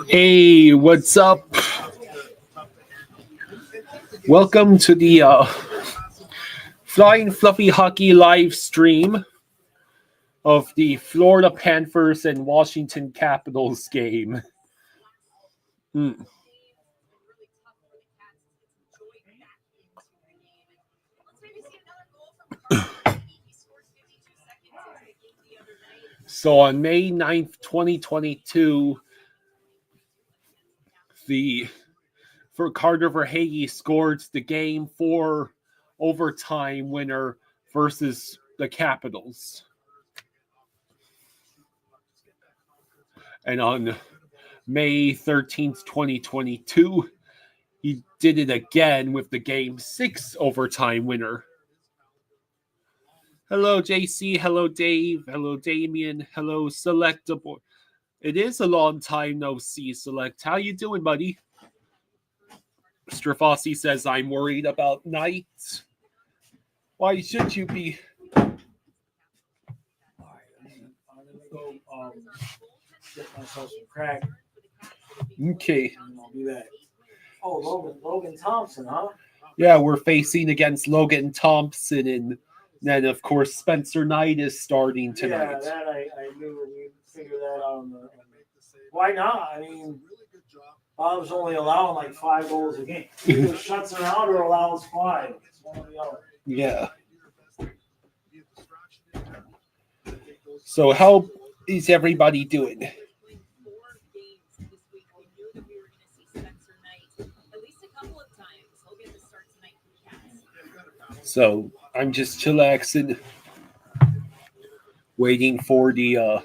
Hey, what's up? Welcome to the Flying Fluffy Hockey live stream of the Florida Panthers and Washington Capitals game. Mm. So on May 9th, 2022, for Carter Verhaeghe scored the Game 4 overtime winner versus the Capitals. And on May 13th, 2022, he did it again with the Game 6 overtime winner. Hello, JC. Hello, Dave. Hello, Damien. Hello, Selectable. It is a long time no see, Select. How you doing, buddy? Strafossi says, I'm worried about Knight. Why should you be? I'm gonna go get myself some crack. Okay. And I'll be back. Oh, Logan Thompson, huh? Yeah, we're facing against Logan Thompson, and then, of course, Spencer Knight is starting tonight. Yeah, that I knew we figured that out. Why not? I mean, Bob's only allowing like 5 goals a game. Either shuts it out or allows 5. It's one or the other. Yeah. So how is everybody doing? So I'm just chillaxing, waiting for the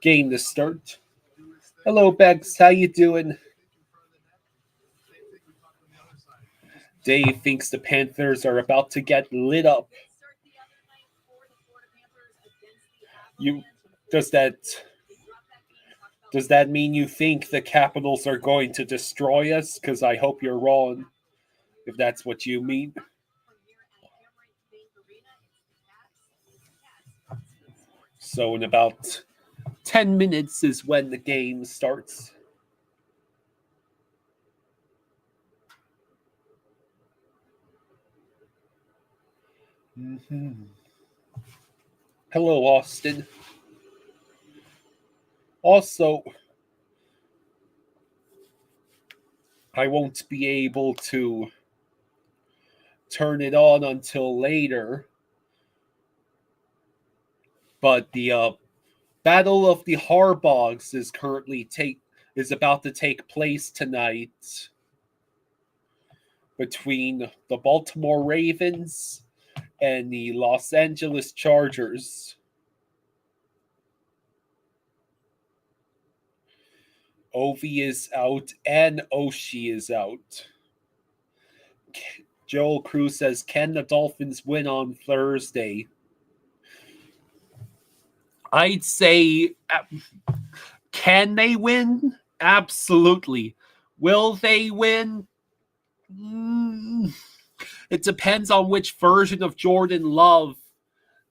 game to start. Hello, Bex. How you doing? Dave thinks the Panthers are about to get lit up. Does that mean you think the Capitals are going to destroy us? Because I hope you're wrong, if that's what you mean. So in about 10 minutes is when the game starts. Mm-hmm. Hello, Austin. Also, I won't be able to turn it on until later. But the Battle of the Harbogs is about to take place tonight between the Baltimore Ravens and the Los Angeles Chargers. Ovi is out and Oshie is out. Joel Cruz says, can the Dolphins win on Thursday? I'd say, can they win? Absolutely. Will they win? It depends on which version of Jordan Love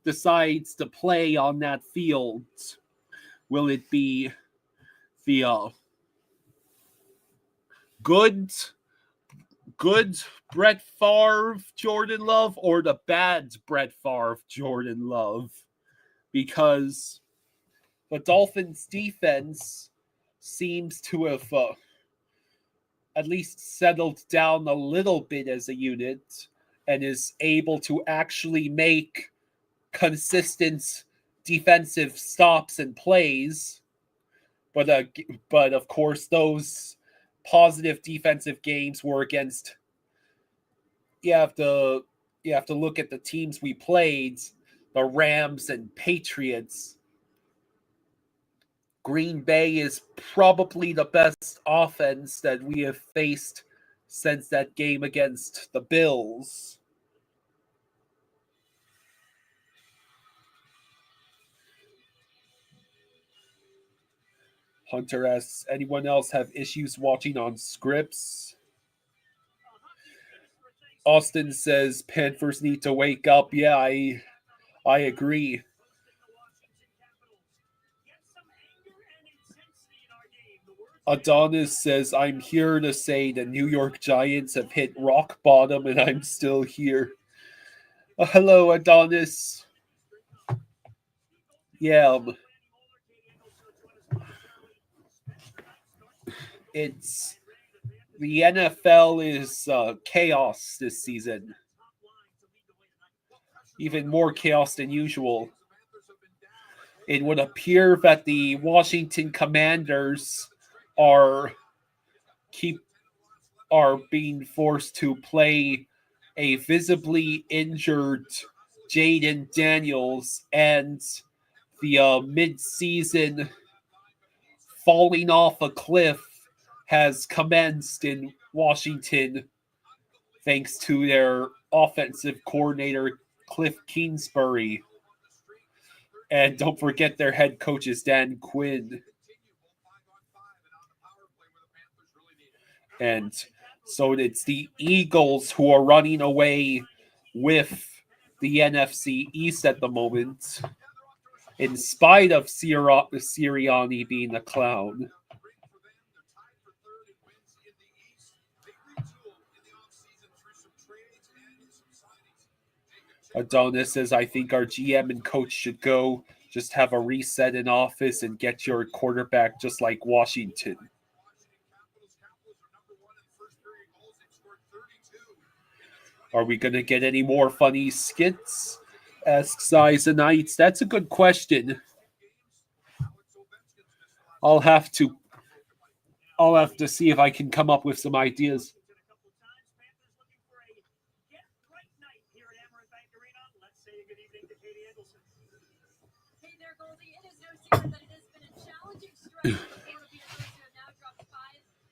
decides to play on that field. Will it be the good Brett Favre Jordan Love or the bad Brett Favre Jordan Love? Because the Dolphins defense seems to have at least settled down a little bit as a unit and is able to actually make consistent defensive stops and plays. But of course, those positive defensive games were against. You have to look at the teams we played, the Rams and Patriots. Green Bay is probably the best offense that we have faced since that game against the Bills. Hunter asks, anyone else have issues watching on scripts? Austin says Panthers need to wake up. Yeah, I agree. Adonis says, I'm here to say the New York Giants have hit rock bottom and I'm still here. Hello, Adonis. Yeah. It's the NFL is chaos this season. Even more chaos than usual. It would appear that the Washington Commanders are being forced to play a visibly injured Jaden Daniels, and the mid-season falling off a cliff has commenced in Washington thanks to their offensive coordinator Cliff Kingsbury. And don't forget their head coach is Dan Quinn. And so it's the Eagles who are running away with the NFC East at the moment, in spite of Sirianni being a clown. Adonis says, I think our GM and coach should go. Just have a reset in office and get your quarterback just like Washington. Are we going to get any more funny skits? Asks Isa Knights. That's a good question. I'll have to see if I can come up with some ideas. Hey there, Goldie. It is no secret that it has been a challenging stretch for the Florida Panthers, who have now dropped 5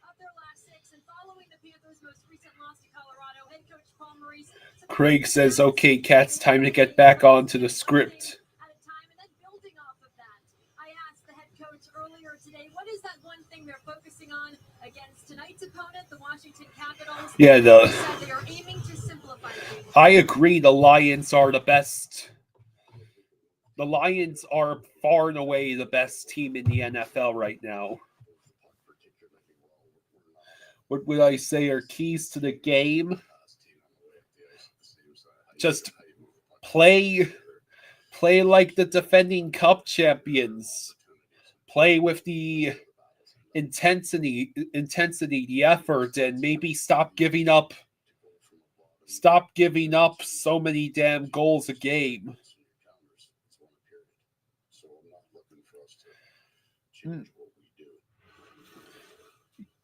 of their last 6. And following the Panthers' most recent loss to Colorado, head coach Paul Maurice. Craig says, okay, Cats, time to get back onto the script. At a time, and then building off of that, I asked the head coach earlier today, what is that one thing they're focusing on against tonight's opponent, the Washington Capitals? Yeah, They said they are aiming to simplify things. I agree the Lions are the best. The Lions are far and away the best team in the NFL right now. What would I say are keys to the game? Just play like the defending Cup champions. Play with the intensity, the effort, and maybe stop giving up so many damn goals a game.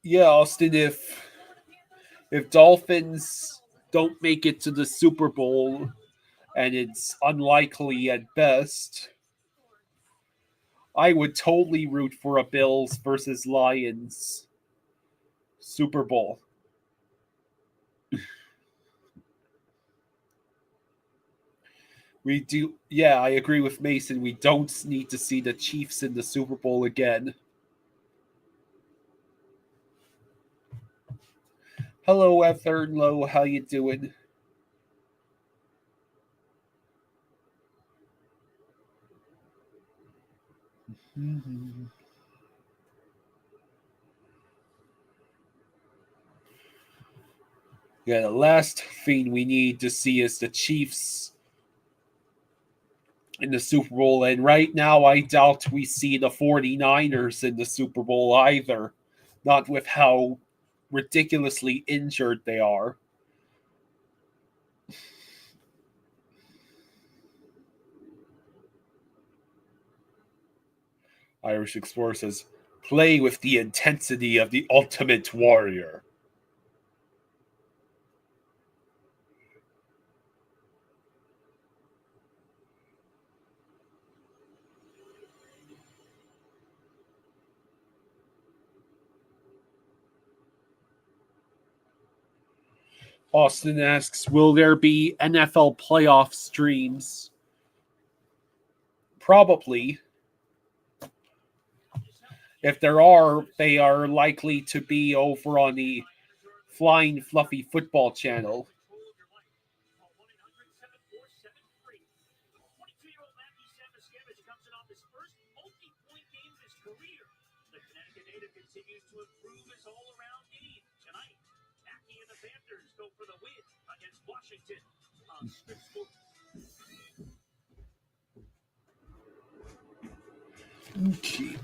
Yeah, Austin, if Dolphins don't make it to the Super Bowl, and it's unlikely at best, I would totally root for a Bills versus Lions Super Bowl. We do, yeah, I agree with Mason. We don't need to see the Chiefs in the Super Bowl again. Hello, Etherlow. How you doing? Yeah, the last thing we need to see is the Chiefs in the Super Bowl. And right now, I doubt we see the 49ers in the Super Bowl either. Not with how ridiculously injured they are. Irish Explorer says, play with the intensity of the Ultimate Warrior. Austin asks, will there be NFL playoff streams? Probably. If there are, they are likely to be over on the Flying Fluffy Football channel. continues to improve his all-around game. Tonight, Aki and the Panthers go for the win against Washington on Scripps Sports. Okay.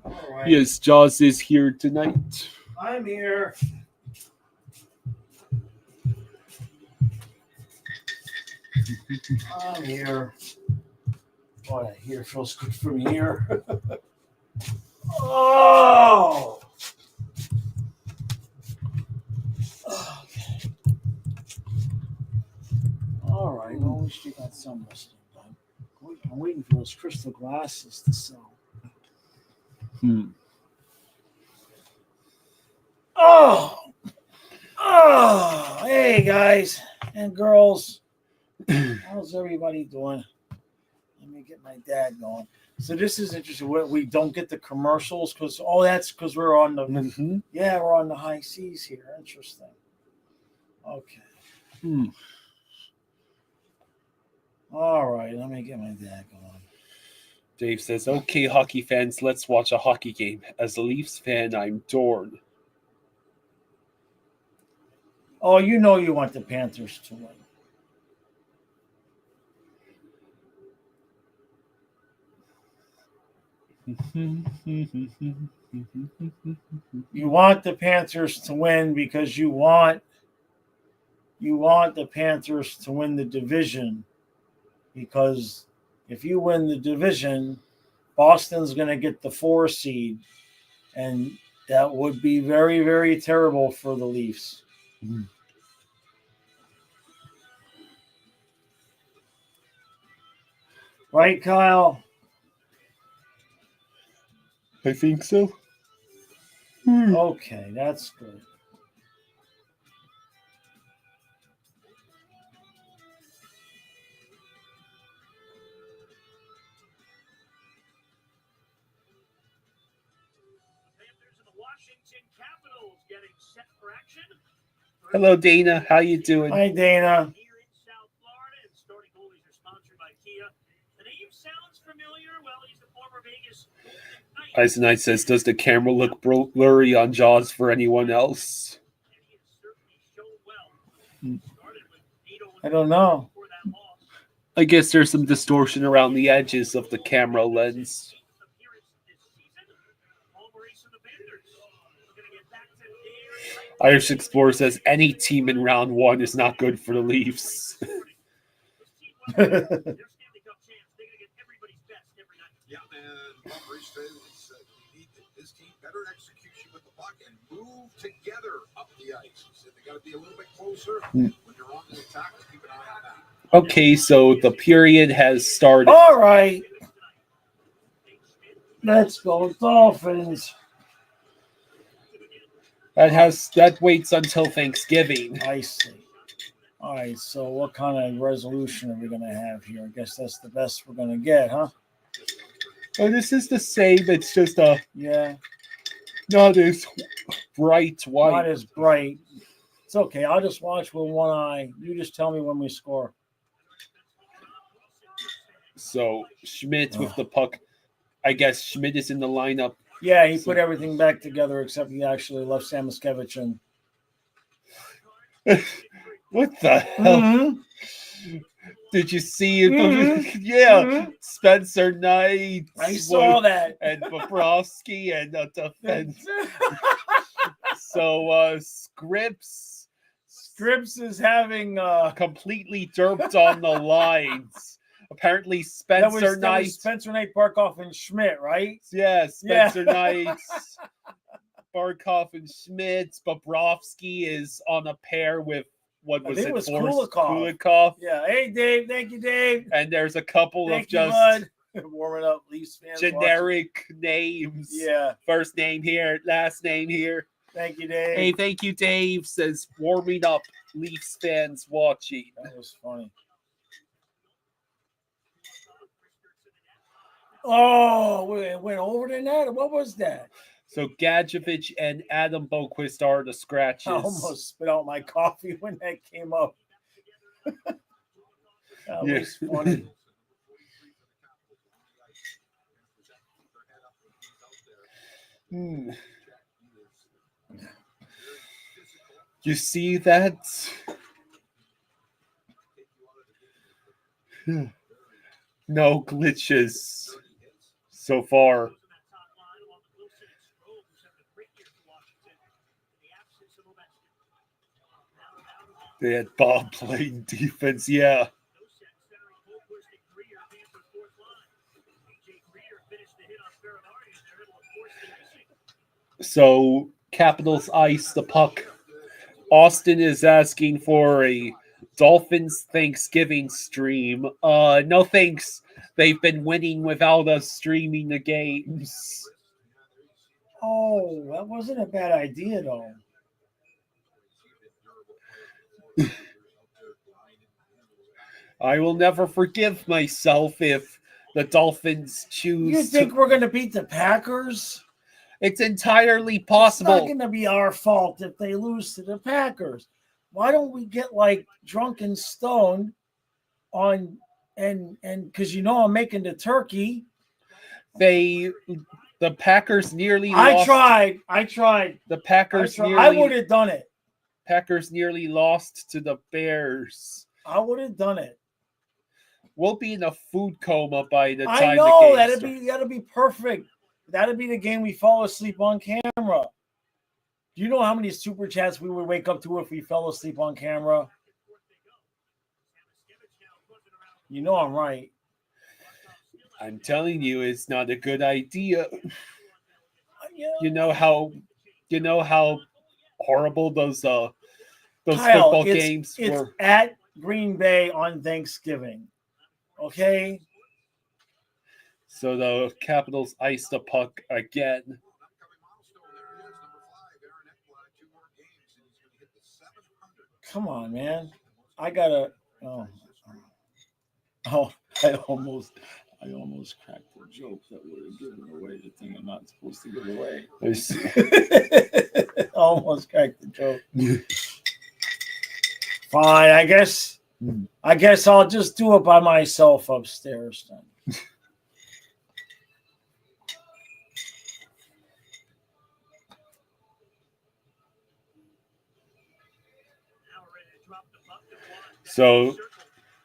All right. Yes, Jaws is here tonight. I'm here. I'm here. Boy, that here feels good from here. Oh! Okay. All right. Well, at least you got some of this done. I'm waiting for those crystal glasses to sell. Oh! Oh! Hey, guys and girls. How's everybody doing? Let me get my dad going. So this is interesting. We don't get the commercials because that's because we're on the we're on the high seas here. Interesting. Okay. All right, let me get my dad going. Dave says, "Okay, hockey fans, let's watch a hockey game. As a Leafs fan, I'm torn." Oh, you know you want the Panthers to win. You want the Panthers to win because you want the Panthers to win the division, because if you win the division, Boston's going to get the 4 seed, and that would be very, very terrible for the Leafs. Right, Kyle? I think so. Okay, that's good. Panthers and the Washington Capitals getting set for action. Hello, Dana. How you doing? Hi, Dana. Here in South Florida, and starting goalies are sponsored by Kia. The name sounds familiar. Well, he's the former Vegas Golden Knight. Eisenite says, "Does the camera look blurry on Jaws for anyone else?" And he has certainly shown well. Started with 8-0 I don't know. before that loss. I guess there's some distortion around the edges of the camera lens. Appearance this season. Homer Ace of the Panthers. We're going to get back to their Irish Explorer says, "Any team in round 1 is not good for the Leafs." This team won their Stanley Cup chance. They're going to get everybody's best every night. Yeah, and Humphreys said we need his team better execution with the puck and move together up the ice. He said they got to be a little bit closer when you're on the attack. To keep an eye on that. Okay, so the period has started. All right. Let's go, Dolphins. That waits until Thanksgiving. I see. All right, so what kind of resolution are we going to have here? I guess that's the best we're going to get, huh? Oh, this is the same. It's just Yeah, not as bright not white. as bright. It's okay. I'll just watch with one eye. You just tell me when we score. So Schmidt with the puck. I guess Schmidt is in the lineup. Yeah, he put everything back together except he actually left Samuskevich in. What the hell? Did you see it? Yeah, Spencer Knight. I saw that. And Bobrovsky and defense. So Scripps is having completely derped on the lines. Apparently Spencer that Knight. was Spencer Knight, Barkov, and Schmidt, right? Yeah, Spencer Knight, Barkov, and Schmidt. Bobrovsky is on a pair with what was I think it? it was Forrest Kulikov. Kulikov. Yeah. Hey, Dave. Thank you, Dave. And there's a couple Thank of you, just bud. Warming up, Leafs fans. generic names. Yeah. First name here, last name here. Thank you, Dave. Hey, thank you, Dave. Says warming up, Leafs fans watching. That was funny. Oh, it went over the net. What was that? So Gadjevich and Adam Boquist are the scratches. I almost spit out my coffee when that came up. That was funny. Hmm. You see that? No glitches so far. They had Bob playing defense, yeah. So Capitals ice the puck. Austin is asking for a Dolphins Thanksgiving stream. No thanks. They've been winning without us streaming the games. Oh, that wasn't a bad idea, though. I will never forgive myself if the Dolphins choose You think we're going to beat the Packers? It's entirely It's possible. not going to be our fault if they lose to the Packers. Why don't we get like drunk and stoned on and because I'm making the turkey. The Packers nearly I lost. I tried. The Packers I nearly would have done it. Packers nearly lost to the Bears. I would have done it. We'll be in a food coma by the time I know the game that'd be perfect. That'd be the game we fall asleep on camera. Do you know how many super chats we would wake up to if we fell asleep on camera? You know I'm right. I'm telling you, it's not a good idea. Yeah. You know how horrible those Kyle, football games it's were. At Green Bay on Thanksgiving. Okay. So the Capitals ice the puck again. Come on, man. I gotta. I almost cracked the joke that would have given away the thing I'm not supposed to give away. I see. Almost cracked the joke. Fine, I guess I'll just do it by myself upstairs then. So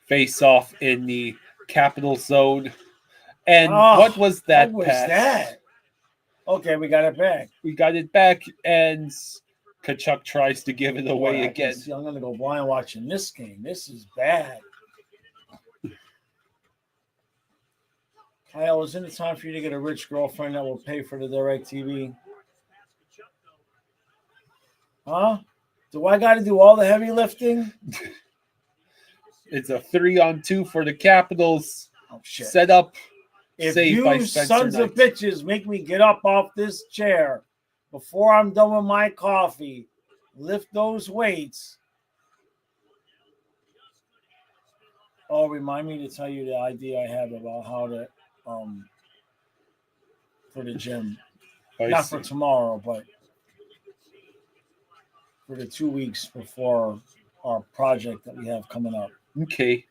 face off in the capital zone. And what was that what was pass? that? Okay, we got it back. We got it back, and Kachuk tries to give it away again. See, I'm going to go blind watching this game. This is bad. Kyle, isn't it time for you to get a rich girlfriend that will pay for the DirecTV? Huh? Do I got to do all the heavy lifting? It's a 3-on-2 for the Capitals. Oh, shit. Set up. If saved by you Spencer sons Knight. of bitches make me get up off this chair before I'm done with my coffee, lift those weights. Oh, remind me to tell you the idea I have about how to for the gym. Not for tomorrow, but for the 2 weeks before our project that we have coming up. Okay.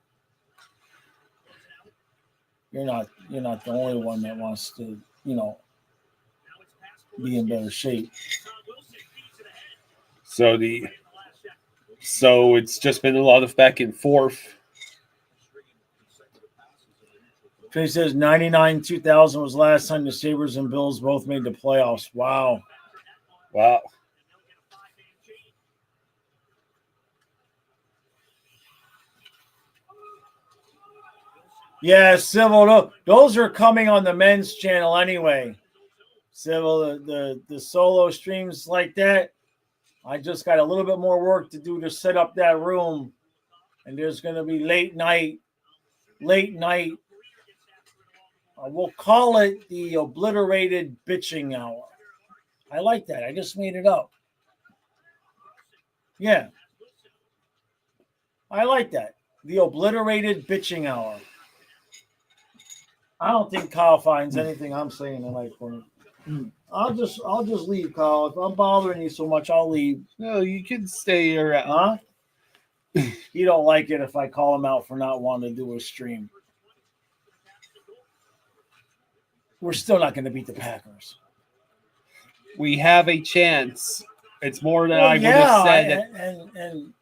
You're not the only one that wants to, be in better shape. So it's just been a lot of back and forth. Trey says 99-2000 was last time the Sabres and Bills both made the playoffs. Wow. Yeah, Civil, those are coming on the men's channel anyway. Civil, the solo streams like that, I just got a little bit more work to do to set up that room. And there's going to be late night. We'll call it the obliterated bitching hour. I like that. I just made it up. Yeah. I like that. The obliterated bitching hour. I don't think Kyle finds anything I'm saying tonight for him. I'll just leave, Kyle. If I'm bothering you so much, I'll leave. No, you can stay around. Huh? You don't like it if I call him out for not wanting to do a stream. We're still not going to beat the Packers. We have a chance. It's more than Well, I would have said.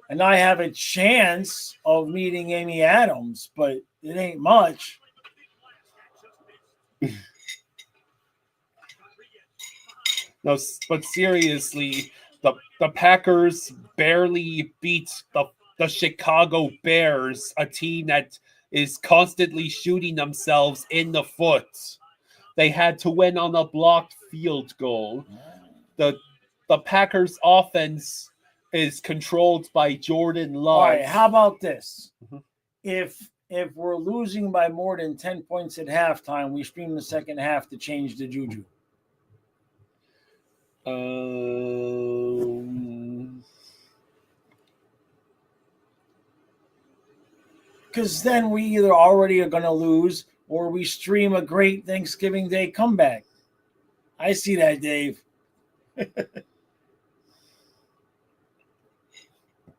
And I have a chance of meeting Amy Adams, but it ain't much. No, but seriously, the Packers barely beat the Chicago Bears, a team that is constantly shooting themselves in the foot. They had to win on a blocked field goal. The Packers offense is controlled by Jordan Love. All right, how about this? Mhm. If we're losing by more than 10 points at halftime, we stream the second half to change the juju. Because then we either already are going to lose or we stream a great Thanksgiving Day comeback. I see that, Dave.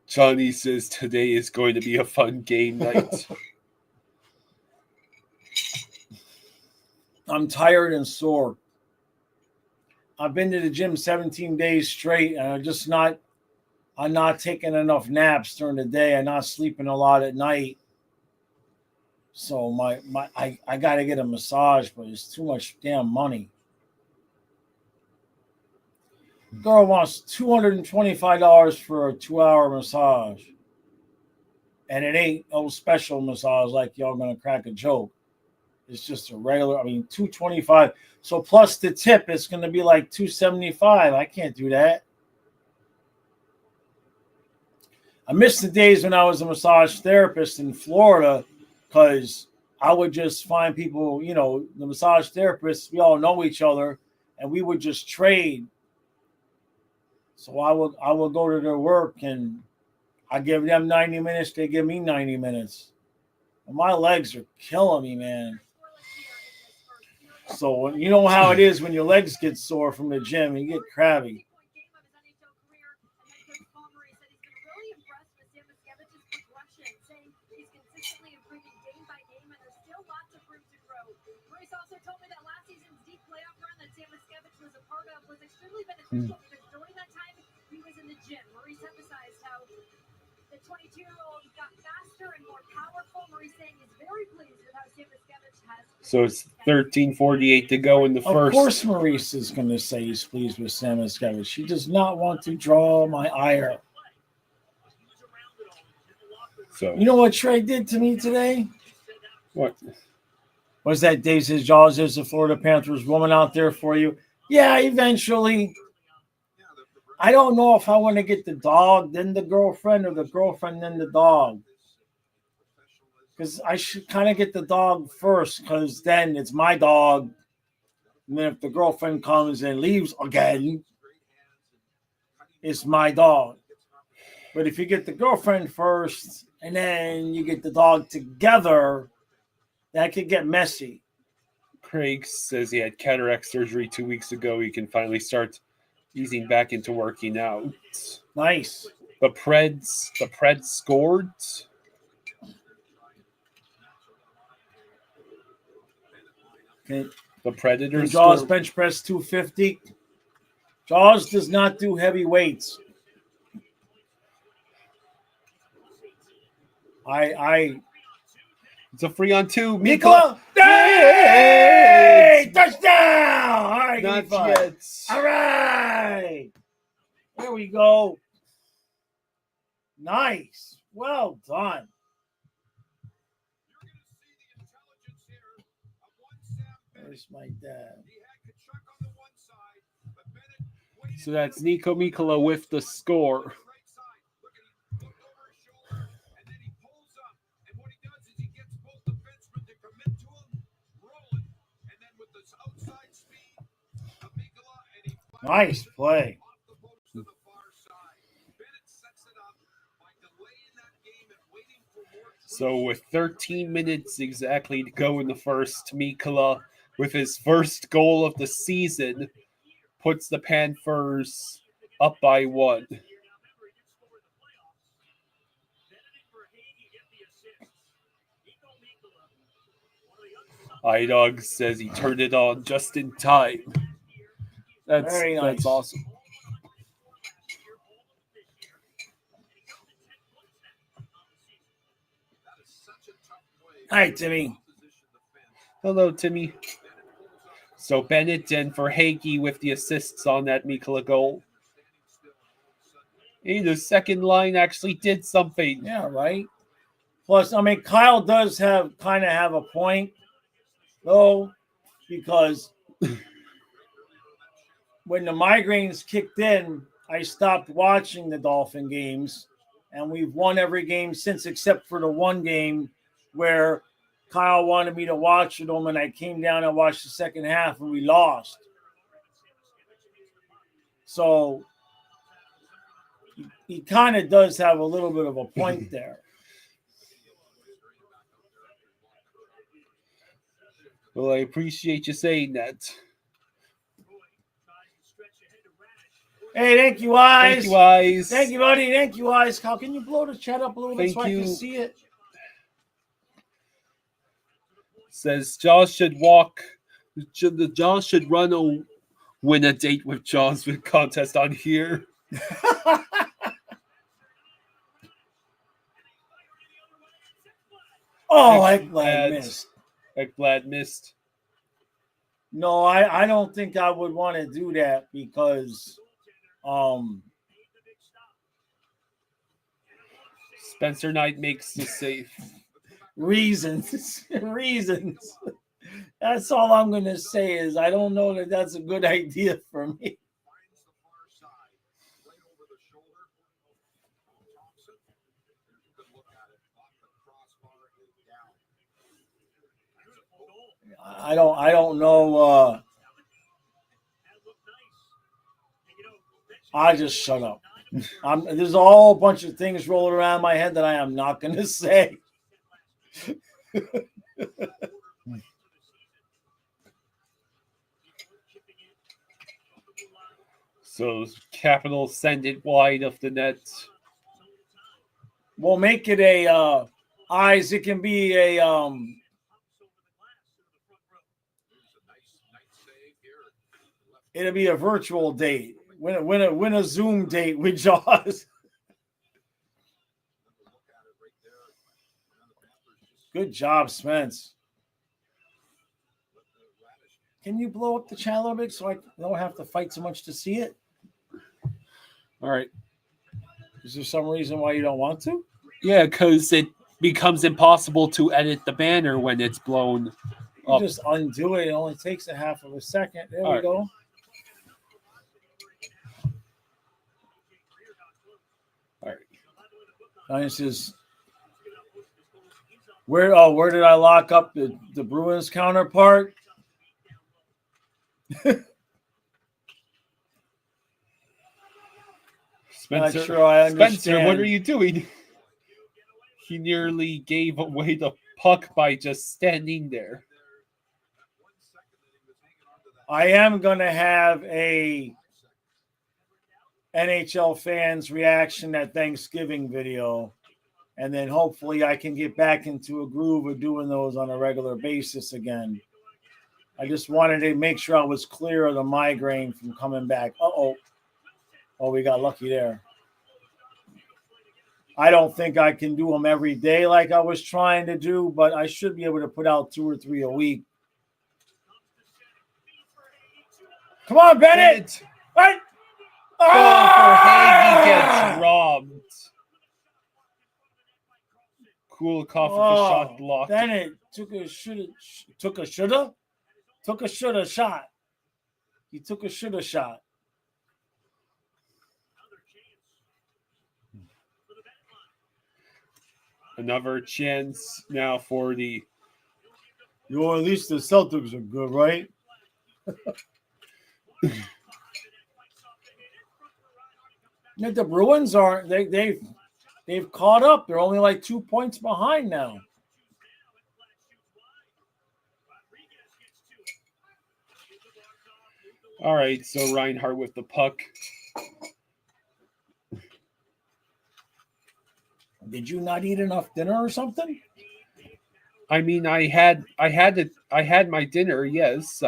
Johnny says today is going to be a fun game night. I'm tired and sore. I've been to the gym 17 days straight, and I'm not taking enough naps during the day. I'm not sleeping a lot at night. So I got to get a massage, but it's too much damn money. Girl wants $225 for a 2-hour massage. And it ain't no special massage like y'all gonna crack a joke. It's just a regular, $225. So plus the tip, it's gonna be like $275. I can't do that. I miss the days when I was a massage therapist in Florida, because I would just find people, the massage therapists, we all know each other, and we would just trade. So I will go to their work and I give them 90 minutes, they give me 90 minutes. And my legs are killing me, man. So you know how it is when your legs get sore from the gym and you get crabby. Also told me that last season's deep playoff run that Sam Miscavige was a part of was extremely beneficial because during that time he was in the gym. Maurice emphasized how the 22-year-old got faster and more powerful. Maurice saying he's very pleased with how Sam Miscavige has. So it's 13:48 to go in the first. Of course, Maurice is going to say he's pleased with Sam Miscavige. She does not want to draw my ire. So you know what Trey did to me today? What? Was that Dave says, Jaws, there's a Florida Panthers woman out there for you? Yeah, eventually. I don't know if I want to get the dog, then the girlfriend, or the girlfriend, then the dog. Because I should kind of get the dog first, because then it's my dog. And then if the girlfriend comes and leaves again, it's my dog. But if you get the girlfriend first, and then you get the dog together, that could get messy. Craig says he had cataract surgery 2 weeks ago. He can finally start easing back into working out. Nice. The Preds scored. Okay. The Predators Jaws scored. bench press 250. Jaws does not do heavy weights. It's a 3-on-2. Nikola! Hey! Touchdown! All right, Not give me yet. All right. There we go. Nice. Well done. Where's my dad? So that's Nico Mikkola with the score. Nice play. So with 13 minutes exactly to go in the first, Mikkola, with his first goal of the season, puts the Panthers up by 1. iDog says he turned it on just in time. Very nice. That's awesome. That is such a tough way. Hi, Timmy. Position defense. Hello, Timmy. So Bennett and Verhage with the assists on that Mikula goal. Hey, the second line actually did something. Yeah, right. Plus, I mean, Kyle does have a point, though, because when the migraines kicked in, I stopped watching the Dolphin games, and we've won every game since, except for the one game where Kyle wanted me to watch with him, and I came down and watched the second half, and we lost. So he kind of does have a little bit of a point there. Well, I appreciate you saying that. Hey, thank you, Eyes. Thank you, Eyes. Thank you, buddy. Thank you, Eyes. Kyle, can you blow the chat up a little bit Thank so I you. can see it? Says Jaws should walk. The Jaws should run a win a date with Jaws with contest on here. Oh, Ekblad missed. Ekblad missed. No, I don't think I would want to do that because Spencer Knight makes the save. reasons. That's all I'm going to say is I don't know that that's a good idea for me. Finds the far side, right over the shoulder. Thompson. There's a good look at it. Off the crossbar and down. I don't know. I just shut up. There's a whole bunch of things rolling around my head that I am not going to say. So Capitals send it wide of the net. We'll make it a Eyes. It can be a There's a nice save here. it'll be a virtual date. Win a Zoom date with Jaws. Good job, Spence. Can you blow up the chat a little bit so I don't have to fight so much to see it? All right. Is there some reason why you don't want to? Yeah, because it becomes impossible to edit the banner when it's blown You up. just undo it. It only takes a half of a second. There All we right. go. All right. Now this is where did I lock up the Bruins counterpart? Spencer, Not sure I understand. Spencer, what are you doing? He nearly gave away the puck by just standing there. I am going to have a NHL fans reaction at Thanksgiving video, and then hopefully I can get back into a groove of doing those on a regular basis again. I just wanted to make sure I was clear of the migraine from coming back. Oh, we got lucky there. I don't think I can do them every day like I was trying to do, but I should be able to put out 2 or 3 a week. Come on, Bennett! Right? Verhage gets robbed. Kulikov with a shot blocked. Bennett took a shoulda shot. He took a shoulda shot. Another chance now for the. Yo, at least the Celtics are good, right? The Bruins aren't. They've caught up. They're only like 2 points behind now. All right, so Reinhardt with the puck. Did you not eat enough dinner or something? I mean, I had my dinner. Yes,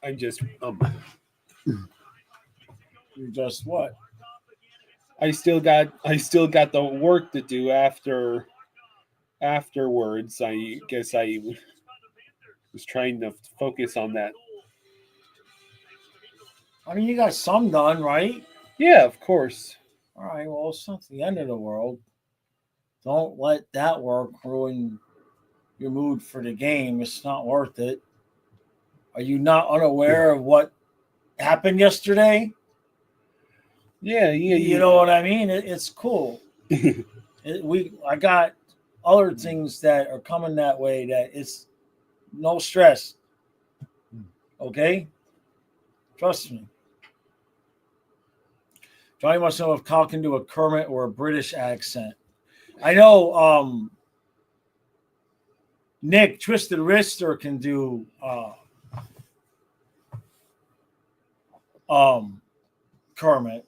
I'm just You just what? I still got the work to do afterwards. I guess I was trying to focus on that. I mean, you got some done, right? Yeah, of course. All right, well, it's not the end of the world. Don't let that work ruin your mood for the game. It's not worth it. Are you not unaware of what happened yesterday? Yeah. You know what I mean? It's cool. I got other things that are coming that way that it's no stress. Okay? Trust me. Johnny wants to know if Kyle can do a Kermit or a British accent. I know Nick Twisted Wrister can do Kermit.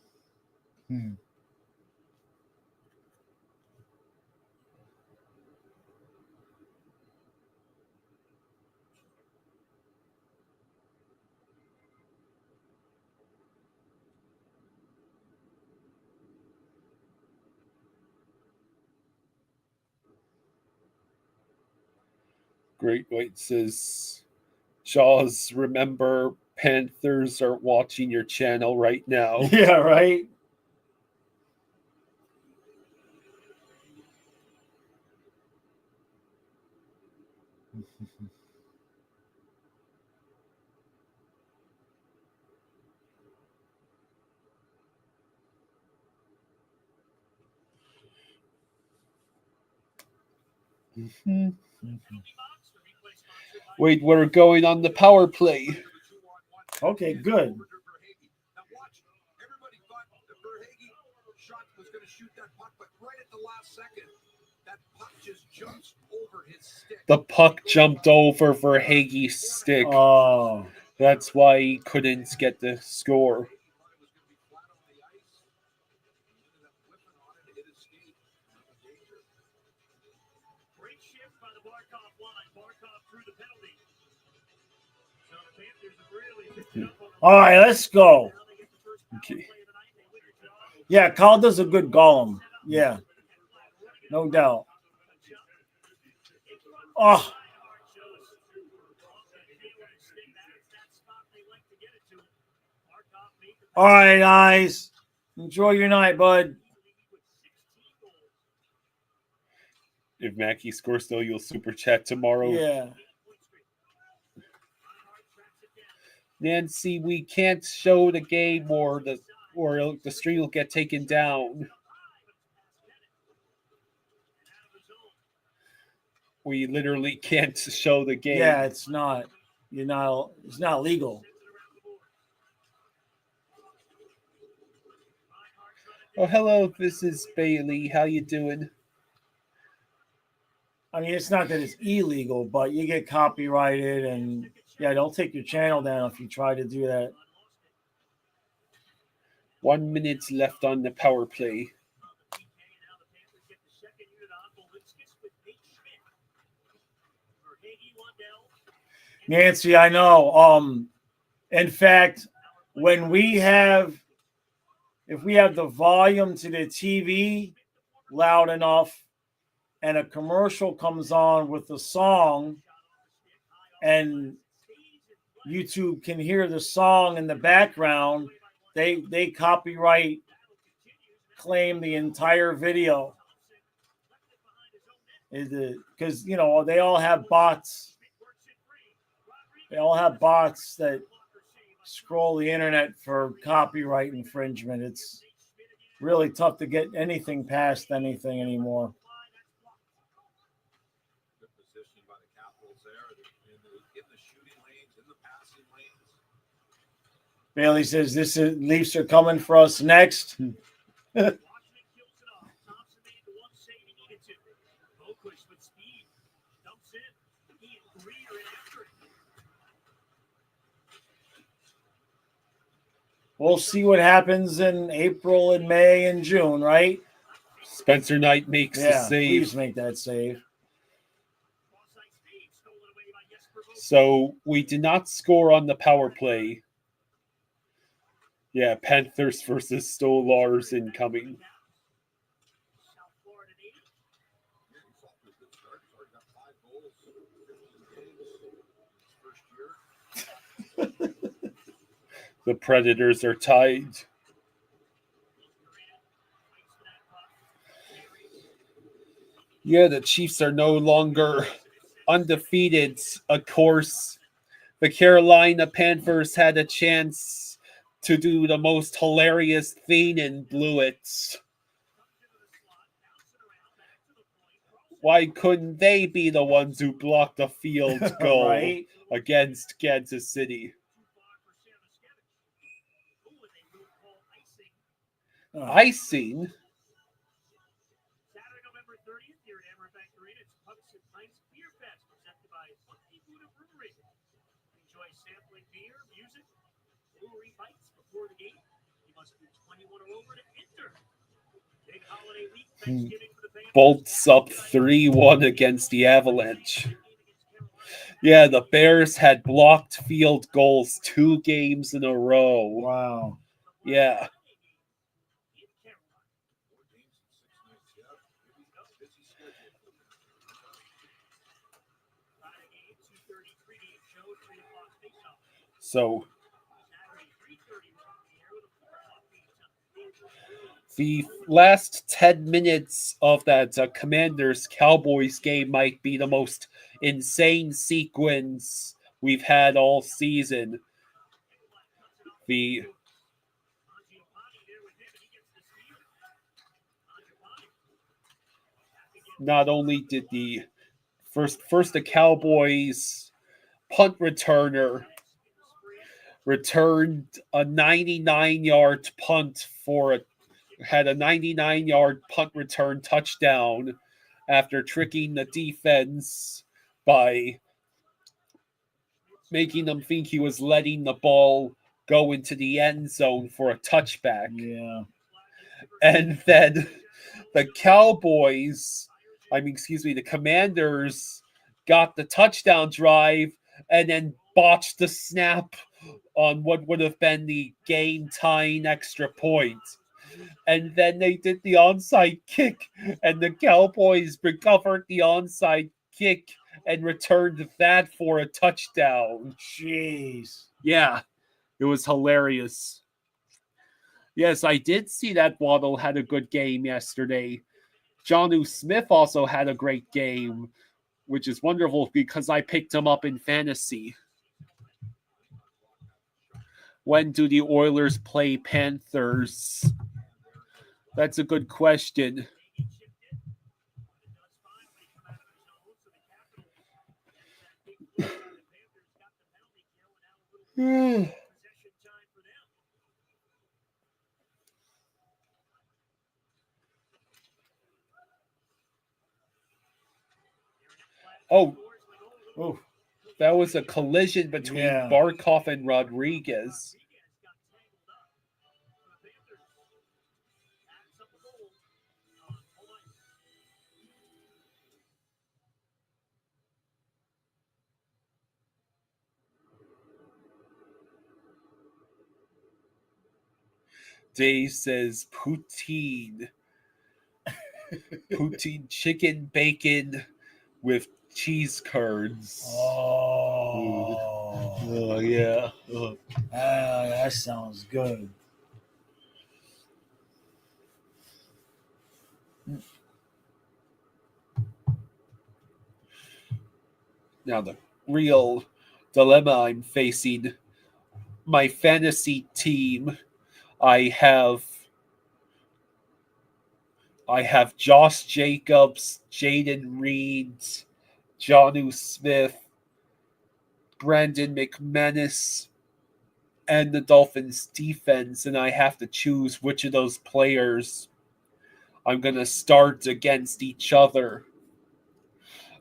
Great White says, Jaws, remember Panthers are watching your channel right now. Yeah, right. Wait, we're going on the power play. Okay, good. Now watch. Everybody thought the Verhaeghe shot was going to shoot that puck, but right at the last second, that puck just jumps over his stick. The puck jumped over Verhaeghe's stick. Oh, That's why he couldn't get the score. Great shift by the Barkov line. Barkov through the penalty. So the Panthers have really picked it up on the all right, let's go. Now they get the first power Okay. play of the night. They win it, John. Yeah, Kyle does a good Gollum. Yeah, no doubt. Oh, all right, guys. Enjoy your night, bud. If Mackie scores still, you'll super chat tomorrow. Yeah. Nancy, we can't show the game or the stream will get taken down. We literally can't show the game. Yeah, it's not. It's not legal. Oh, hello, this is Bailey. How you doing? I mean, it's not that it's illegal, but you get copyrighted, and yeah, they'll take your channel down if you try to do that. 1 minute left on the power play. Nancy, I know. In fact, if we have the volume to the TV loud enough and a commercial comes on with the song and YouTube can hear the song in the background, they copyright claim the entire video. Because, they all have bots. They all have bots that scroll the internet for copyright infringement. It's really tough to get anything past anything anymore. Good position by the Capitals there in the shooting lanes, in the passing lanes. Bailey says Leafs are coming for us next. We'll see what happens in April and May and June, right? Spencer Knight makes the save. Please make that save. So we did not score on the power play. Yeah, Panthers versus Stolars incoming. South Florida native. Yeah, he's off to a good start. He's already got 5 goals in 15 games his first year. The Predators are tied. Yeah, the Chiefs are no longer undefeated. Of course, the Carolina Panthers had a chance to do the most hilarious thing and blew it. Why couldn't they be the ones who blocked the field goal Right? against Kansas City? Icing? Saturday, November 30th, here at Amaranth Arena, it's Pucks and Pints Beer Fest, presented by Funky Buddha Brewery. Enjoy sampling beer, music, brewery bites before the game. You must be 21 or over to enter. Big holiday week, Thanksgiving for the Panthers. Bolts up 3-1 against the Avalanche. Yeah, the Bears had blocked field goals 2 games in a row. Wow. Yeah. 4 games in 6 nights. Yeah, busy schedule for them. Friday game, 2:30 pregame show, 3 o'clock face-off. So Saturday, 3:30 we're on the air with a 4 o'clock face-off. the last 10 minutes of that Commanders-Cowboys game might be the most insane sequence we've had all season. The not only did the first the Cowboys punt returner returned a 99-yard punt had a 99-yard punt return touchdown after tricking the defense by making them think he was letting the ball go into the end zone for a touchback. Yeah. And then the the Commanders got the touchdown drive and then botched the snap on what would have been the game-tying extra point. And then they did the onside kick, and the Cowboys recovered the onside kick and returned that for a touchdown. Jeez. Yeah, it was hilarious. Yes, I did see that Waddle had a good game yesterday. Jonnu Smith also had a great game, which is wonderful because I picked him up in fantasy. When do the Oilers play Panthers? That's a good question. Oh, that was a collision between Barkov and Rodriguez. Dave says poutine. Poutine chicken bacon with cheese curds. Oh, yeah. That sounds good. Now the real dilemma I'm facing, my fantasy team, I have Josh Jacobs, Jaden Reed, Jonnu Smith, Brandon McManus, and the Dolphins defense, and I have to choose which of those players I'm going to start against each other.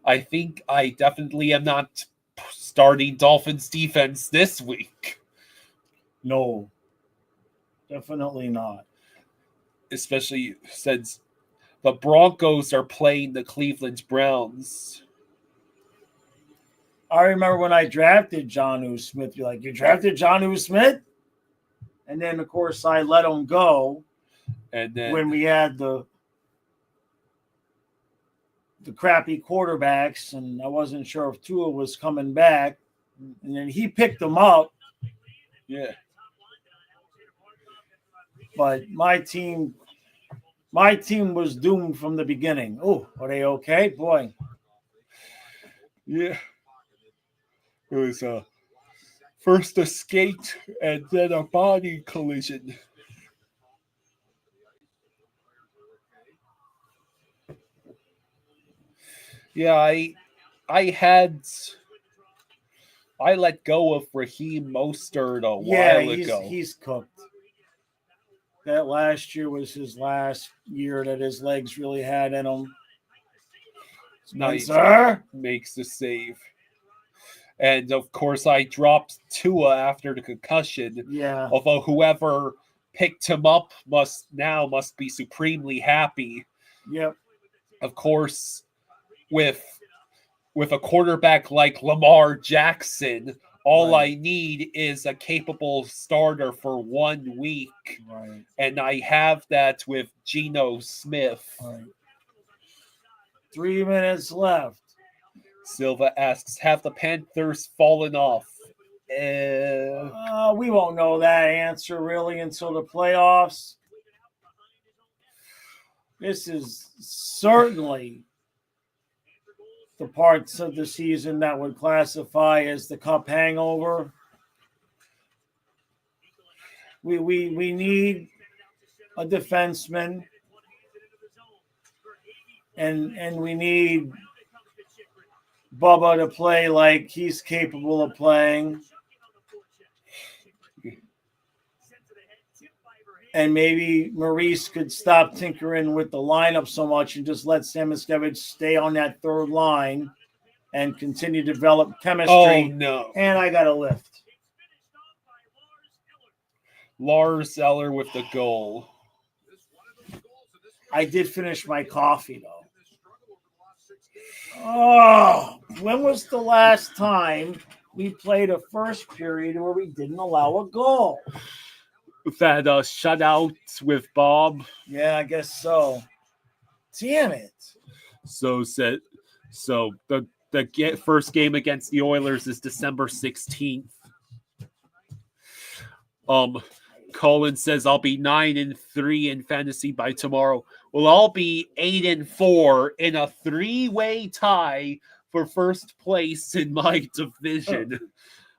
I think I definitely am not starting Dolphins defense this week. No, definitely not. Especially since the Broncos are playing the Cleveland Browns. I remember when I drafted John U. Smith, you're like, you drafted John U. Smith? And then, of course, I let him go And then when we had the crappy quarterbacks, and I wasn't sure if Tua was coming back. And then he picked him up. yeah. But my team was doomed from the beginning. Oh, are they okay? Boy. Yeah. It was first a skate and then a body collision. Yeah, I let go of Raheem Mostert a while ago. He's cooked. That last year was his last year that his legs really had in him. Nice. Spencer Makes the save. And of course, I dropped Tua after the concussion. Yeah. Although whoever picked him up must be supremely happy. Yep. Of course, with a quarterback like Lamar Jackson, all Right. I need is a capable starter for 1 week. Right. And I have that with Geno Smith. Right. 3 minutes left. Silva asks, have the Panthers fallen off? We won't know that answer really until the playoffs. This is certainly the parts of the season that would classify as the cup hangover. We need a defenseman, and we need Bubba to play like he's capable of playing. And maybe Maurice could stop tinkering with the lineup so much and just let Samoskevich stay on that third line and continue to develop chemistry. Oh, no. And I got a lift. Lars Eller with the goal. I did finish my coffee, though. Oh, when was the last time we played a first period where we didn't allow a goal? That shutout with Bob. Yeah, I guess so. Damn it. So the first game against the Oilers is December 16th. Colin says I'll be 9-3 in fantasy by tomorrow. Well, I'll be 8-4 in a 3-way tie for first place in my division.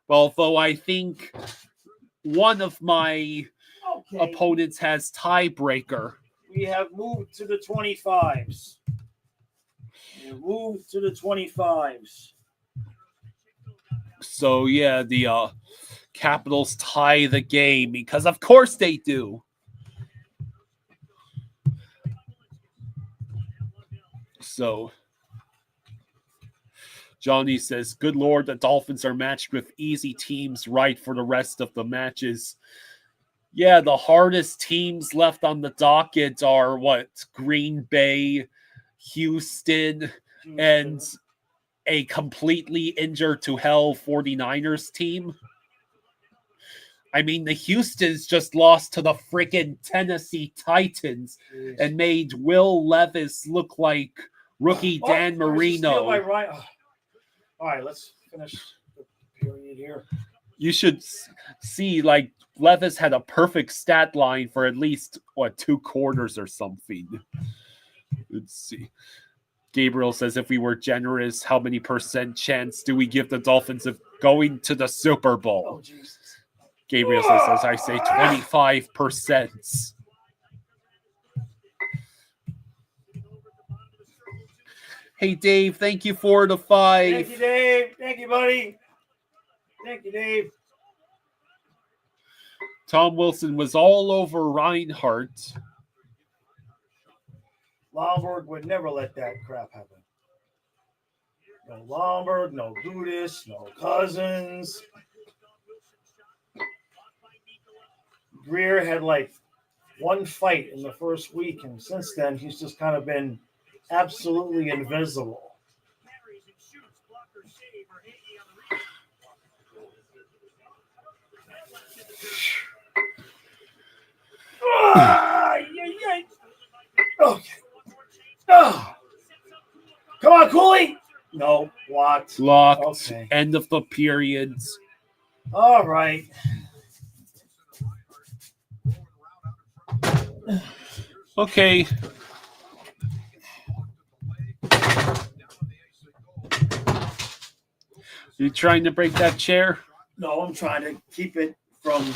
Although I think one of my opponents has tiebreaker. We have moved to the 25s. So yeah, the Capitals tie the game because of course they do. So Johnny says, good Lord, the Dolphins are matched with easy teams right for the rest of the matches. Yeah, the hardest teams left on the docket are Green Bay, Houston, and a completely injured to hell 49ers team. I mean, the Houston's just lost to the freaking Tennessee Titans and made Will Levis look like rookie Dan Marino. All right, let's finish the period here. You should see, Levis had a perfect stat line for at least, 2 quarters or something. Let's see. Gabriel says, if we were generous, how many % chance do we give the Dolphins of going to the Super Bowl? Oh, Jesus. Gabriel says, as I say, 25%. Hey, Dave, thank you for the 5. Thank you, Dave. Thank you, buddy. Thank you, Dave. Tom Wilson was all over Reinhardt. Lombard would never let that crap happen. No Lombard, no Gudis, no Cousins. Greer had one fight in the first week, and since then he's just kind of been absolutely invisible. Okay. Oh. Come on, Cooley. No, locked. Locked. Okay. End of the periods. All right. Okay. You trying to break that chair? No, I'm trying to keep it from.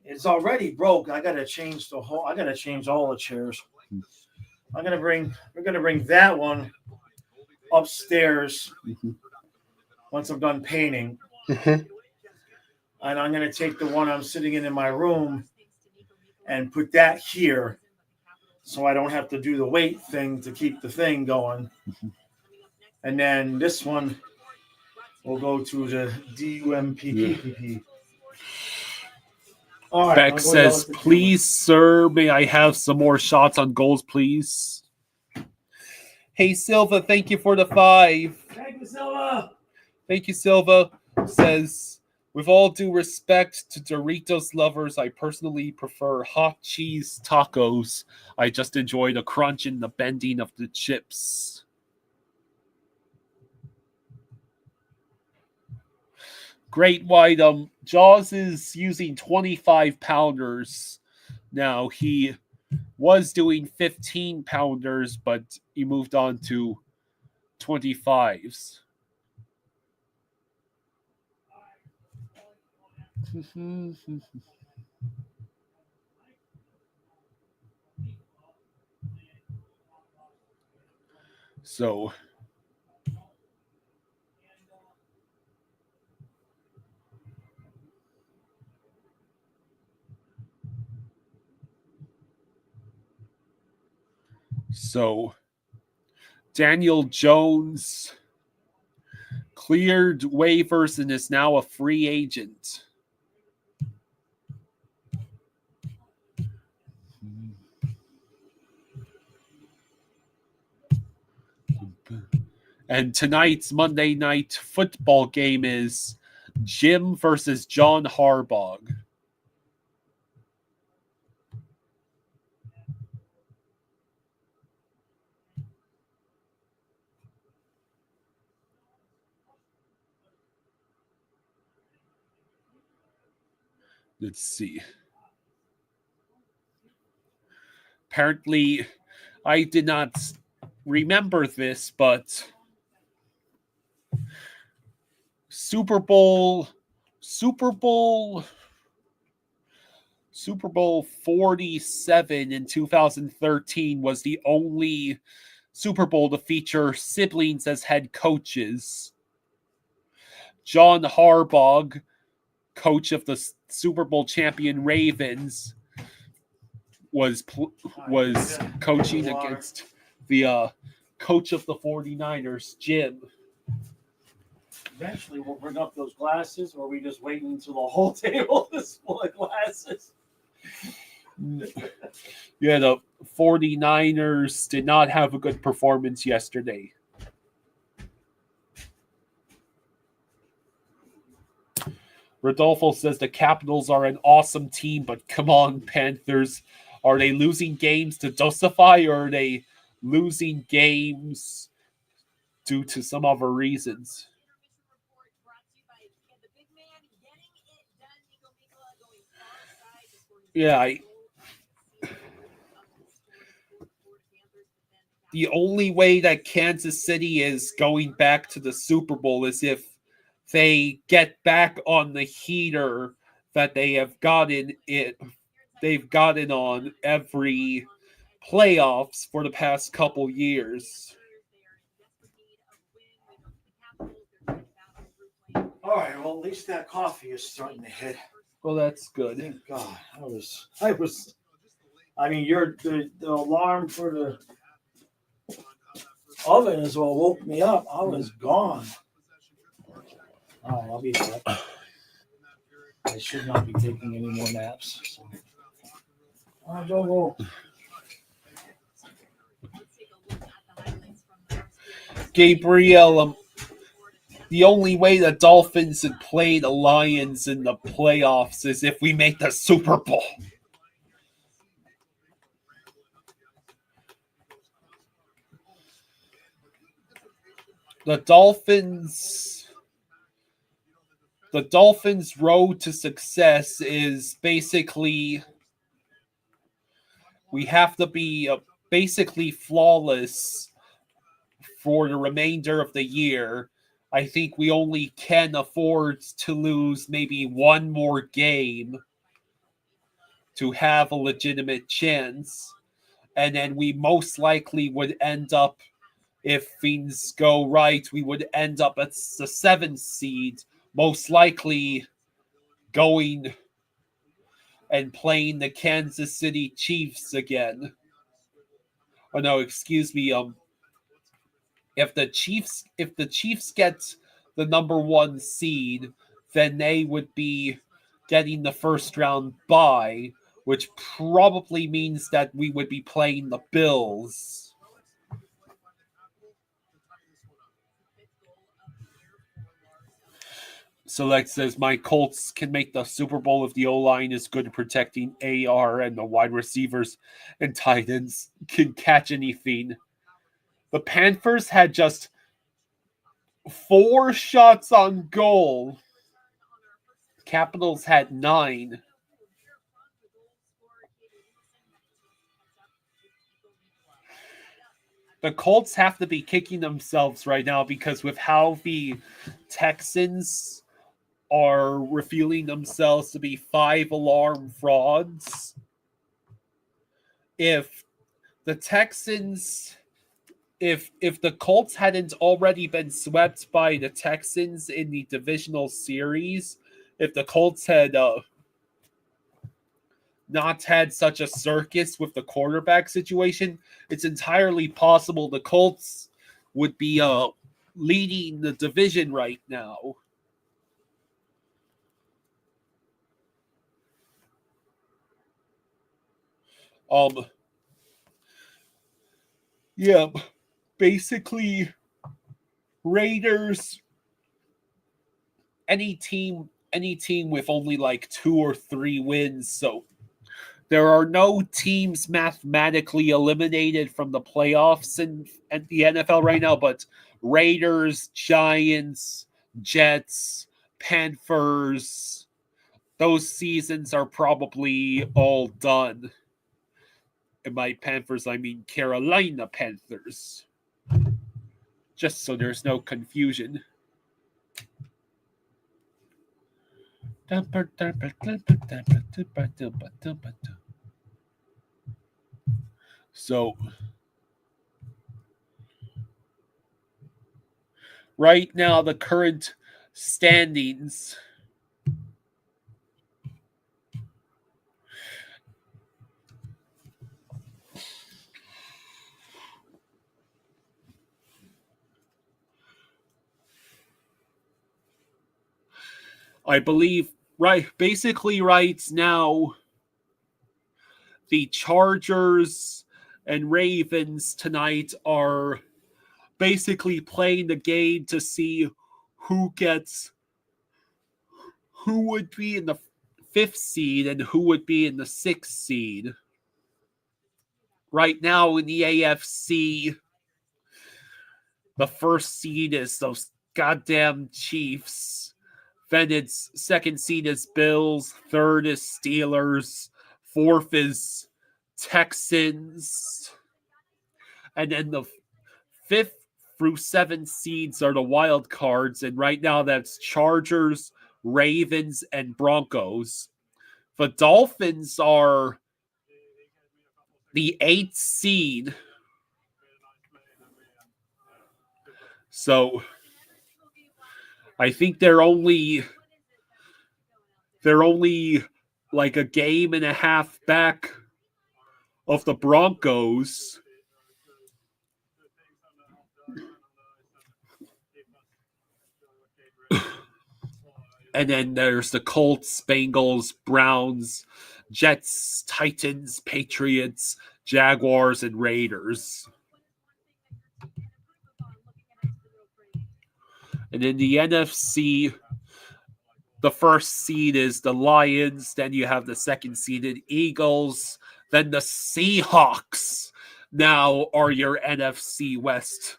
It's already broke. I gotta change the whole. I gotta change all the chairs. We're gonna bring that one upstairs once I'm done painting, and I'm gonna take the one I'm sitting in my room and put that here, so I don't have to do the weight thing to keep the thing going. And then this one will go to the DUMPPP. All right, Beck says, please, sir, may I have some more shots on goals, please? Hey, Silva, thank you for the 5. Thank you, Silva. Thank you, Silva. Says, with all due respect to Doritos lovers, I personally prefer hot cheese tacos. I just enjoy the crunch and the bending of the chips. Great White, Jaws is using 25-pounders now. He was doing 15-pounders, but he moved on to 25s. So Daniel Jones cleared waivers and is now a free agent. And tonight's Monday night football game is Jim versus John Harbaugh. Let's see. Apparently, I did not remember this, but Super Bowl 47 in 2013 was the only Super Bowl to feature siblings as head coaches. John Harbaugh, coach of the Super Bowl champion Ravens, was coaching against the coach of the 49ers, Jim. Eventually, we'll bring up those glasses, or are we just waiting until the whole table is full of glasses? Yeah, the 49ers did not have a good performance yesterday. Rodolfo says the Capitals are an awesome team, but come on, Panthers. Are they losing games to justify, or are they losing games due to some other reasons? Yeah, the only way that Kansas City is going back to the Super Bowl is if they get back on the heater that they have gotten it. They've gotten on every playoffs for the past couple years. All right. Well, at least that coffee is starting to hit. Well, that's good. Thank God. I mean, the alarm for the oven is what woke me up. I was gone. All right, I'll be back. I should not be taking any more naps. So. Go. Gabriel, the only way the Dolphins would play the Lions in the playoffs is if we make the Super Bowl. The Dolphins' road to success is basically we have to be basically flawless for the remainder of the year. I think we only can afford to lose maybe one more game to have a legitimate chance. And then we most likely would end up, if things go right, we would end up at the 7th seed, most likely going and playing the Kansas City Chiefs again. Oh no, excuse me. If the Chiefs get the number 1 seed, then they would be getting the first round bye, which probably means that we would be playing the Bills. Select says, my Colts can make the Super Bowl if the O-line is good at protecting AR and the wide receivers and tight ends can catch anything. The Panthers had just 4 shots on goal. Capitals had 9. The Colts have to be kicking themselves right now because with how the Texans are revealing themselves to be 5-alarm frauds. If the Texans, if the Colts hadn't already been swept by the Texans in the divisional series, if the Colts had not had such a circus with the quarterback situation, it's entirely possible the Colts would be leading the division right now. Yeah, basically Raiders, any team with only like 2 or 3 wins, so there are no teams mathematically eliminated from the playoffs in the NFL right now, but Raiders, Giants, Jets, Panthers, those seasons are probably all done. And by Panthers, I mean Carolina Panthers. Just so there's no confusion. So, right now, the current standings. I believe, basically right now, the Chargers and Ravens tonight are basically playing the game to see who would be in the 5th seed and who would be in the 6th seed. Right now in the AFC, the 1st seed is those goddamn Chiefs. Then its 2nd seed is Bills. 3rd is Steelers. 4th is Texans. And then the 5th through 7th seeds are the wild cards. And right now that's Chargers, Ravens, and Broncos. The Dolphins are the 8th seed. So I think they're only like a game and a half back of the Broncos. And then there's the Colts, Bengals, Browns, Jets, Titans, Patriots, Jaguars, and Raiders. And in the NFC, the first seed is the Lions. Then you have the second seeded Eagles. Then the Seahawks now are your NFC West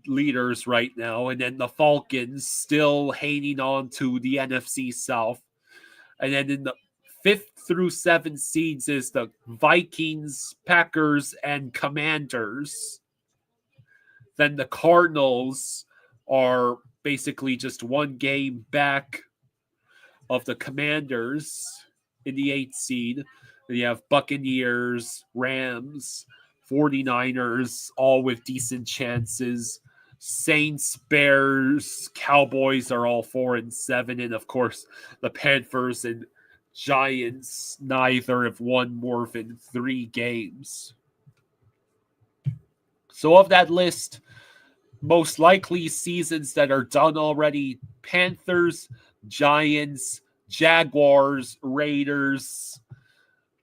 leaders right now. And then the Falcons still hanging on to the NFC South. And then in the 5th through 7th seeds is the Vikings, Packers, and Commanders. Then the Cardinals are basically just one game back of the Commanders in the 8th seed. And you have Buccaneers, Rams, 49ers, all with decent chances. Saints, Bears, Cowboys are all 4-7. And of course, the Panthers and Giants, neither have won more than 3 games. So of that list, most likely seasons that are done already: Panthers, Giants, Jaguars, Raiders,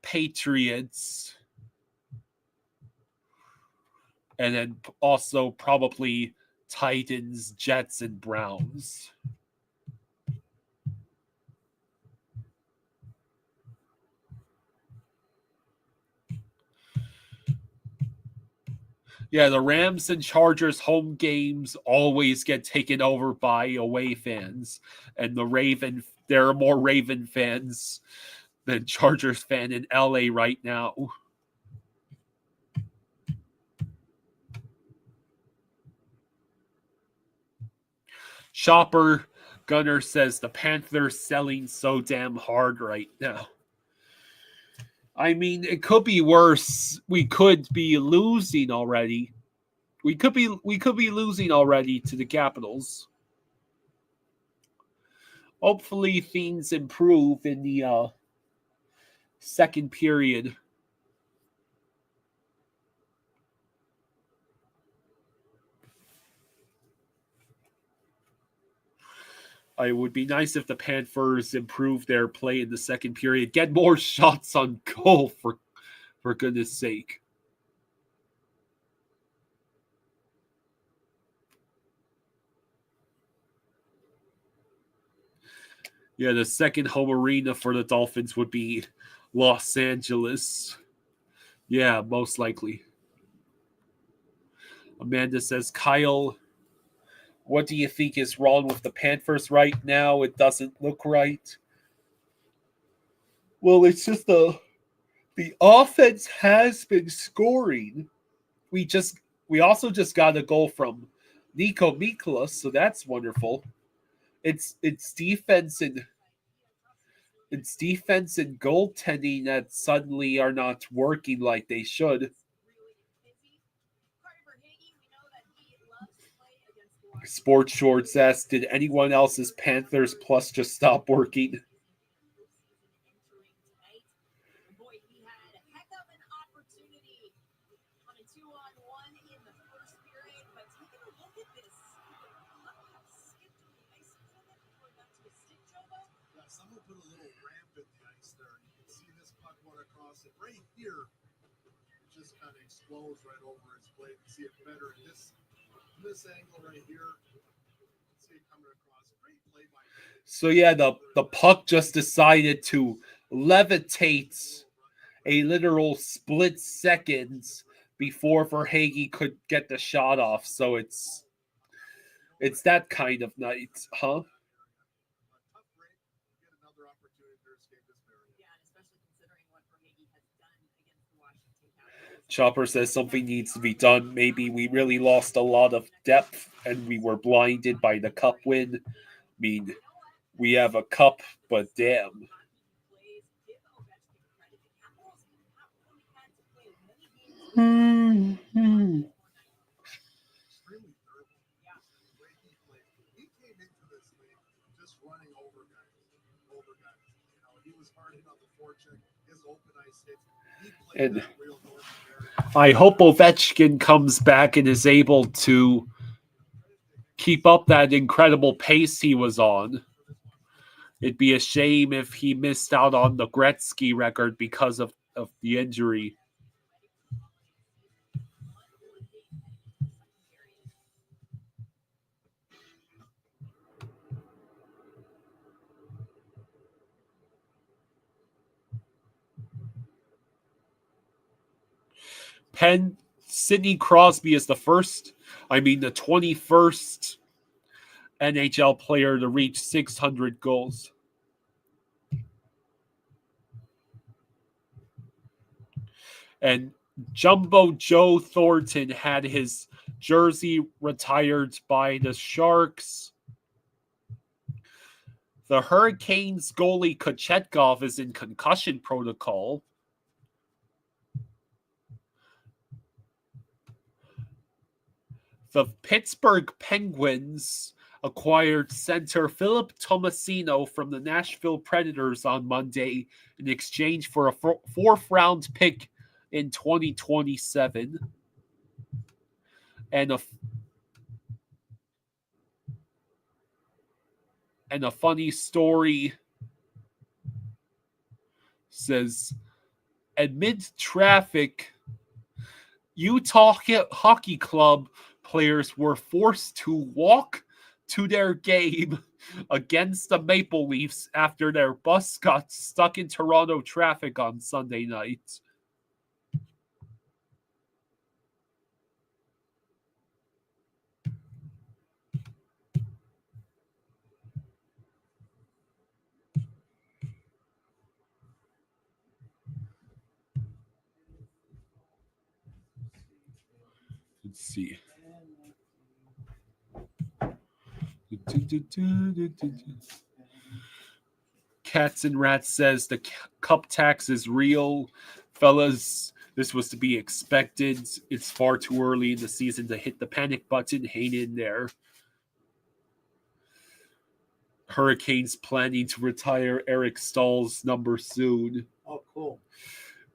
Patriots, and then also probably Titans, Jets, and Browns. Yeah, the Rams and Chargers home games always get taken over by away fans. And there are more Raven fans than Chargers fan in LA right now. Shopper Gunner says the Panthers selling so damn hard right now. I mean, it could be worse. We could be losing already. We could be losing already to the Capitals. Hopefully things improve in the second period. It would be nice if the Panthers improve their play in the second period. Get more shots on goal, for goodness sake. Yeah, the second home arena for the Dolphins would be Los Angeles. Yeah, most likely. Amanda says, Kyle, what do you think is wrong with the Panthers right now? It doesn't look right. Well, it's just the offense has been scoring. We also just got a goal from Nico Miklas, so that's wonderful. It's defense and goaltending that suddenly are not working like they should. Sports Shorts asked, did anyone else's Panthers Plus just stop working? Someone put a little ramp in the ice there. You can see this puck going across it right here. It just kind of explodes right over his blade. You see it better in this angle right here. See it coming across. Great play by him. So yeah, the puck just decided to levitate a literal split seconds before Verhaeghe could get the shot off. So it's that kind of night, huh? Chopper says something needs to be done. Maybe we really lost a lot of depth and we were blinded by the cup win. I mean, we have a cup, but damn. And I hope Ovechkin comes back and is able to keep up that incredible pace he was on. It'd be a shame if he missed out on the Gretzky record because of the injury. Sidney Crosby is the 21st NHL player to reach 600 goals. And Jumbo Joe Thornton had his jersey retired by the Sharks. The Hurricanes goalie Kochetkov is in concussion protocol. The Pittsburgh Penguins acquired center Philip Tomasino from the Nashville Predators on Monday in exchange for a fourth-round pick in 2027. And a funny story says, amid traffic, Utah Hockey Club players were forced to walk to their game against the Maple Leafs after their bus got stuck in Toronto traffic on Sunday night. Let's see. Cats and Rats says the cup tax is real. Fellas, this was to be expected. It's far too early in the season to hit the panic button. Hang in there. Hurricanes planning to retire Eric Stahl's number soon. Oh, cool.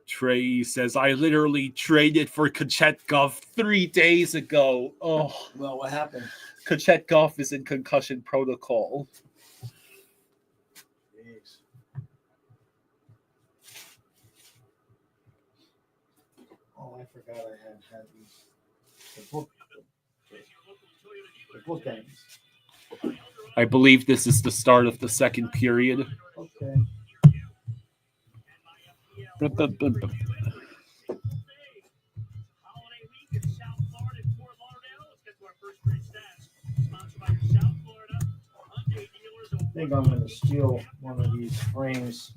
Trey says, I literally traded for Kochetkov 3 days ago. Oh, Well, what happened? Kochetkov is in concussion protocol. Jeez. Oh, I forgot I had these. The book ends. I believe this is the start of the second period. Okay. Holiday week in South Florida and Fort Lauderdale. Let's get to our first grade stats. Sponsored by your South Florida Hyundai dealers. I think I'm going to steal one of these frames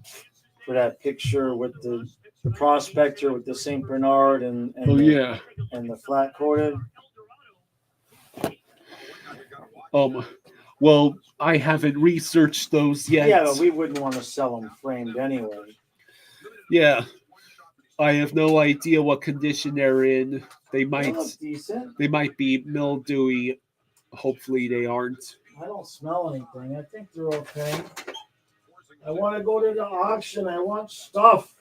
for that picture with the prospector with the St. Bernard and the flat coated. Well, I haven't researched those yet. Yeah, but we wouldn't want to sell them framed anyway. Yeah. I have no idea what condition they're in. They might be mildewy. Hopefully they aren't. I don't smell anything. I think they're okay. I want to go to the auction. I want stuff.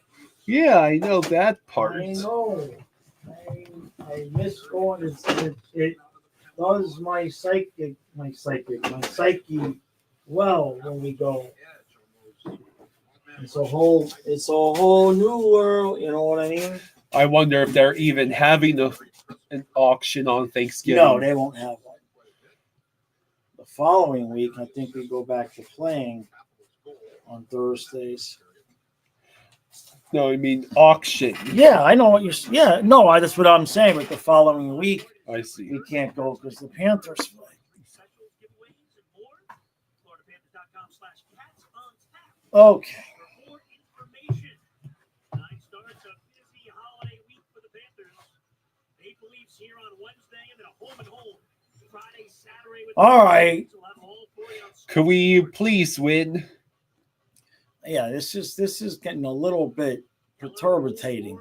Yeah, I know that part. I know. I miss going. It does my psyche well when we go. It's a whole new world. You know what I mean? I wonder if they're even having an auction on Thanksgiving. No, they won't have one. The following week, I think we go back to playing on Thursdays. No, I mean auction. Yeah, I know what you're. Yeah, no, that's what I'm saying. But the following week, I see. we can't go because the Panthers play. Okay. For more information, tonight starts a busy holiday week for the Panthers. Maple Leafs here on Wednesday, and then a home and home Friday, Saturday. All right. Could we please win? Yeah, this is getting a little bit perturbating.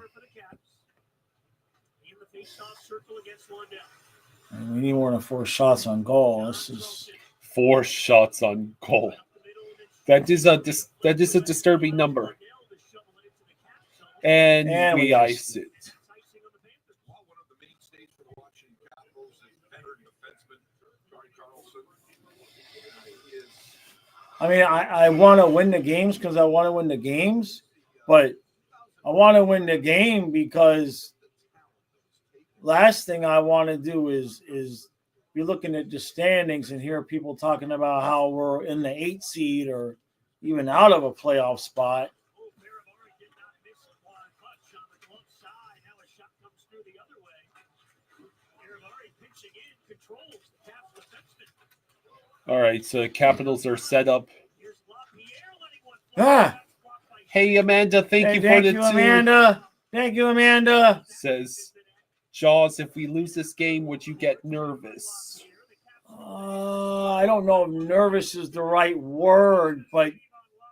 We need more than 4 shots on goal. This is 4 shots on goal. That is a disturbing number. And we ice it. I mean, I want to win the games because I want to win the games, but I want to win the game because last thing I want to do is be looking at the standings and hear people talking about how we're in the 8th seed or even out of a playoff spot. All right, so the Capitals are set up. Here's LaPierre letting one fly. Ah, Blocked by Hey, Amanda, thank hey, you for thank the you, 2. Amanda. Thank you, Amanda. Says, Jaws, if we lose this game, would you get nervous? I don't know if nervous is the right word, but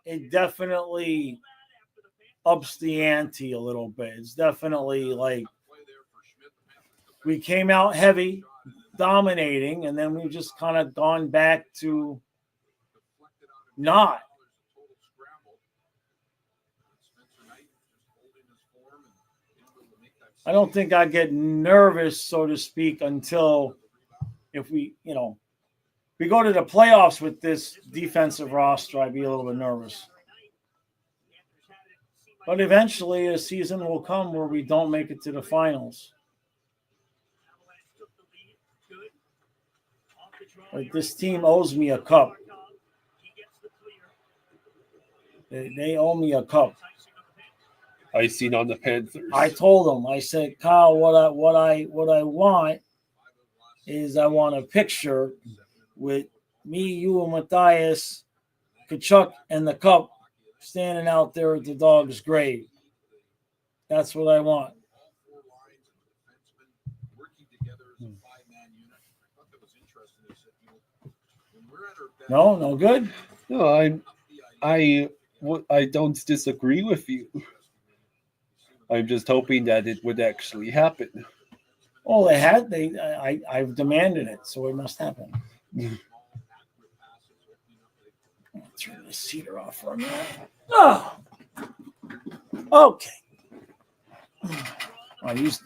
it definitely ups the ante a little bit. It's definitely like we came out heavy, dominating, and then we've just kind of gone back to not. I don't think I get nervous, so to speak, until if we go to the playoffs with this defensive roster, I'd be a little bit nervous. But eventually a season will come where we don't make it to the finals. Like, this team owes me a cup. They owe me a cup. Icing on the Panthers. I told them, I said, Kyle, what I want is I want a picture with me, you, and Matthias, Kachuk, and the cup standing out there at the dog's grave. That's what I want. No good. No, I don't disagree with you. I'm just hoping that it would actually happen. Oh, I've demanded it, so it must happen. I'll turn the cedar off for a minute. Oh, okay. I use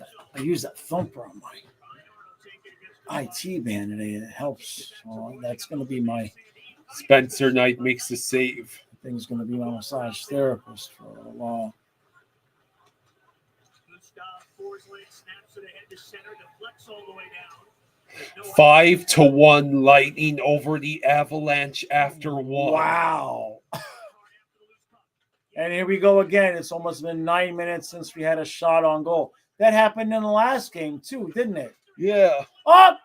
that thumper on my IT band today. It helps. So that's going to be my Spencer Knight makes the save. thing's going to be my massage therapist for a while. 5-1 Lightning over the Avalanche after 1. Wow. And here we go again. It's almost been 9 minutes since we had a shot on goal. That happened in the last game too, didn't it? Yeah. Up!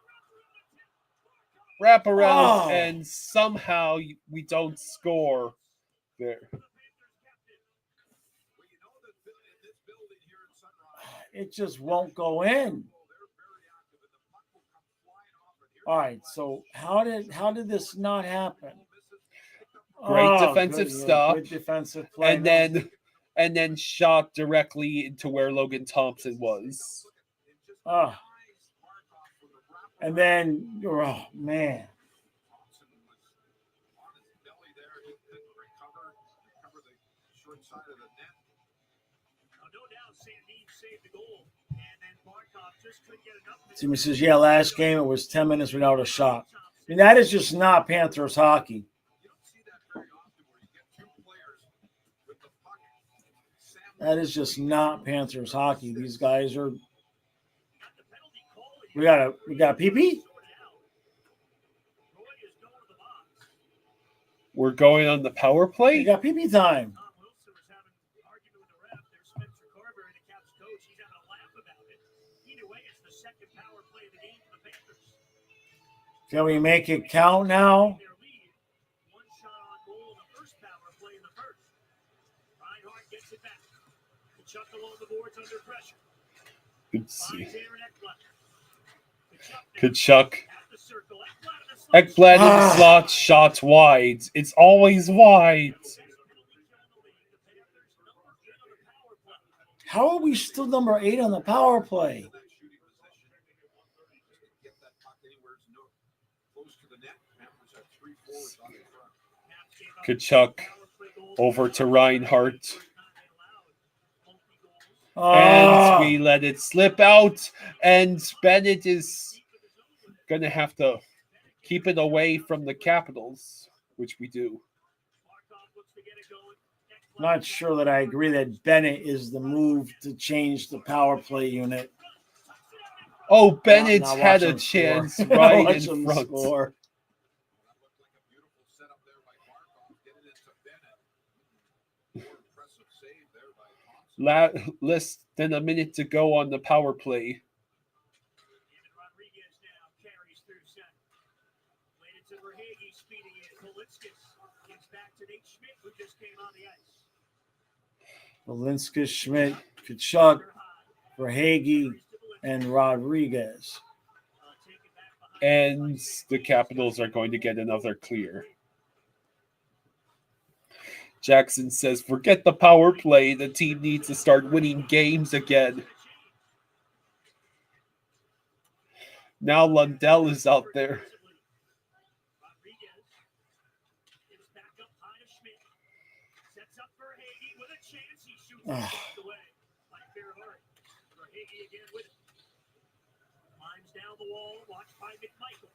Wrap around, Oh. and somehow we don't score there. It just won't go in. All right, so how did this not happen? Great defensive stop. Good defensive play. And then shot directly into where Logan Thompson was. And then, oh man. Timmy says, yeah, last game it was 10 minutes without a shot. I mean, that is just not Panthers hockey. That is just not Panthers hockey. These guys are. We got PP? We're going on the power play? We got PP time. Can we make it count now? Let's see. Kachuk. Ekblad in the slot, shot wide. It's always wide. How are we still number 8 on the power play? Kachuk over to Reinhardt. And we let it slip out. And Bennett is going to have to keep it away from the Capitals, which we do. Not sure that I agree that Bennett is the move to change the power play unit. Oh, Bennett had a chance right in front. Score. Less than a minute to go on the power play. Gets back to Nate Schmidt, who just came on the ice. Valinskas, Schmidt, Kachuk, Verhage, and Rodriguez. And the Capitals are going to get another clear. Jackson says, forget the power play. The team needs to start winning games again. Now Lundell is out there. Rodriguez gets back up high to Schmidt. Sets up Verhage with a chance. He shoots it away by Fairhurry. Verhage again with it. Climbs down the wall. Watched by McMichael.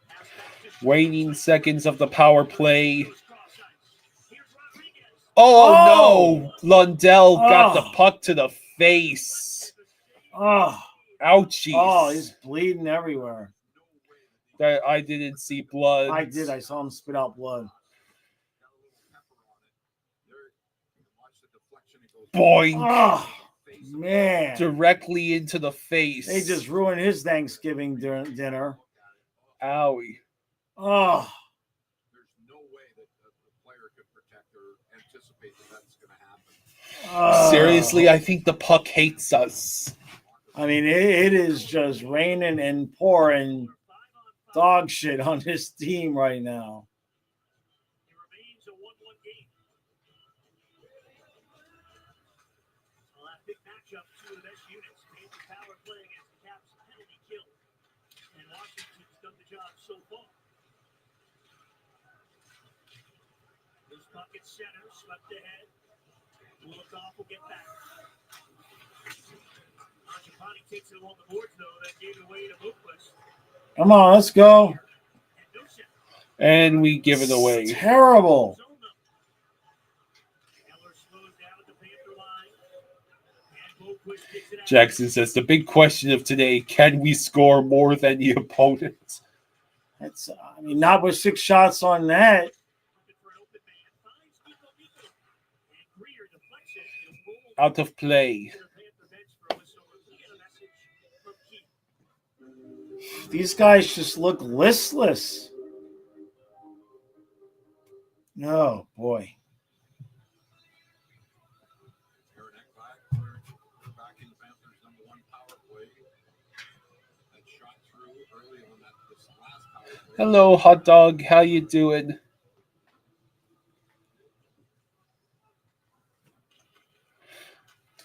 Pass back to Schmidt. Waning seconds of the power play. Goes cross ice. Here's Rodriguez. Oh, no! Lundell got the puck to the face. Oh, Ouchies. oh, he's bleeding everywhere. That I didn't see blood. I did. I saw him spit out blood. Boing. Oh, man. Directly into the face. They just ruined his Thanksgiving dinner. Owie. Oh, There's no way that the player could protect or anticipate that that's going to happen. Seriously, I think the puck hates us. I mean, it is just raining and pouring dog shit on this team right now. It remains a 1-1 game. Well, that big matchup, two of the best units. Panthers power play against the Caps penalty kill. And Washington's done the job so far. This puck at center, swept ahead. Kulikov will get back. Archipani takes it along the boards, though. That gave it away to Bookquist. Come on, let's go. And Nucek. And we give it away. Terrible. Zone them. Eller slows down at the Panther line. And Bookquist gets it out. Jackson says, the big question of today, can we score more than the opponent? That's, I mean, not with 6 shots on net. Looking for an open man. Finds Nico. And Greer deflects it. He'll roll Out of play. to the Panther bench for a whistle. We get a message from Keith. These guys just look listless. No, boy. Aaron Ekblad back in the Panthers' #1 power play. That shot through early on this last power play. Hello, hot dog. How you doing?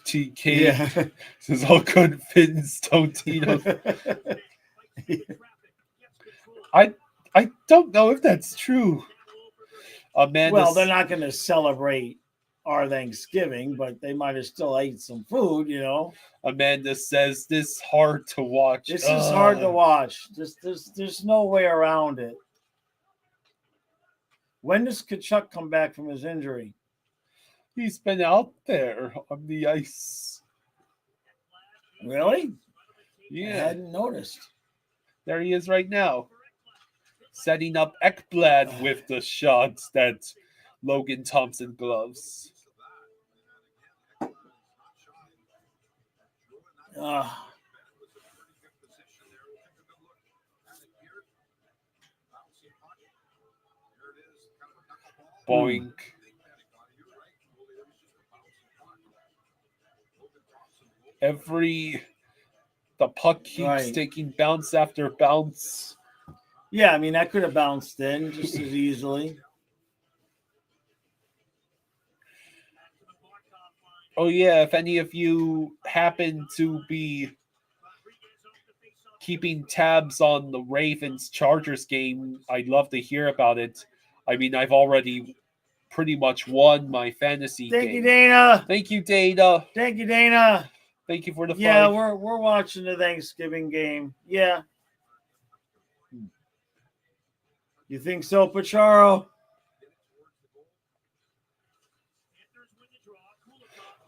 TK says, all good Finns, Totino. I don't know if that's true. Amanda, Well, they're not going to celebrate our Thanksgiving, but they might have still ate some food, you know. Amanda says this hard to watch. This is hard to watch. There's no way around it. When does Kachuk come back from his injury? He's been out there on the ice. Really? I Yeah, hadn't noticed. there he is right now. Setting up Ekblad with the shots that Logan Thompson gloves. Boink. The puck keeps taking bounce after bounce. Yeah, I mean, that could have bounced in just as easily. Oh, yeah, if any of you happen to be keeping tabs on the Ravens-Chargers game, I'd love to hear about it. I mean, I've already pretty much won my fantasy game. Thank you, Dana. Thank you, Dana. Thank you, Dana. Thank you for the Yeah, five. we're watching the Thanksgiving game. Yeah. You think so, Pacharo?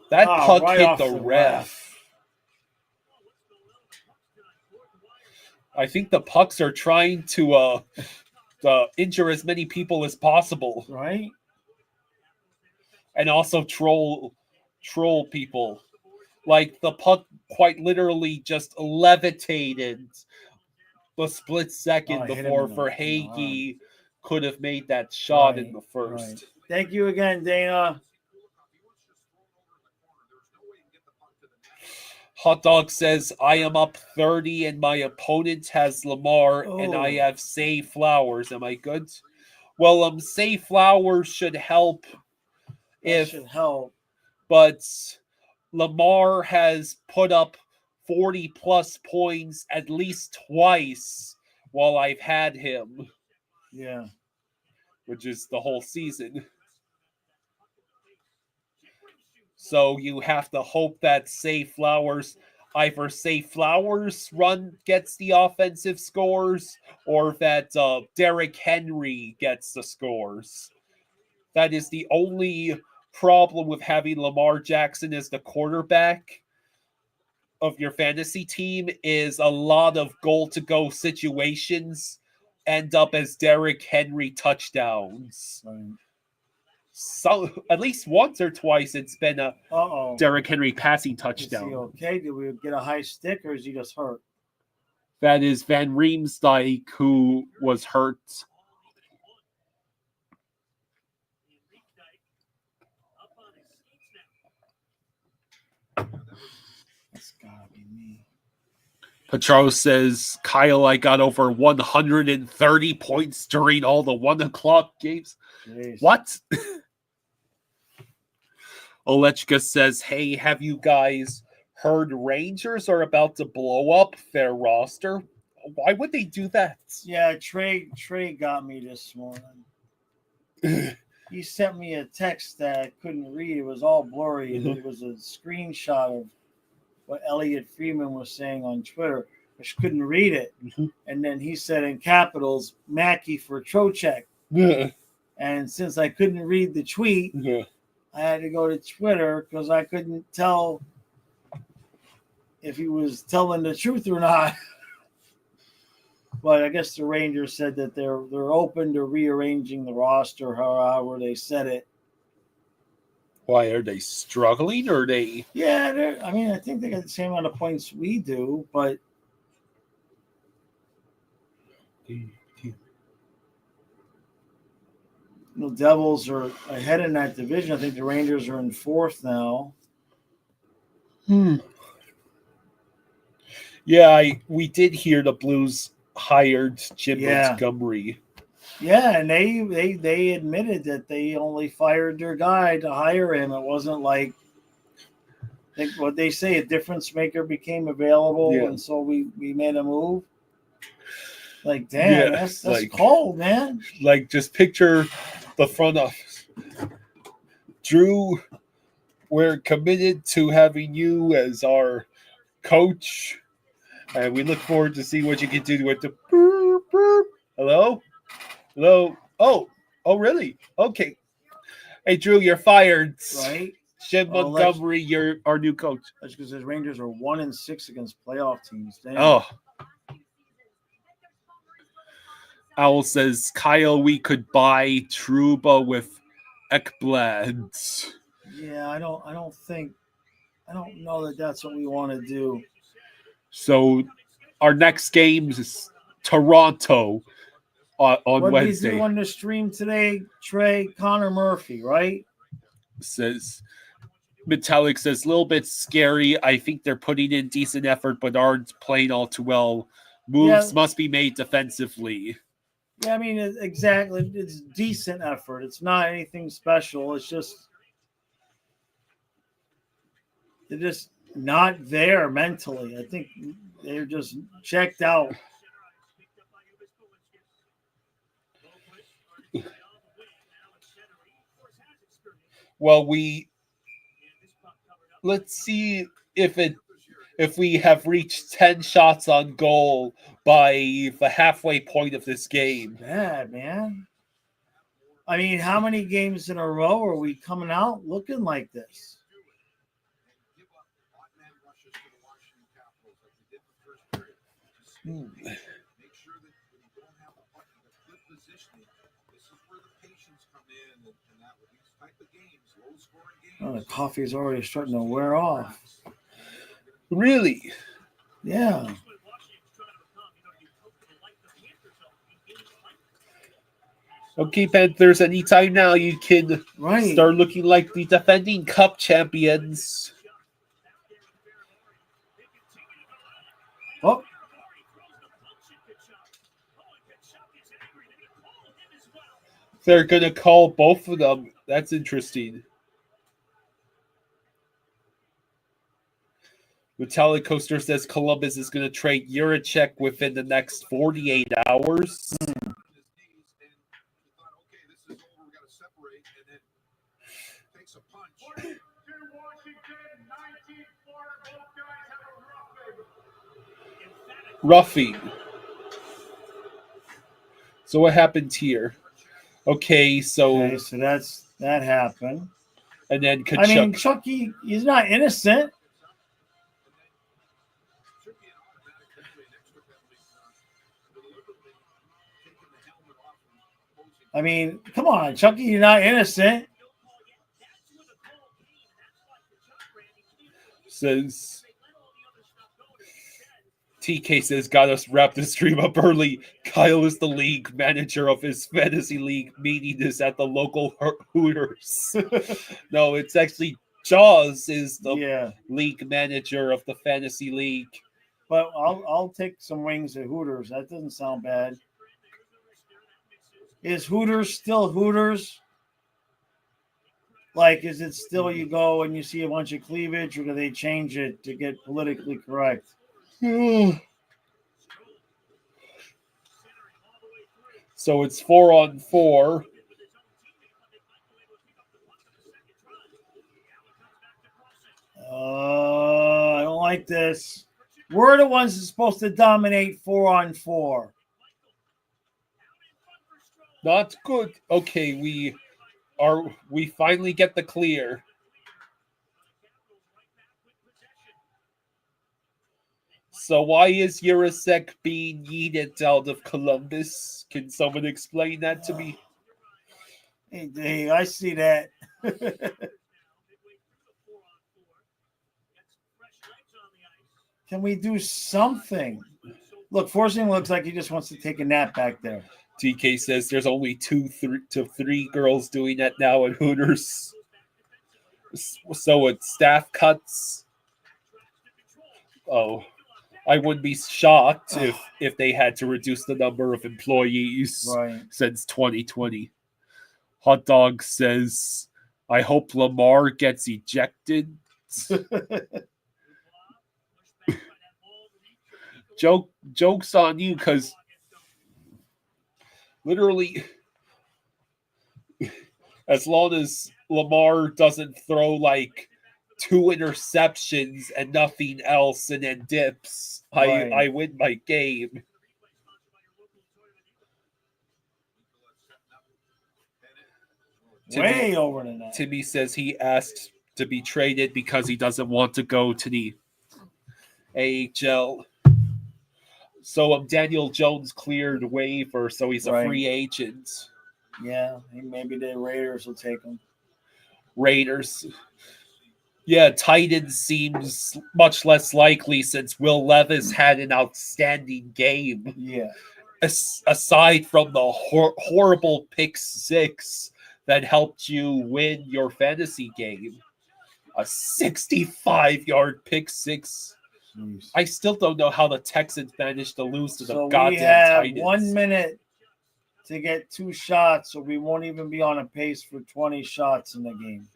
That puck right hit off the the ref. I think the pucks are trying to injure as many people as possible, Right? and also troll people. Like the puck quite literally just levitated the split second Oh, I hit him before in the Verhage could have made that shot in Right, the first. right. Thank you again, Dana. Hot Dog says, I am up 30 and my opponent has Lamar and I Oh. have Say Flowers. Am I good? Well, Say Flowers should help That should help. but Lamar has put up 40 plus points at least twice while I've had him, Yeah. which is the whole season. So you have to hope that Say Flowers run gets the offensive scores or that Derrick Henry gets the scores. That is the only problem with having Lamar Jackson as the quarterback of your fantasy team is a lot of goal-to-go situations end up as Derrick Henry touchdowns. Right. So at least once or twice it's been a Derrick Henry passing touchdown. Is he okay? Did we get a high stick or is he just hurt? That is Van Riemsdyk who was hurt. That's gotta be me. Petro says, Kyle, I got over 130 points during all the 1 o'clock games. Jeez. What? Olechka says, hey, have you guys heard Rangers are about to blow up their roster? Why would they do that? Yeah, Trey got me this morning. He sent me a text that I couldn't read. It was all blurry. And it was a screenshot of what Elliot Freeman was saying on Twitter. I just couldn't read it. And then he said in capitals, Mackey for Trocheck. And since I couldn't read the tweet, I had to go to Twitter because I couldn't tell if he was telling the truth or not. But I guess the Rangers said that they're open to rearranging the roster, however they said it. Why are they struggling? Or they? Yeah, I think they got the same amount of points we do, but the Devils are ahead in that division. I think the Rangers are in 4th now. Yeah, we did hear the Blues hired Jim Montgomery. Yeah, and they admitted that they only fired their guy to hire him. It wasn't like what they say, a difference maker became available, and so we made a move. Like, damn, that's like, cold, man. Like, just picture the front office. Drew, we're committed to having you as our coach, and we look forward to see what you can do with the burp, burp. Hello? Oh, really? Okay. Hey, Drew, you're fired. Right? Jim Montgomery, you're our new coach. That's because the Rangers are 1-6 against playoff teams. Damn. Oh. Owl says, Kyle, we could buy Trouba with Ekblad. Yeah, I don't know that that's what we want to do. So our next game is Toronto on Wednesday. What did we do on the stream today, Trey? Connor Murphy, right? Says Metallic says, a little bit scary. I think they're putting in decent effort, but aren't playing all too well. Moves must be made defensively. Yeah, I mean, exactly. It's decent effort. It's not anything special. It's just they're just not there mentally. I think they're just checked out. Well, let's see if we have reached 10 shots on goal by the halfway point of this game. Bad, man. I mean, how many games in a row are we coming out looking like this? Make sure that when you don't have a good positioning, this is where the patience come in, and that with these type of games, low-scoring games. Oh, the coffee's already starting to wear off. Really? Yeah. Okay, Panthers, anytime now you can Right. start looking like the defending cup champions. Oh, They're going to call both of them. That's interesting. Metallic Coaster says Columbus is going to trade Juracek within the next 48 hours. his knees, and he thought, okay, this is over. We got to separate, and then takes a punch. Roughing. So what happened here? Okay, so okay, so that happened. and then I mean, Kachuk. Chucky, he's not innocent. Should be an automatic penalty, an extra penalty for deliberately taking the helmet off and opposing. I mean, come on, Chucky, you're not innocent. Says TK says, got us wrap the stream up early. Kyle is the league manager of his fantasy league. Meeting is at the local Hooters. No, it's actually Jaws is the Yeah, league manager of the fantasy league. but I'll take some wings at Hooters. That doesn't sound bad. Is Hooters still Hooters? Like, is it still you go and you see a bunch of cleavage, or do they change it to get politically correct? So it's 4-on-4. I don't like this. We're the ones that's supposed to dominate 4-on-4. Not good. Okay, we finally get the clear. So why is Juracek being yeeted out of Columbus? Can someone explain that to me? Hey, I see that. Can we do something? Look, Forsing looks like he just wants to take a nap back there. TK says there's only 2 to 3 girls doing that now at Hooters. So it's staff cuts. Oh, I wouldn't be shocked if they had to reduce the number of employees Right. since 2020. Hot Dog says, I hope Lamar gets ejected. Joke's on you, because literally, as long as Lamar doesn't throw like 2 interceptions and nothing else and then dips, Right. I win my game. Way over the net. Timmy says he asked to be traded because he doesn't want to go to the AHL. So Daniel Jones cleared waiver, so he's a Right. free agent. Yeah, maybe the Raiders will take him. Raiders. Yeah, Titans seems much less likely since Will Levis had an outstanding game. Yeah. Aside from the horrible pick 6 that helped you win your fantasy game. A 65-yard pick 6. Jeez. I still don't know how the Texans managed to lose to the So we goddamn have Titans. 1 minute to get 2 shots, so we won't even be on a pace for 20 shots in the game.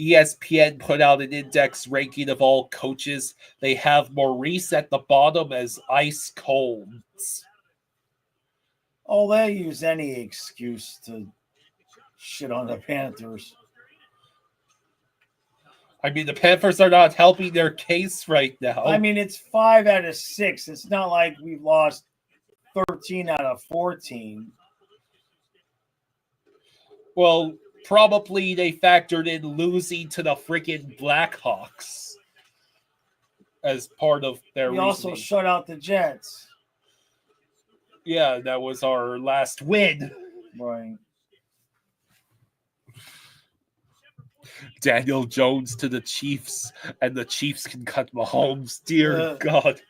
ESPN put out an index ranking of all coaches. They have Maurice at the bottom as ice colds. Oh, they use any excuse to shit on the Panthers. I mean, the Panthers are not helping their case right now. I mean, it's 5 out of 6. It's not like we've lost 13 out of 14. Well, probably they factored in losing to the freaking Blackhawks as part of their We also reasoning. shut out the Jets. Yeah, that was our last win. Right. Daniel Jones to the Chiefs, and the Chiefs can cut Mahomes. Dear Yeah. God.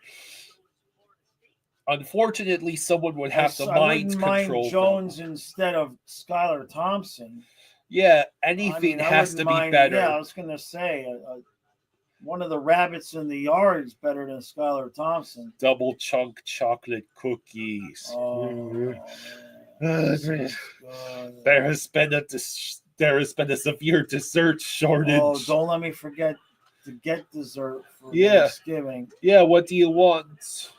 Unfortunately, someone would have to I mind wouldn't mind control Jones them. instead of Skylar Thompson. Yeah, I anything mean, I has wouldn't to mind. be better. Yeah, I was gonna say one of the rabbits in the yard is better than Skylar Thompson. Double chunk chocolate cookies. Oh, man. There has been a severe dessert shortage. Oh, don't let me forget to get dessert for Yeah. Thanksgiving. Yeah, what do you want?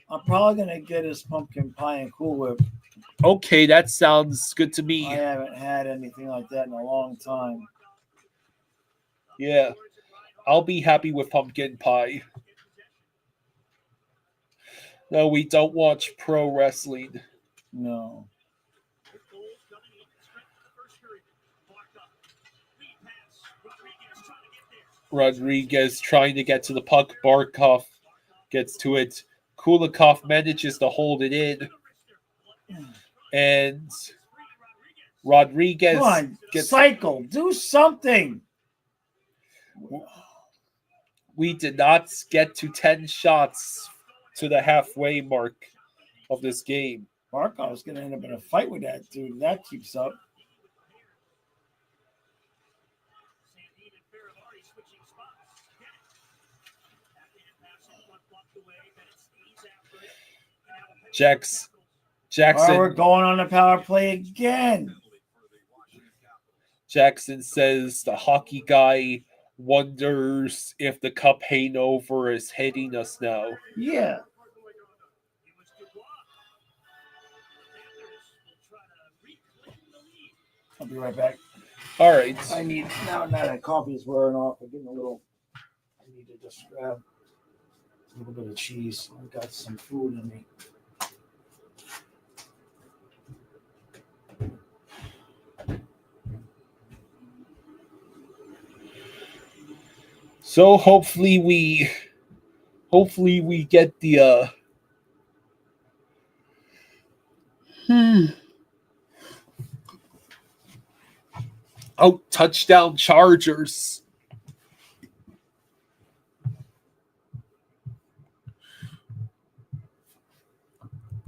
I'm probably gonna get his pumpkin pie and Cool Whip. Okay, that sounds good to I me. haven't had anything like that in a long time. Yeah, I'll be happy with pumpkin pie. No, we don't watch pro wrestling. No. Rodriguez trying to get to the puck. Barkov gets to it. Kulikov manages to hold it in. And Rodriguez Come on, gets. cycle. Do something. We did not get to 10 shots to the halfway mark of this game. Barkov's gonna end up in a fight with that dude. If that keeps up. Jackson. We're going on a power play again. Jackson says the hockey guy wonders if the cup hangover is hitting us now. Yeah. I'll be right back. All right. I need now that coffee is wearing off. I'm getting a little. I need to just grab a little bit of cheese. I've got some food in me. So hopefully we get the Oh, touchdown Chargers.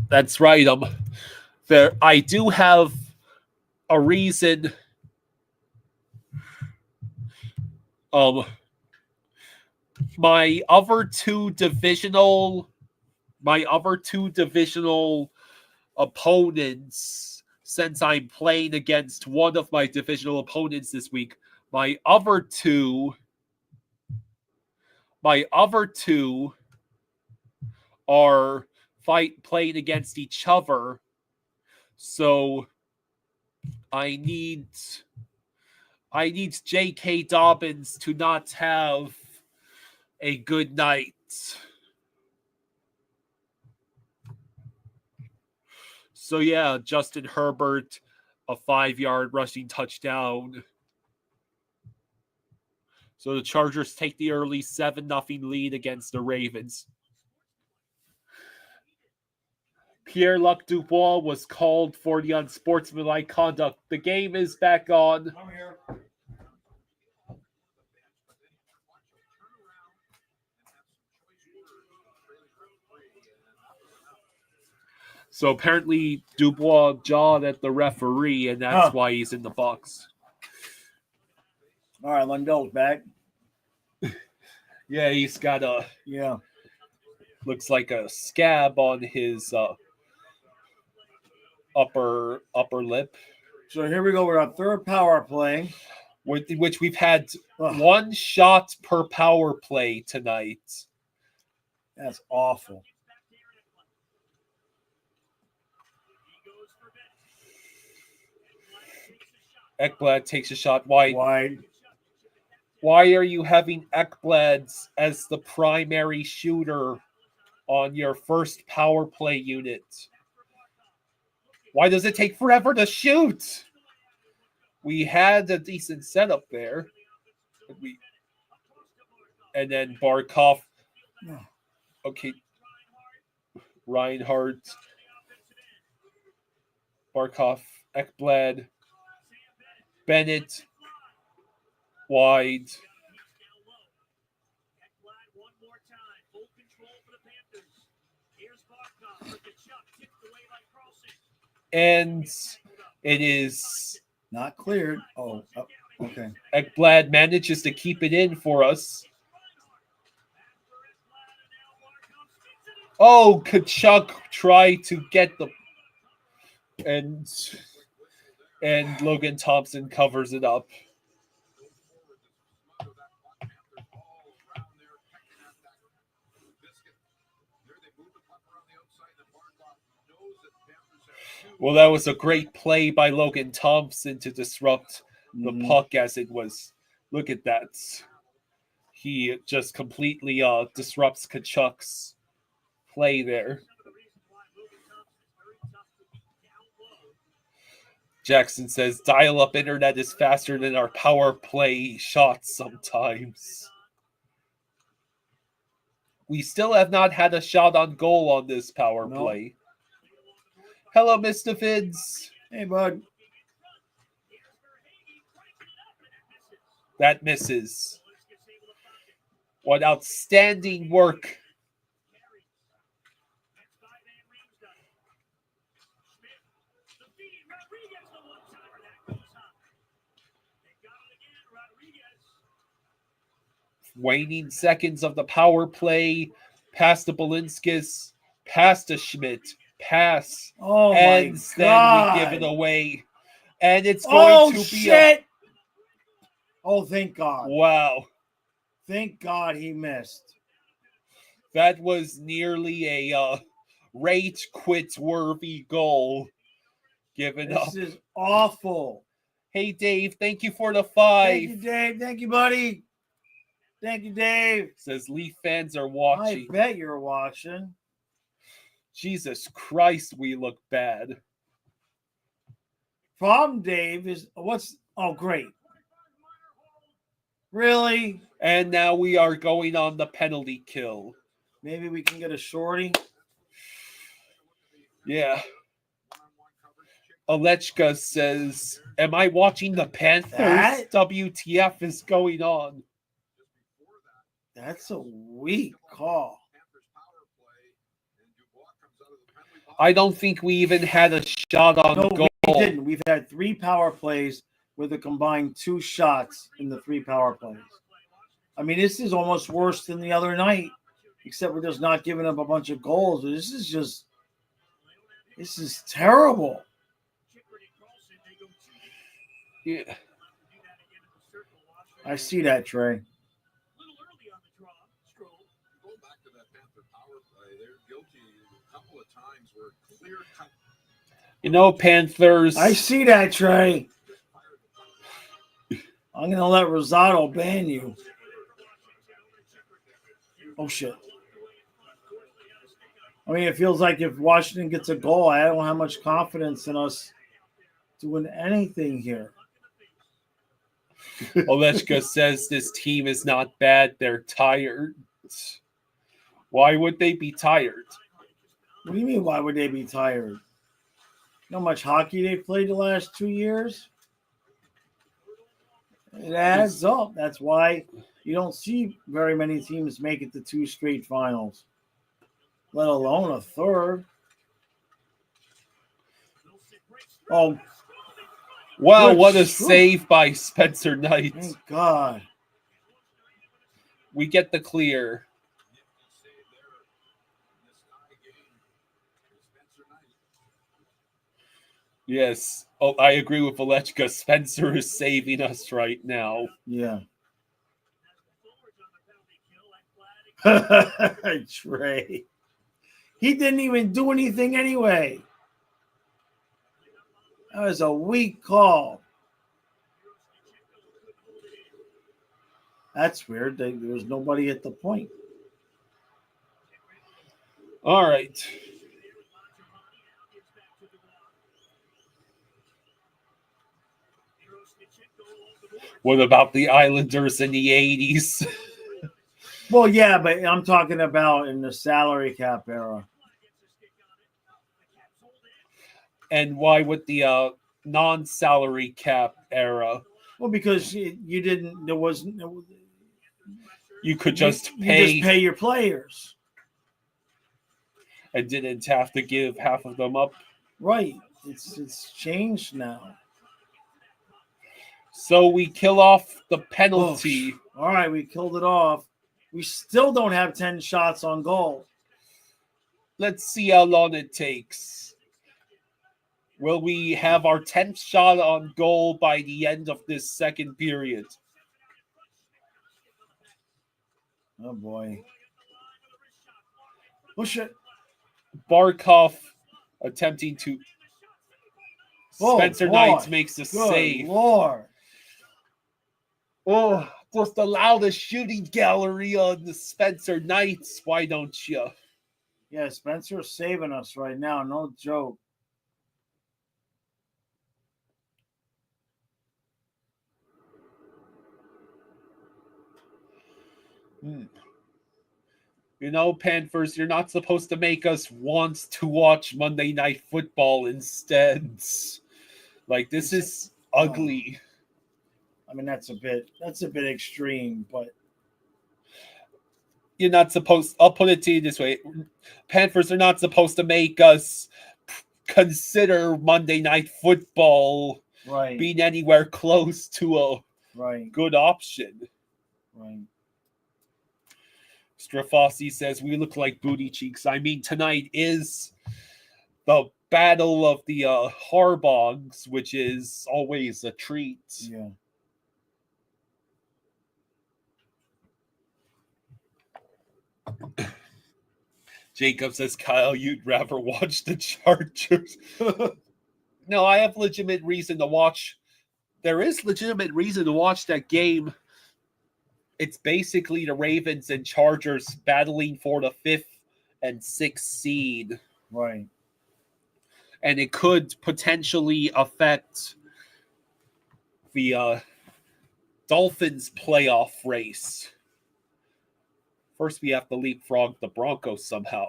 That's right. There I do have a reason. My other two divisional opponents, since I'm playing against one of my divisional opponents this week, my other two are playing against each other. So I need J.K. Dobbins to not have a good night. So yeah, Justin Herbert, a 5-yard rushing touchdown. So the Chargers take the early 7-0 lead against the Ravens. Pierre-Luc Dubois was called for the unsportsmanlike conduct. The game is back on. I'm here. So apparently Dubois jawed at the referee, and that's why he's in the box. All right, Lundell's back. Yeah, he's got Yeah. looks like a scab on his upper lip. So here we go. We're on third power play. Which we've had one shot per power play tonight. That's awful. Ekblad takes a shot wide. Wide. Why are you having Ekblad as the primary shooter on your first power play unit? Why does it take forever to shoot? We had a decent setup there. And then Barkov. Okay. Reinhardt. Barkov. Ekblad. Bennett. Wide. And it is Not cleared. Okay. Ekblad manages to keep it in for us. Oh, Kachuk tried to get the and Logan Thompson covers it up. Well, that was a great play by Logan Thompson to disrupt the puck as it was. Look at that. He just completely disrupts Kachuk's play there. Jackson says, dial-up internet is faster than our power play shots sometimes. We still have not had a shot on goal on this power play. Hello, Mr. Fids. Hey, bud. That misses. What outstanding work. Waning seconds of the power play. Pass to Balinskis. Pass to Schmidt. Pass. Oh, and my then God. we give it away. And it's going to be shit. Oh, thank God. Wow. Thank God he missed. That was nearly a rage quit worthy goal given up. This is awful. Hey, Dave, thank you for the 5. Thank you, Dave. Thank you, buddy. Thank you, Dave. Says Leaf fans are watching. I bet you're watching. Jesus Christ, we look bad. Problem, Dave, is great. Really? And now we are going on the penalty kill. Maybe we can get a shorty. Yeah. Alechka says, am I watching the Panthers? That? WTF is going on? That's a weak call. I don't think we even had a shot on goal. We didn't. We've had 3 power plays with a combined 2 shots in the 3 power plays. I mean, this is almost worse than the other night, except we're just not giving up a bunch of goals. This is terrible. Yeah. I see that, Trey. You know, Panthers. I see that, Trey. I'm going to let Rosado ban you. Oh, shit. I mean, it feels like if Washington gets a goal, I don't have much confidence in us doing anything here. Oleshka says this team is not bad. They're tired. Why would they be tired? What do you mean, why would they be tired? You know how much hockey they played the last 2 years? It adds up. That's why you don't see very many teams make it to 2 straight finals, let alone a third. Oh, wow, good what a stroke. save by Spencer Knight. Thank God. We get the clear. Yes. Oh, I agree with Valechka. Spencer is saving us right now. Yeah. Trey. He didn't even do anything anyway. That was a weak call. That's weird. There was nobody at the point. All right. What about the Islanders in the 80s? Well, yeah, but I'm talking about in the salary cap era. And why would the non-salary cap era? Well, because you didn't. There wasn't. You could just you pay, just pay your players. and didn't have to give half of them up. Right. It's changed now. So we kill off the penalty. All right, we killed it off. We still don't have 10 shots on goal. Let's see how long it takes. Will we have our 10th shot on goal by the end of this second period? Oh, boy. Push it. Barkov attempting to... Oh, Spencer boy. Knights makes a Good save. Lord. Oh, just allow the shooting gallery on the Spencer Knights. Why don't you? Yeah, Spencer's saving us right now. No joke. You know, Panthers, you're not supposed to make us want to watch Monday Night Football instead. Like, this is ugly. I mean, that's a bit extreme, but You're not supposed... I'll put it to you this way. Panthers are not supposed to make us consider Monday Night Football right. being anywhere close to a Right. good option. Right. Strafossi says, we look like booty cheeks. I mean, tonight is the battle of the Harbogs, which is always a treat. Yeah. Jacob says, Kyle, you'd rather watch the Chargers. No, I have legitimate reason to watch. There is legitimate reason to watch that game. It's basically the Ravens and Chargers battling for the 5th and 6th seed. Right. And it could potentially affect the Dolphins playoff race. First, we have to leapfrog the Broncos somehow.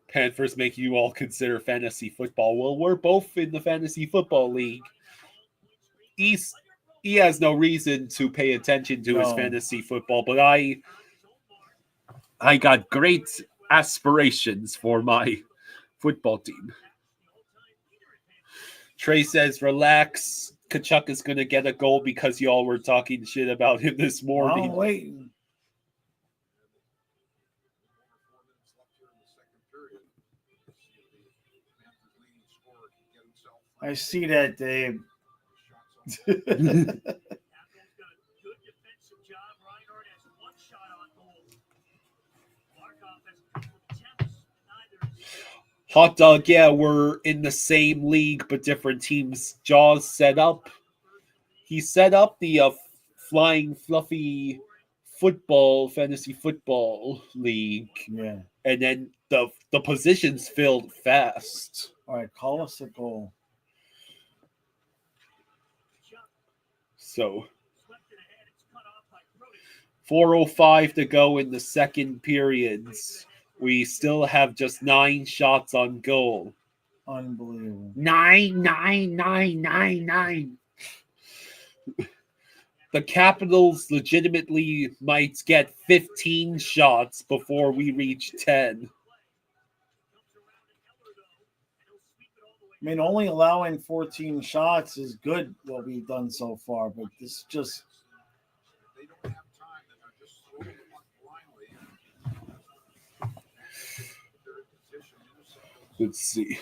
Panthers make you all consider fantasy football. Well, we're both in the fantasy football league. He has no reason to pay attention to his fantasy football, but I got great aspirations for my football team. Trey says, relax. Kachuk is going to get a goal because y'all were talking shit about him this morning. Oh, wait. I see that, Dave. Hot dog, yeah, we're in the same league, but different teams. Jaws set up. He set up the Flying Fluffy Football, Fantasy Football League. Yeah. And then the positions filled fast. All right, call us a goal. So 4:05 to go in the second periods. We still have just 9 shots on goal. Unbelievable. 9. The Capitals legitimately might get 15 shots before we reach 10. I mean, only allowing 14 shots is good, what we've done so far, but this just... They don't have time. They're just throwing them blindly. Let's see.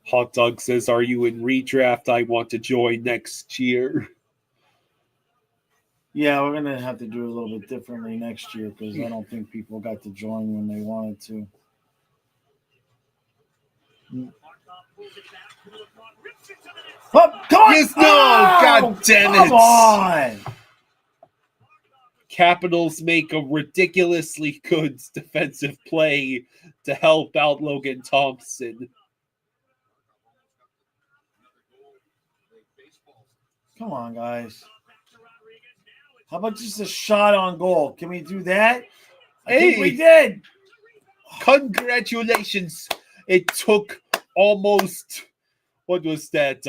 Hot Dog says, are you in redraft? I want to join next year. Yeah, we're going to have to do it a little bit differently next year because I don't think people got to join when they wanted to. Oh, God! Yes, no! God damn it! Come on! Capitals make a ridiculously good defensive play to help out Logan Thompson. Come on, guys. How about just a shot on goal? Can we do that? I think we did. Congratulations. It took almost, what was that,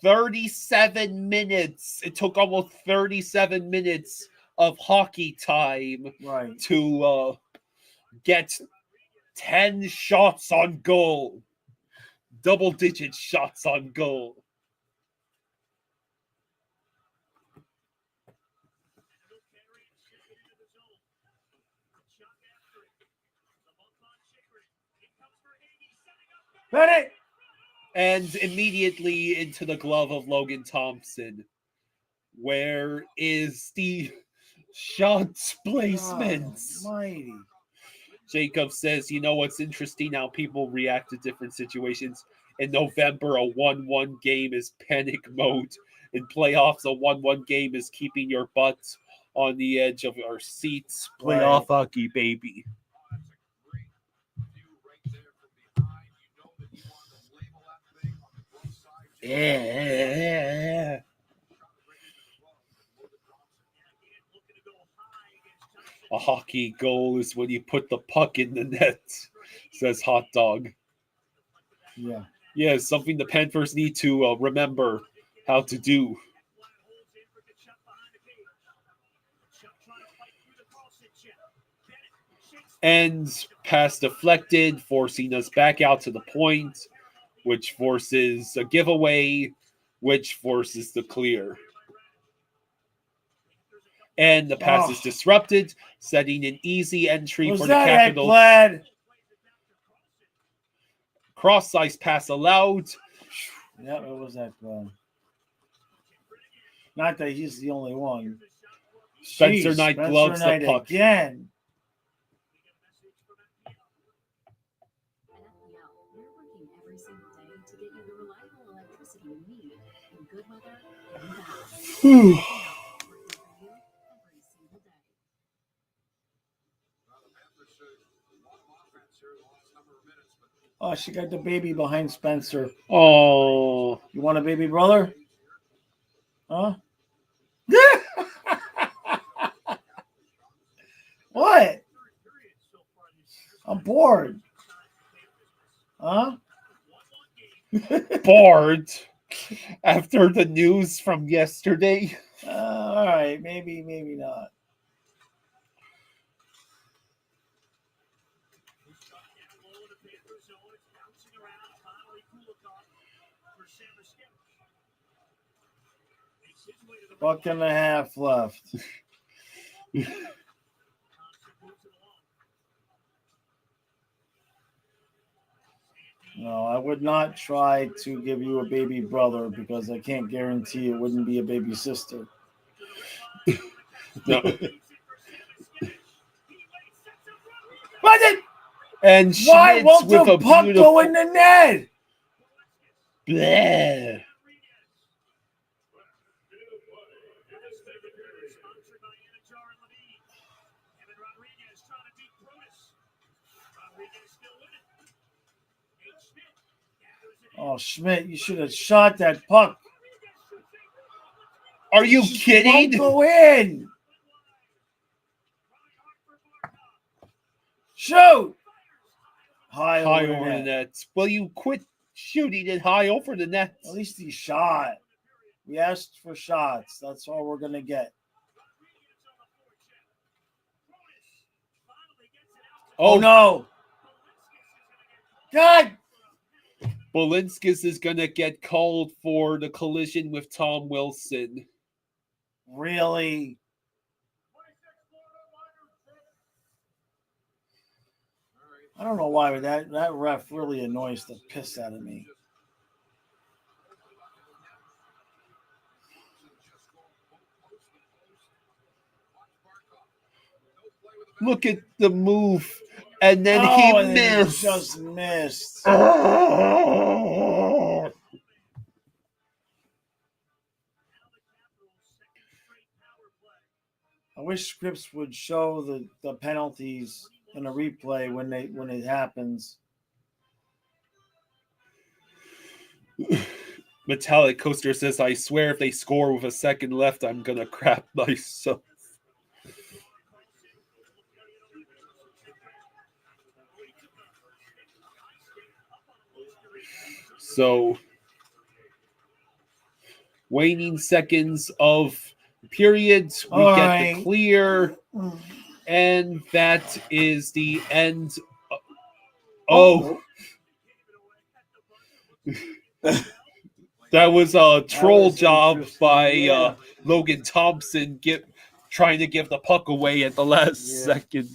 37 minutes. It took almost 37 minutes of hockey time right to get 10 shots on goal. Double-digit shots on goal. Bennett! And immediately into the glove of Logan Thompson. Where is the shot placements? Almighty. Jacob says, you know what's interesting? How people react to different situations. In November, a 1-1 game is panic mode. In playoffs, a 1-1 game is keeping your butt on the edge of our seats. Playoff hockey, baby. Yeah. A hockey goal is when you put the puck in the net, says Hot Dog. Yeah. Yeah, something the Panthers need to remember how to do. And pass deflected, forcing us back out to the point, which forces a giveaway, which forces the clear. And the pass is disrupted, setting an easy entry for the Capitals. Glad? Cross-ice pass allowed. Yeah, it was that glad. Not that he's the only one. Spencer Knight gloves the puck. Again. We're working every single day to get you the reliable electricity you need in good weather and bad. Oh, she got the baby behind Spencer. Oh. You want a baby brother? Huh? What? I'm bored. Huh? Bored after the news from yesterday. All right, maybe not. Buck and a half left. No, I would not try to give you a baby brother because I can't guarantee it wouldn't be a baby sister. No. And why Schmitz won't with the a puck beautiful... go in the net? Bleh. Oh, Schmidt, you should have shot that puck. Are you kidding? Don't go in. Shoot. High over the net. Will you quit shooting it high over the net? At least he shot. We asked for shots. That's all we're going to get. Oh, no. God. Bolinskis is going to get called for the collision with Tom Wilson. Really? I don't know why, but that ref really annoys the piss out of me. Look at the move. And then he missed. He just missed. Oh. I wish scripts would show the penalties in a replay when it happens. Metallic Coaster says, I swear if they score with a second left, I'm going to crap myself. So, waning seconds of periods, we get the clear, and that is the end Oh, that was a troll was job interesting, by yeah. Logan Thompson trying to give the puck away at the last Yeah. second.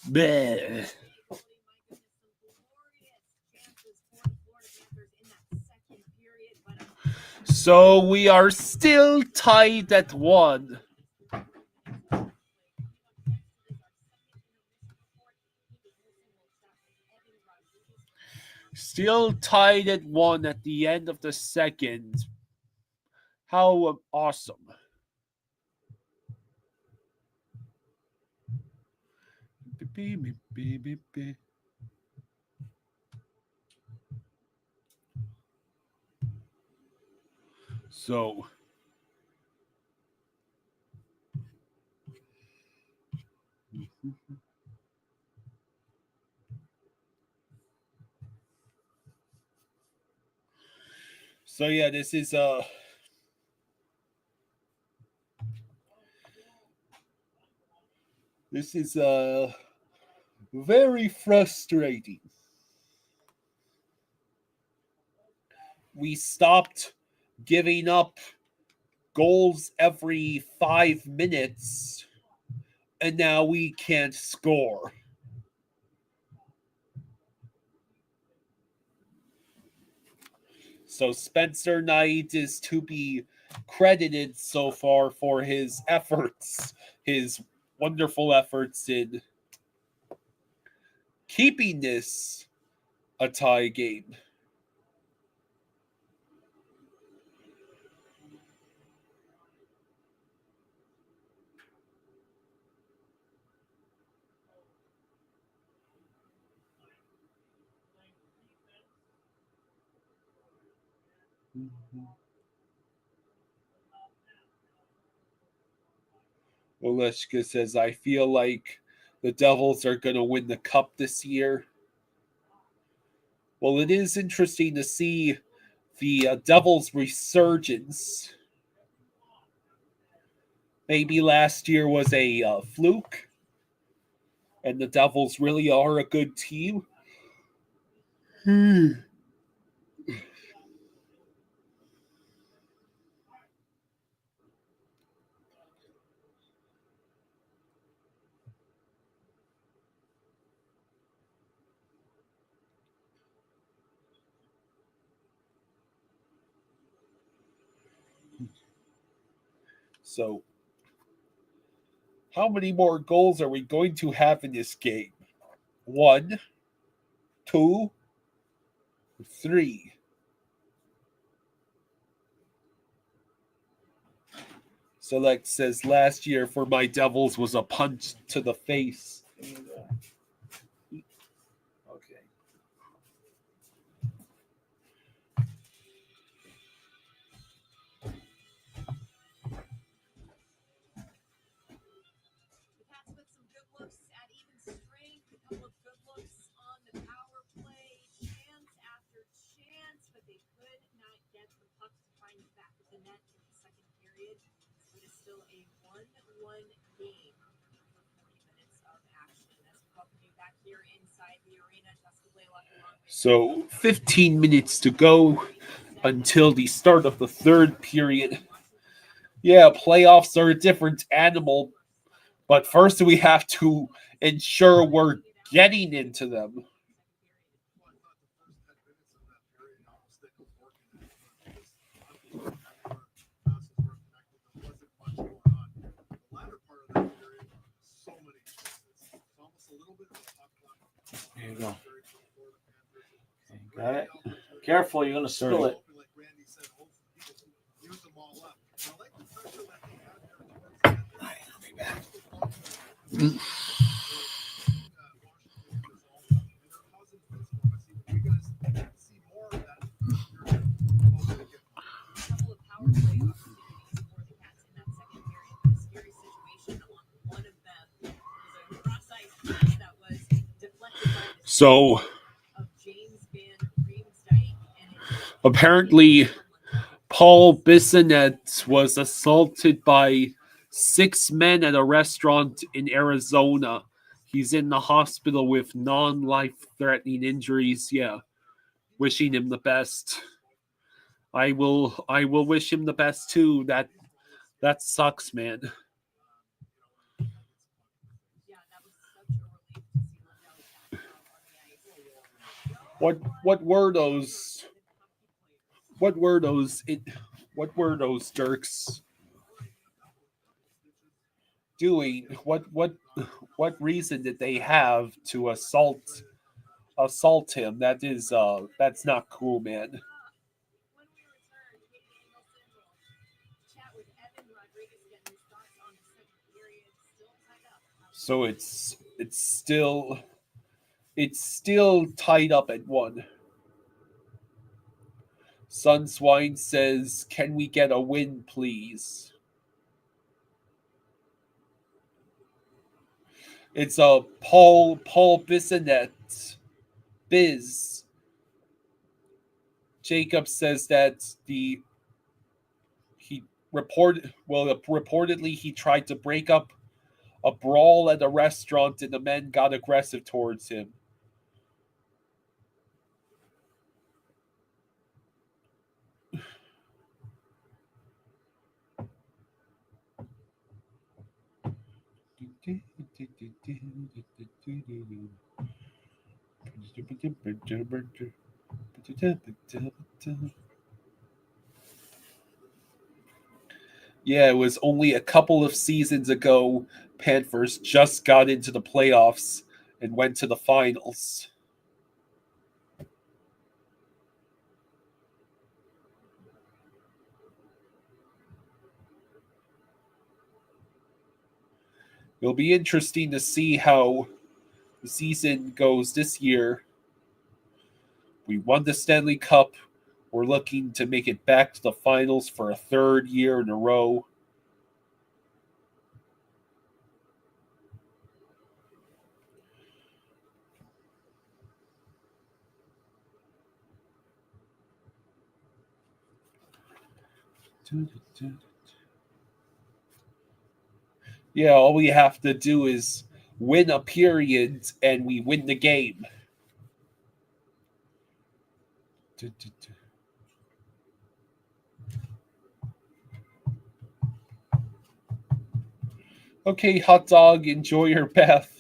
Bleh. So we are still tied at 1. Still tied at 1 at the end of the second. How awesome. So yeah, this is very frustrating. We stopped giving up goals every 5 minutes, and now we can't score. So Spencer Knight is to be credited so far for his efforts, his wonderful efforts in keeping this a tie game. Oleshka says, I feel like the Devils are going to win the cup this year. Well, it is interesting to see the Devils' resurgence. Maybe last year was a fluke, and the Devils really are a good team. So, how many more goals are we going to have in this game? 1, 2, 3. Select says last year for my Devils was a punch to the face. Okay. The Pats with some good looks at even strength, a couple of good looks on the power play, chance after chance, but they could not get the puck to find the back of the net in the second period. It is still a 1-1 game for 40 minutes of action. As we welcome you back here inside the arena, Jessica Blaylock along with So 15 minutes to go until the start of the third period. Yeah, playoffs are a different animal, but first we have to ensure we're getting into them. There you go. Got it. Careful, you're going to spill it. couple of power play opportunities for the Cats in that second period. A scary situation on one of them. It was a cross-ice pass that was deflected by the So of James Van Riemsdyk, and it apparently Paul Bissonnette was assaulted by 6 men at a restaurant in Arizona. He's in the hospital with non-life-threatening injuries. Yeah, wishing him the best. I will wish him the best too. That sucks, man. Yeah, that was such a relief to see Lindell back out on the ice. What were those? What were those? What were those Dirks doing? What reason did they have to assault him? That's not cool, man. When we return, Katie Engelson will chat with Evan Rodriguez, get his thoughts on the second period. Still tied up. So it's still tied up at 1. Sunswine says, "Can we get a win, please?" It's a Paul Bissonette. Biz. Jacob says that reportedly he tried to break up a brawl at a restaurant and the men got aggressive towards him. Yeah, it was only a couple of seasons ago Panthers just got into the playoffs and went to the finals. It'll be interesting to see how the season goes this year. We won the Stanley Cup. We're looking to make it back to the finals for a third year in a row. Yeah, all we have to do is win a period and we win the game. Okay, hot dog, enjoy your bath.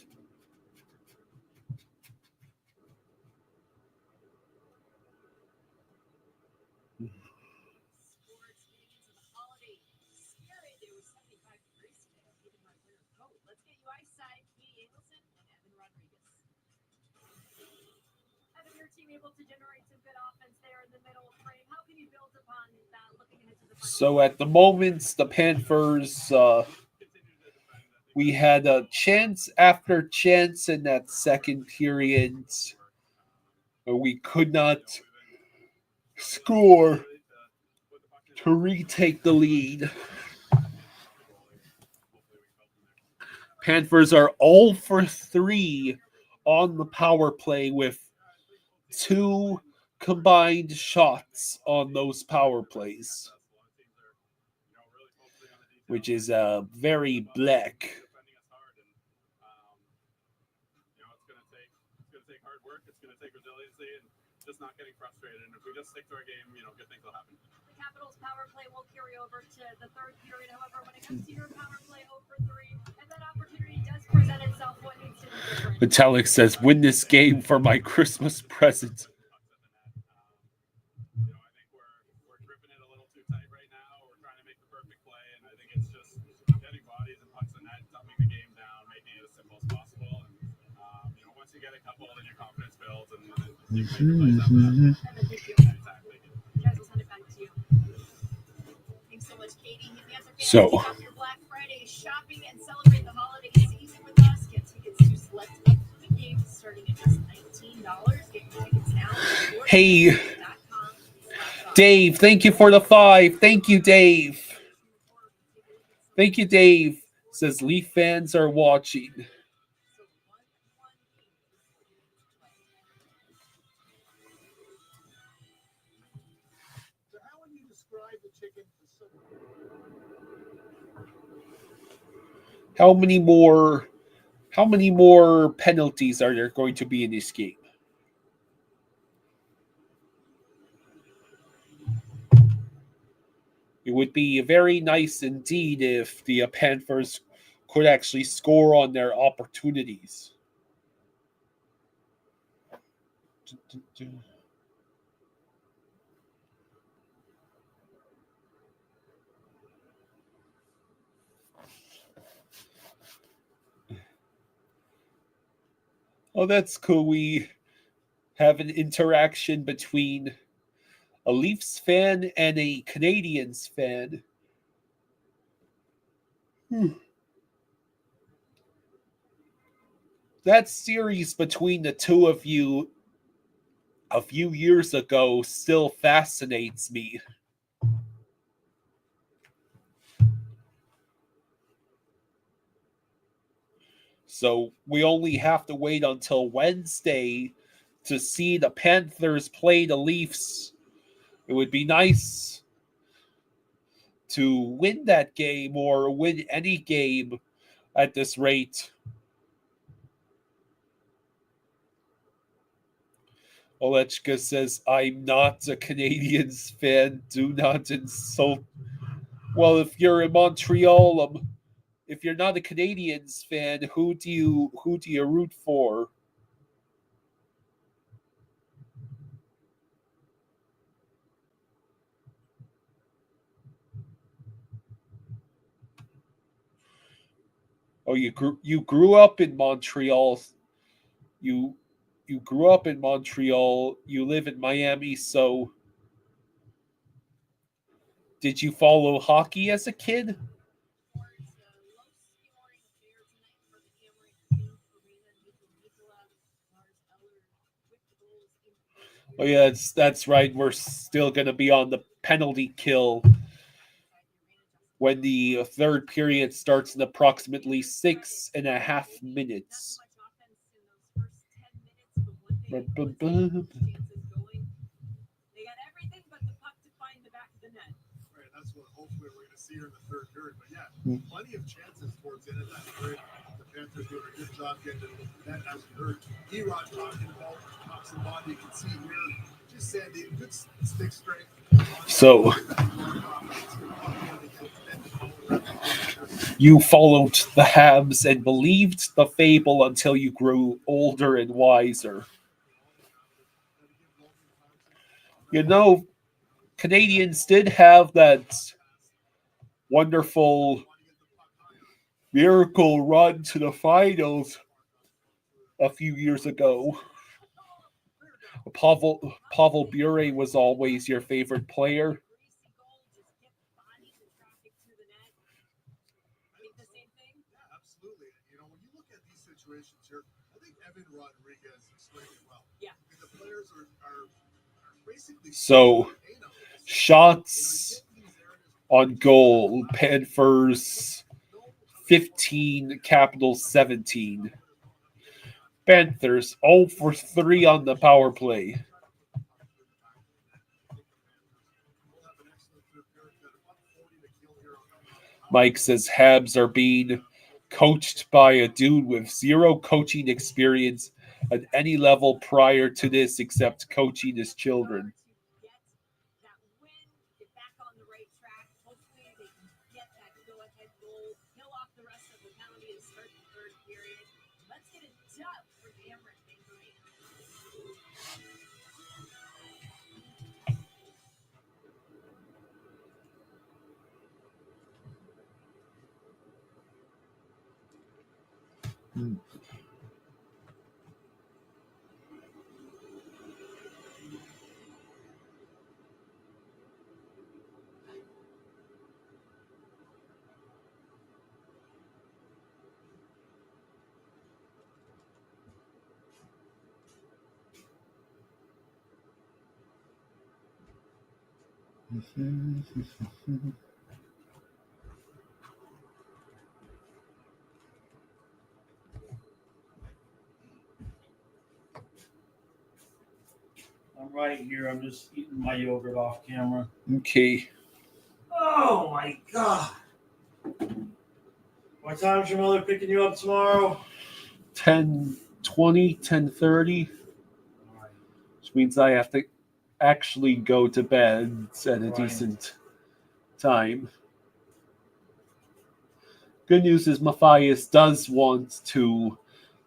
Sports getting into the holiday spirit. It was 75 degrees today. I needed my winter coat. Let's get you ice side, Katie Engelson and Evan Rodriguez. Evan, your team able to generate some good offense there in the middle frame. How can you build upon that looking ahead to the final? So at the moment, the Panthers, we had a chance after chance in that second period, but we could not score to retake the lead. Panthers are 0 for 3 on the power play with 2 combined shots on those power plays, which is very black. Not getting frustrated, and if we just stick to our game, good things will happen. The Capitals power play will carry over to the third period. However, when it comes to your power play 0 for 3, and that opportunity does present itself, what needs to be different? Metallic says, "Win this game for my Christmas present." I think we're gripping it a little too tight right now. We're trying to make the perfect play, and I think it's just getting bodies and pucks in net, dumbing the game down, making it as simple as possible. And once you get a couple, then your confidence builds, and you can make the plays after that. Guys, we'll send it back to you. Thanks so much, Katie. So, kick off your Black Friday shopping and celebrate the holiday season with us. Get tickets to select upcoming games starting at just $19. Get your tickets now. Hey, Dave, thank you for the 5. Thank you, Dave. Thank you, Dave. Says Leaf fans are watching. How many more How many more penalties are there going to be in this game? It would be very nice indeed if the Panthers could actually score on their opportunities. Oh, that's cool. We have an interaction between a Leafs fan and a Canadiens fan. That series between the two of you a few years ago still fascinates me. So we only have to wait until Wednesday to see the Panthers play the Leafs. It would be nice to win that game or win any game at this rate. Olechka says, I'm not a Canadiens fan. Do not insult. Well, if you're in Montreal, if you're not a Canadiens fan, who do you root for? Oh, you grew up in Montreal. You grew up in Montreal. You live in Miami, so did you follow hockey as a kid? Oh yeah, that's right. We're still going to be on the penalty kill when the third period starts in approximately 6.5 minutes. They got everything but the puck to find the back of the net. Right, that's what hopefully we're going to see here in the third period. But yeah, plenty of chances towards the end of that period. The Panthers doing a good job getting to the net, as we heard. Erod talking about tops and body. You can see here, just saying, the good stick strength. So you followed the Habs and believed the fable until you grew older and wiser. You know, Canadians did have that wonderful miracle run to the finals a few years ago. Pavel Bure was always your favorite player. Absolutely. You know, when you look at these situations here, I think Evan Rodriguez explained it well. Yeah. I mean, the players are basically So, shots on goal, Panthers 15, Capitals 17. Panthers 0 for 3 on the power play. Mike says Habs are being coached by a dude with zero coaching experience at any level prior to this except coaching his children. I'm right here. I'm just eating my yogurt off camera. Okay. Oh my God. What time's your mother picking you up tomorrow? 10:20, 10:30, which means I have to actually go to bed at a decent time. Good news is Matthias does want to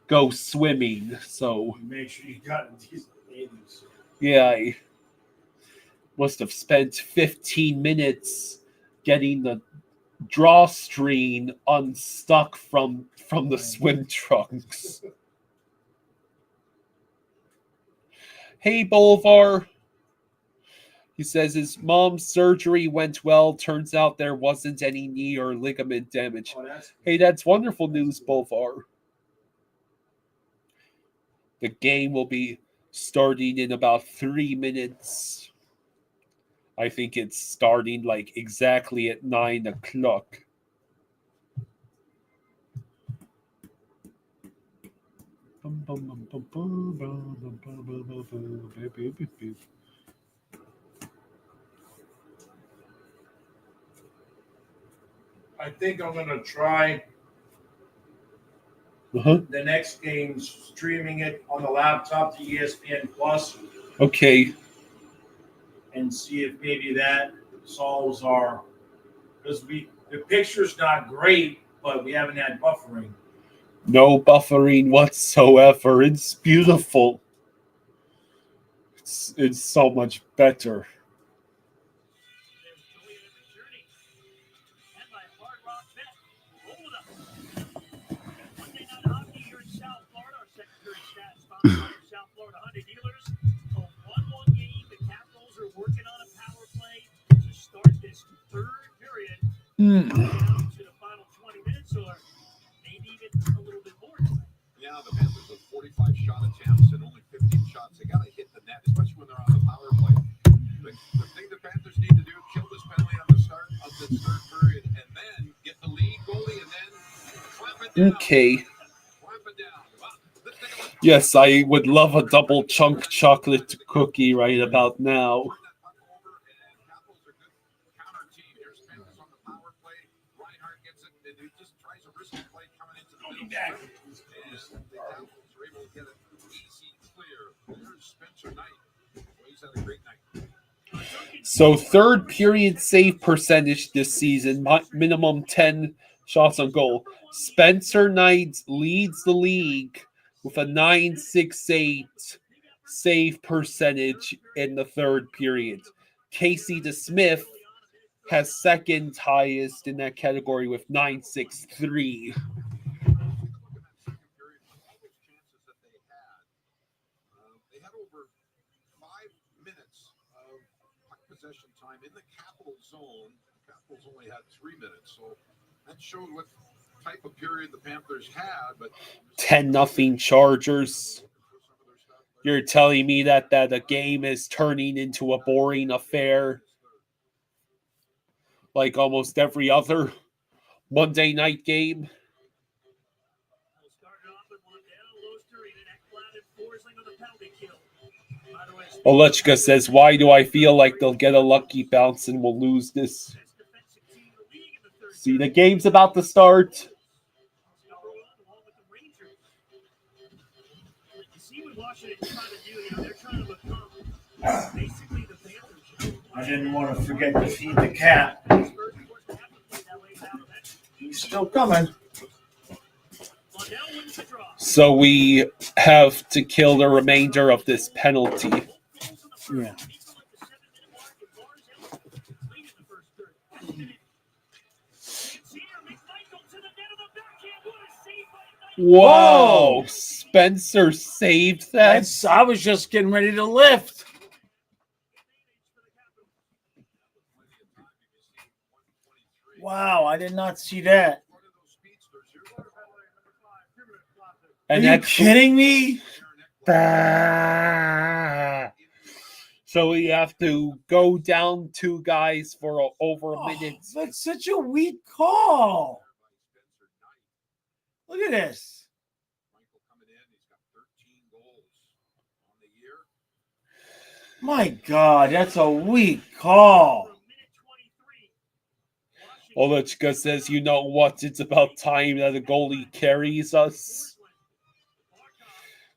go swimming, so Make sure you got a decent bathing suit. yeah, I must have spent 15 minutes getting the drawstring unstuck from the swim trunks. Hey, Bolivar. He says his mom's surgery went well. Turns out there wasn't any knee or ligament damage. Hey, that's wonderful news, Bolivar. The game will be starting in about 3 minutes. I think it's starting like exactly at 9 o'clock. I think I'm going to try Uh-huh. the next game, streaming it on the laptop to ESPN Plus, Okay. and see if maybe that solves our, because the picture's not great, but we haven't had buffering. No buffering whatsoever. It's beautiful. It's so much better. South Florida Hyundai dealers. A 1-1 game. The Capitals are working on a power play to start this third period. Down to the final 20 minutes, or maybe even a little bit more. Yeah, the Panthers with 45 shot attempts and only 15 shots. They got to hit the net, especially when they're on the power play. The thing the Panthers need to do, kill this penalty on the start of this third period, and then get the lead goalie, and then clamp it down. Okay. Clamp it down. Yes, I would love a double chunk chocolate cookie right about now. So third period save percentage this season, minimum 10 shots on goal. Spencer Knight leads the league with a .968 save percentage in the third period. Casey DeSmith has second highest in that category with .963. They had over 5 minutes of possession time in the Capital zone. The Capitals only had 3 minutes, so that showed what type of period the Panthers had. But 10-0 Chargers. You're telling me that the game is turning into a boring affair like almost every other Monday night game? Olechka says, why do I feel like they'll get a lucky bounce and we'll lose this? See, the game's about to start. I didn't want to forget to feed the cat. He's still coming. So we have to kill the remainder of this penalty. Yeah. Whoa! Spencer saved that. I was just getting ready to lift. Wow, I did not see that. And Are you kidding me? So we have to go down 2 guys for over a minute. That's such a weak call. Look at this. My God, that's a weak call. Olechka says, you know what? It's about time that a goalie carries us.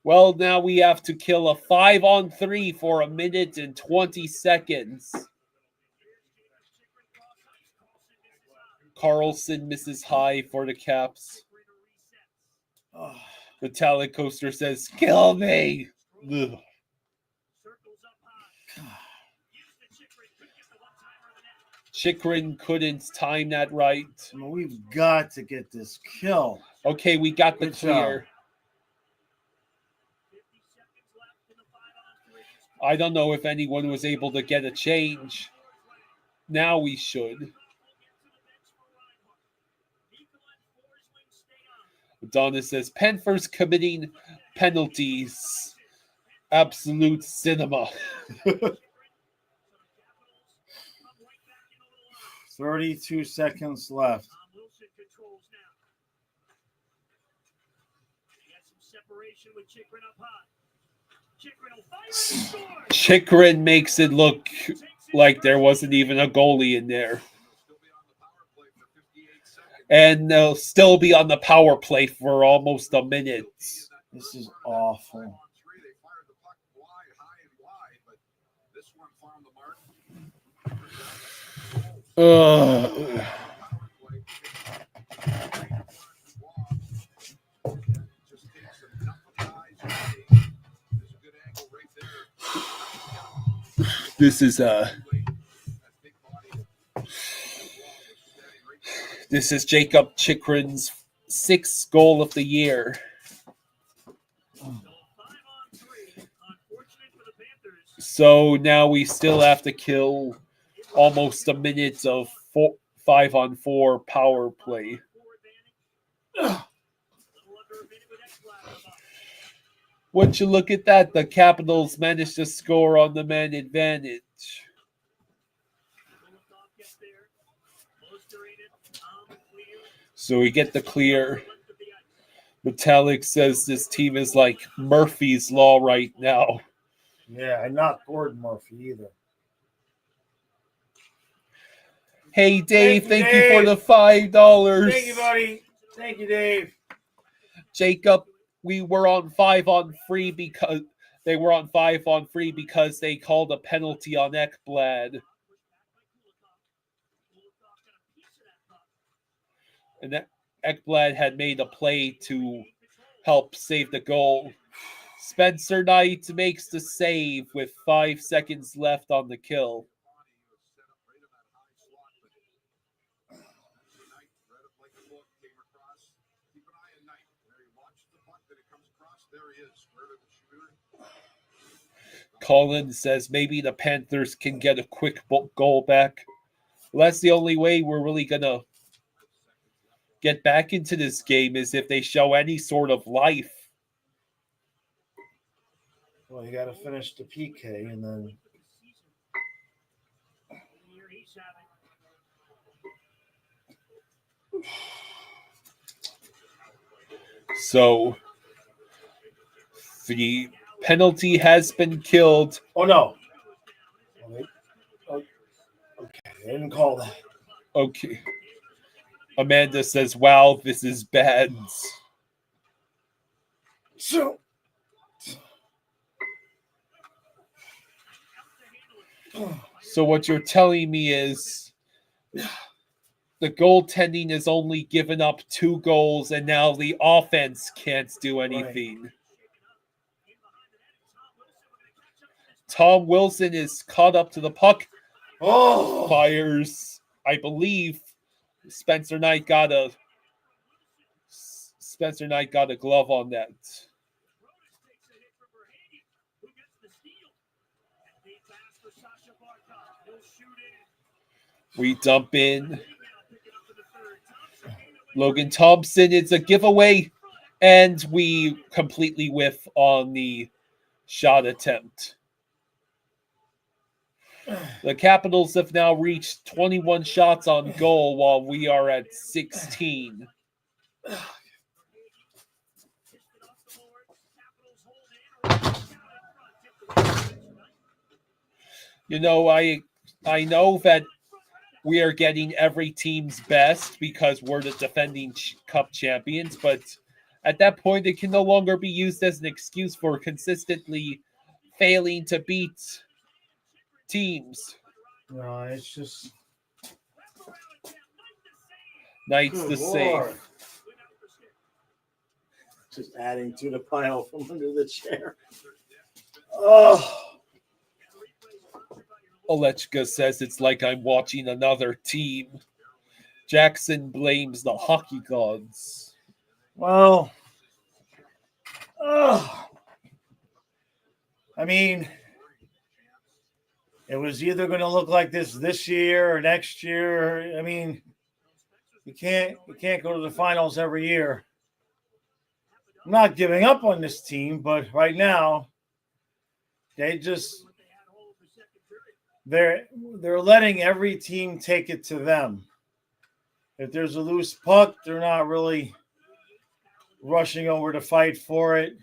Well, now we have to kill a 5-on-3 for 1 minute and 20 seconds. Carlson misses high for the Caps. Metallic Coaster says, "Kill me!" Ugh. Chikrin couldn't time that right. Well, we've got to get this kill. Okay, we got the Good job. clear. I don't know if anyone was able to get a change. Now we should. Adonis says, Panthers committing penalties. Absolute cinema. 32 seconds left. Chikrin makes it look like there wasn't even a goalie in there. And they'll still be on the power play for almost a minute. This is awful. This is Jacob Chikrin's 6th goal of the year. So now we still have to kill almost a minute of 5-on-4 power play. Once you look at that, the Capitals managed to score on the man advantage. So we get the clear. Metallic says this team is like Murphy's Law right now. Yeah, and not Gordon Murphy either. Hey, Dave, thank you Dave. for the $5. Thank you, buddy. Thank you, Dave. Jacob, we were on 5-on-3 because they were on 5-on-3 because they called a penalty on Ekblad. And Ekblad had made a play to help save the goal. Spencer Knight makes the save with 5 seconds left on the kill. Colin says maybe the Panthers can get a quick goal back. Well, that's the only way we're really going to get back into this game is if they show any sort of life. Well, you got to finish the PK and then. So the penalty has been killed. Oh, no. Okay, I didn't call that. Okay. Amanda says, wow, this is bad. So what you're telling me is the goaltending is only given up 2 goals and now the offense can't do anything. Right. Tom Wilson is caught up to the puck. Oh, fires. I believe Spencer Knight got a glove on that. We dump in Logan Thompson. It's a giveaway, and we completely whiff on the shot attempt. The Capitals have now reached 21 shots on goal while we are at 16. You know, I know that we are getting every team's best because we're the defending cup champions, but At that point, it can no longer be used as an excuse for consistently failing to beat teams. No, it's just Knights good the Lord. save. Just adding to the pile from under the chair. Oh, Olechka says it's like I'm watching another team. Jackson blames the hockey gods. well. Oh. I mean, it was either going to look like this year or next year. I mean, you can't go to the finals every year. I'm not giving up on this team, but right now, they're letting every team take it to them. If there's a loose puck, they're not really rushing over to fight for it.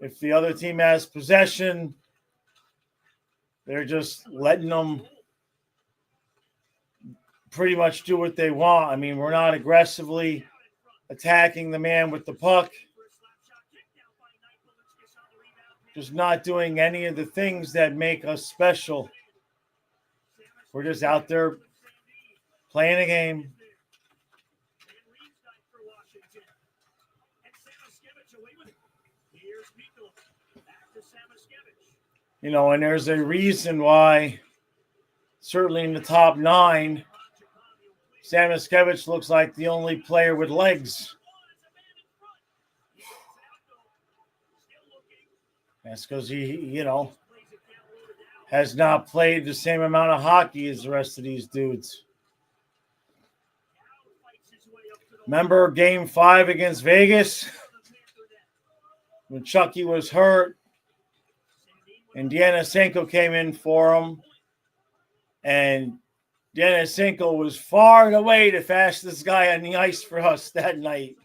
If the other team has possession, they're just letting them pretty much do what they want. I mean, we're not aggressively attacking the man with the puck. Just not doing any of the things that make us special. We're just out there playing a game. You know, and there's a reason why, certainly in the top 9, Samoskevich looks like the only player with legs. That's because he, has not played the same amount of hockey as the rest of these dudes. Remember Game 5 against Vegas? When Chucky was hurt and Denisenko came in for him. And Denisenko was far and away the fastest guy on the ice for us that night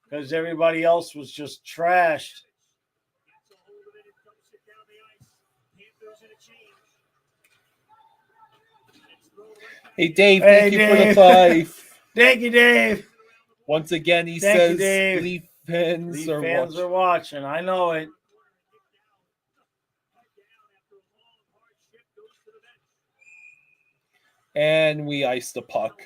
because everybody else was just trashed. Hey, Dave, thank you for the 5. Thank you, Dave. Once again, he Thank says you, Dave. Leaf fans are watching. I know it. And we ice the puck.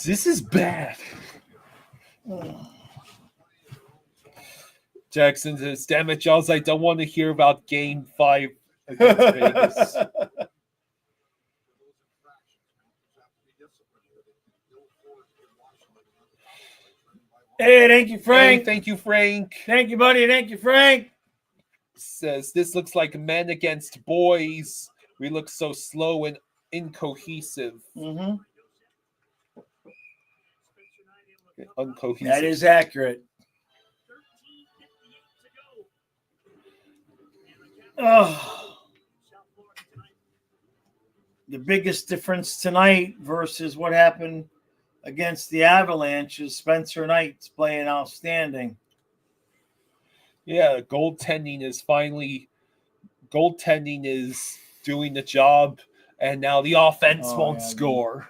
This is bad. Jackson says, damn it, Jaws, I don't want to hear about Game 5 against Vegas. Hey, thank you, Frank. Hey, thank you, Frank. Thank you, buddy. Thank you, Frank. Says, this looks like men against boys. We look so slow and incohesive. Mm-hmm. Uncohesive. That is accurate. Oh. The biggest difference tonight versus what happened against the Avalanche is Spencer Knight's playing outstanding. Yeah, goaltending is doing the job, and now the offense won't score.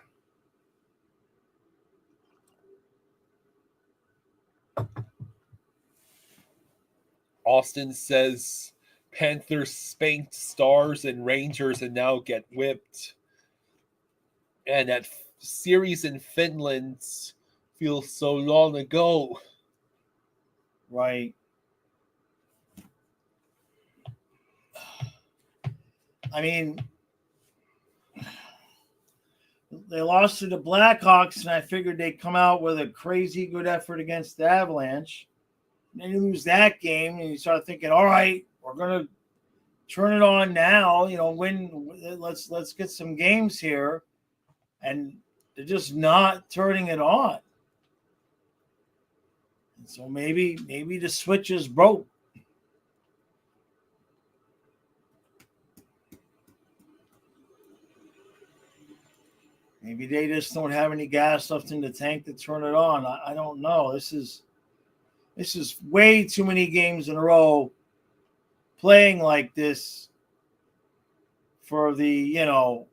Austin says Panthers spanked Stars and Rangers and now get whipped. And that series in Finland feels so long ago. Right. I mean, they lost to the Blackhawks, and I figured they'd come out with a crazy good effort against the Avalanche. And then you lose that game, and you start thinking, all right, we're going to turn it on now, let's get some games here. And they're just not turning it on. And so maybe the switch is broke. Maybe they just don't have any gas left in the tank to turn it on. I don't know. This is way too many games in a row playing like this for the,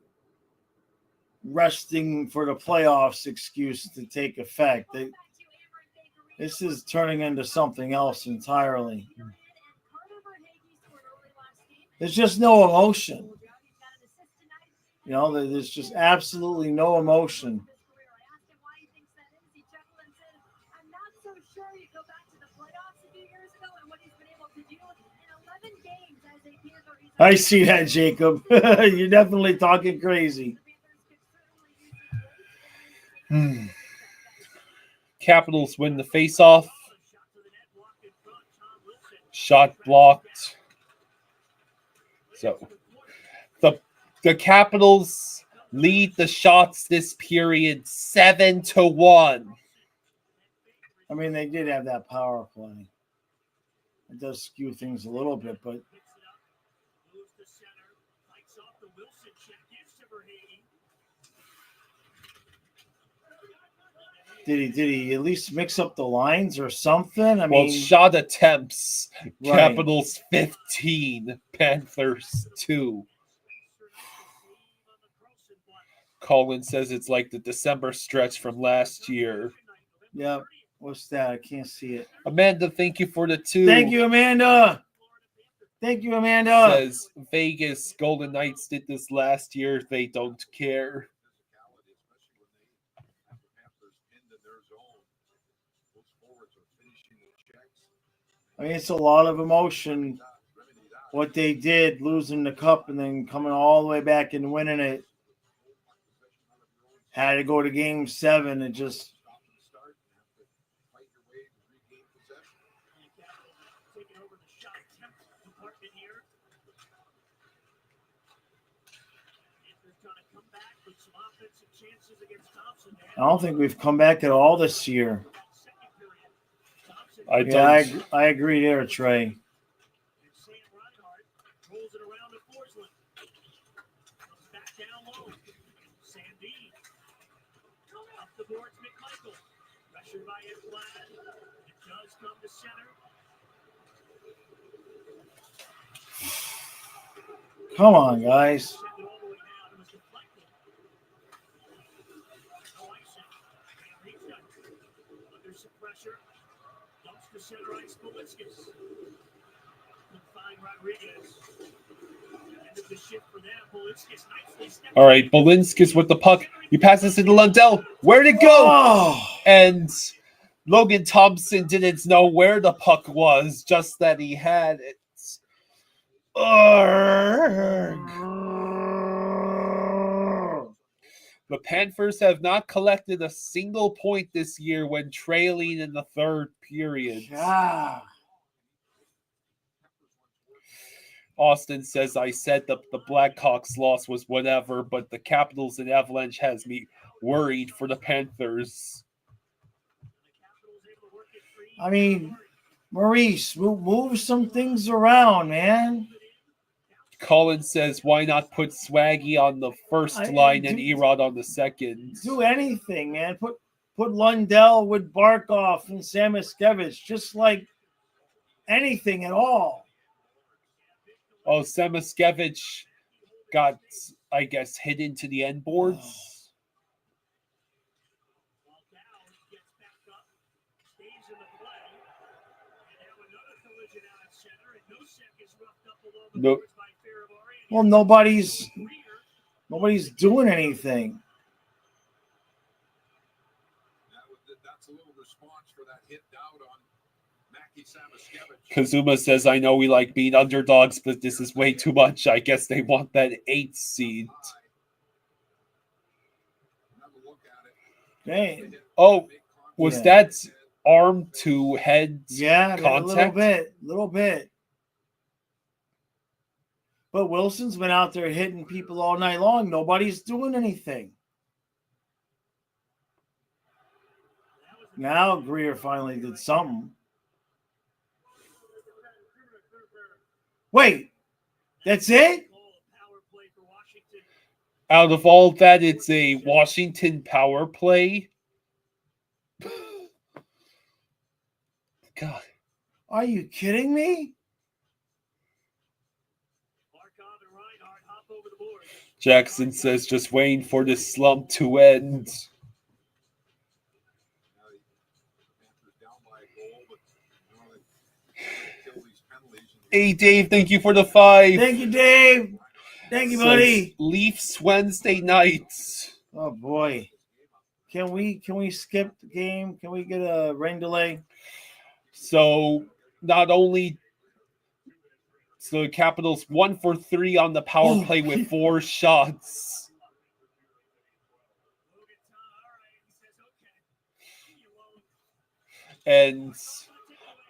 resting for the playoffs excuse to take effect. This is turning into something else entirely. There's just no emotion. There's just absolutely no emotion. I see that, Jacob. You're definitely talking crazy. Capitals win the faceoff. Shot blocked. So the Capitals lead the shots this period 7-1. I mean, they did have that power play. It does skew things a little bit, but did he at least mix up the lines or something? I mean, shot attempts. Right. Capitals 15, Panthers 2. Colin says it's like the December stretch from last year. Yep. What's that? I can't see it. Amanda, thank you for the 2. Thank you, Amanda. Thank you, Amanda. Says Vegas Golden Knights did this last year. They don't care. I mean, it's a lot of emotion. What they did, losing the cup and then coming all the way back and winning it. Had to go to Game 7 and just. I don't think we've come back at all this year. I agree there, Trey. Come on, guys. All right, Balinskis with the puck. He passes it to Lundell. Where'd it go? Oh. And Logan Thompson didn't know where the puck was, just that he had it. The Panthers have not collected a single point this year when trailing in the third period. Yeah. Austin says, I said the Blackhawks loss was whatever, but the Capitals and Avalanche has me worried for the Panthers. I mean, Maurice, move some things around, man. Colin says, why not put Swaggy on the first line and Erod on the second? Do anything, man. Put Lundell with Barkov and Samoskevich, just like anything at all. Oh, Samoskevich got, I guess, hit into the end boards. No. Well, nobody's doing anything. That's a little response for that hit out on Mackie Samoskevich. Kazuma says, I know we like being underdogs, but this is way too much. I guess they want that 8th seed. Dang. Oh, was that arm to head contact? A little bit. But Wilson's been out there hitting people all night long. Nobody's doing anything. Now Greer finally did something. Wait, that's it? Out of all that, it's a Washington power play. God. Are you kidding me? Jackson says just waiting for this slump to end. Panthers down by a goal, but you want to kill these penalties. Hey, Dave, thank you for the 5. Thank you, Dave. Thank you, Says buddy. Leafs Wednesday nights. Oh boy. Can we skip the game? Can we get a rain delay? So not only so the Capitals 1 for 3 on the power play with 4 shots. And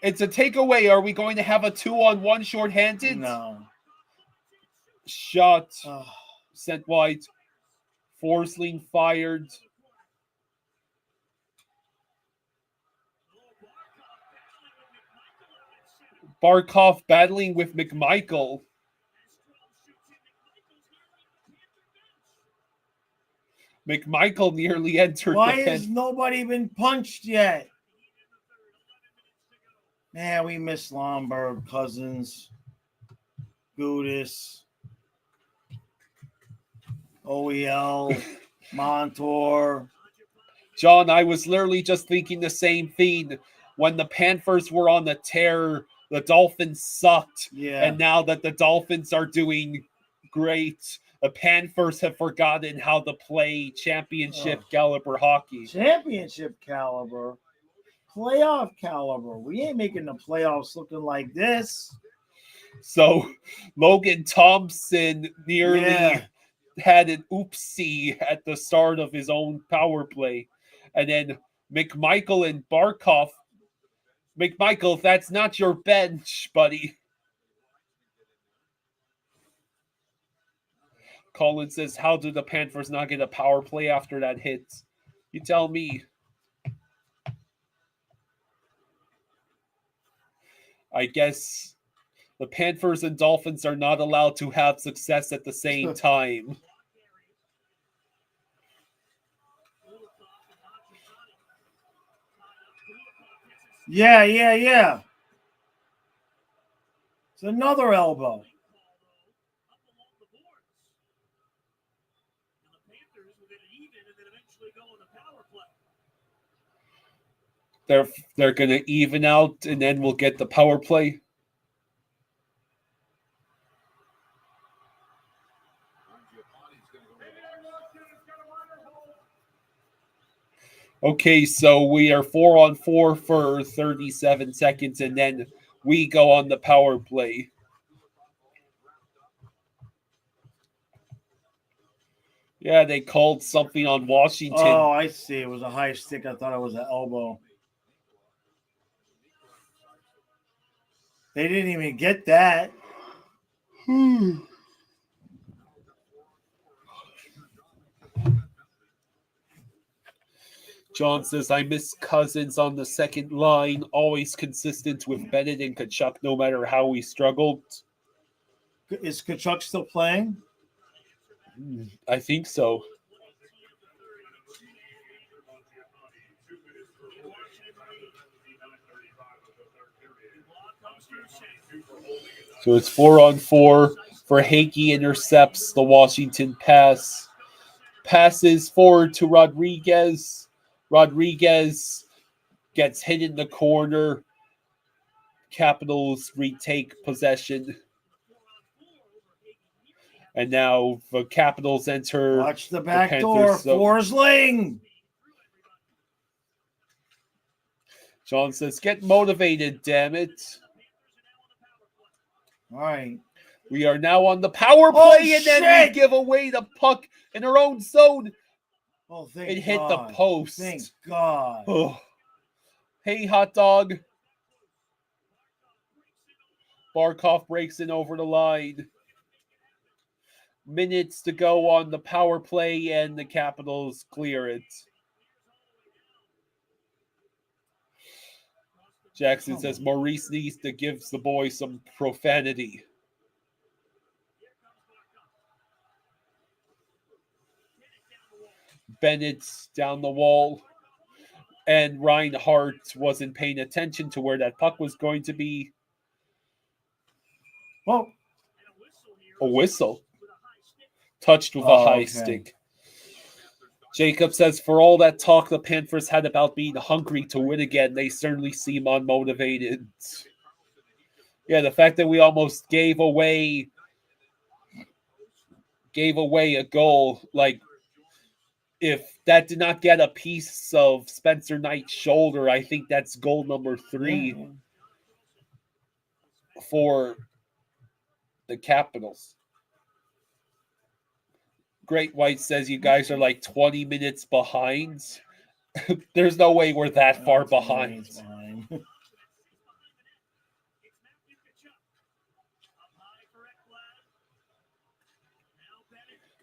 it's a takeaway. Are we going to have a 2-on-1 shorthanded? No. Shot Oh. sent wide. Forsling fired. Barkov battling with McMichael. McMichael nearly entered Why the has pen. nobody been punched yet? Man, we miss Lombard, Cousins, Gudis, OEL, Montour. John, I was literally just thinking the same thing. When the Panthers were on the tear, the Dolphins sucked. Yeah. And now that the Dolphins are doing great, the Panthers have forgotten how to play championship caliber hockey. Championship caliber, playoff caliber. We ain't making the playoffs looking like this. So Logan Thompson nearly Yeah. had an oopsie at the start of his own power play. And then McMichael and Barkov. McMichael, that's not your bench, buddy. Colin says, how did the Panthers not get a power play after that hit? You tell me. I guess the Panthers and Dolphins are not allowed to have success at the same time. Yeah. It's another elbow. They're going to even out, and then we'll get the power play. Okay, so we are 4-on-4 for 37 seconds, and then we go on the power play. Yeah, they called something on Washington. Oh, I see. It was a high stick. I thought it was an elbow. They didn't even get that. John says, I miss Cousins on the second line, always consistent with Bennett and Kachuk no matter how we struggled. Is Kachuk still playing? I think so. So it's 4-on-4 for Hakey intercepts the Washington pass. Passes forward to Rodriguez. Rodriguez gets hit in the corner. Capitals retake possession. And now the Capitals enter. Watch the back door. Forsling. John says, get motivated, damn it. All right. We are now on the power play, and then we give away the puck in our own zone. Oh, thank it hit God. the post. Thank God. Oh. Hey, hot dog. Barkov breaks in over the line. Minutes to go on the power play, and the Capitals clear it. Jackson says Maurice needs to give the boy some profanity. Bennett's down the wall, and Reinhardt wasn't paying attention to where that puck was going to be. Well, a whistle. touched with a high stick. Jacob says, for all that talk the Panthers had about being hungry to win again, they certainly seem unmotivated. Yeah, the fact that we almost gave away a goal, like, if that did not get a piece of Spencer Knight's shoulder, I think that's goal number 3 for the Capitals. Great White says you guys are like 20 minutes behind. There's no way we're that far behind.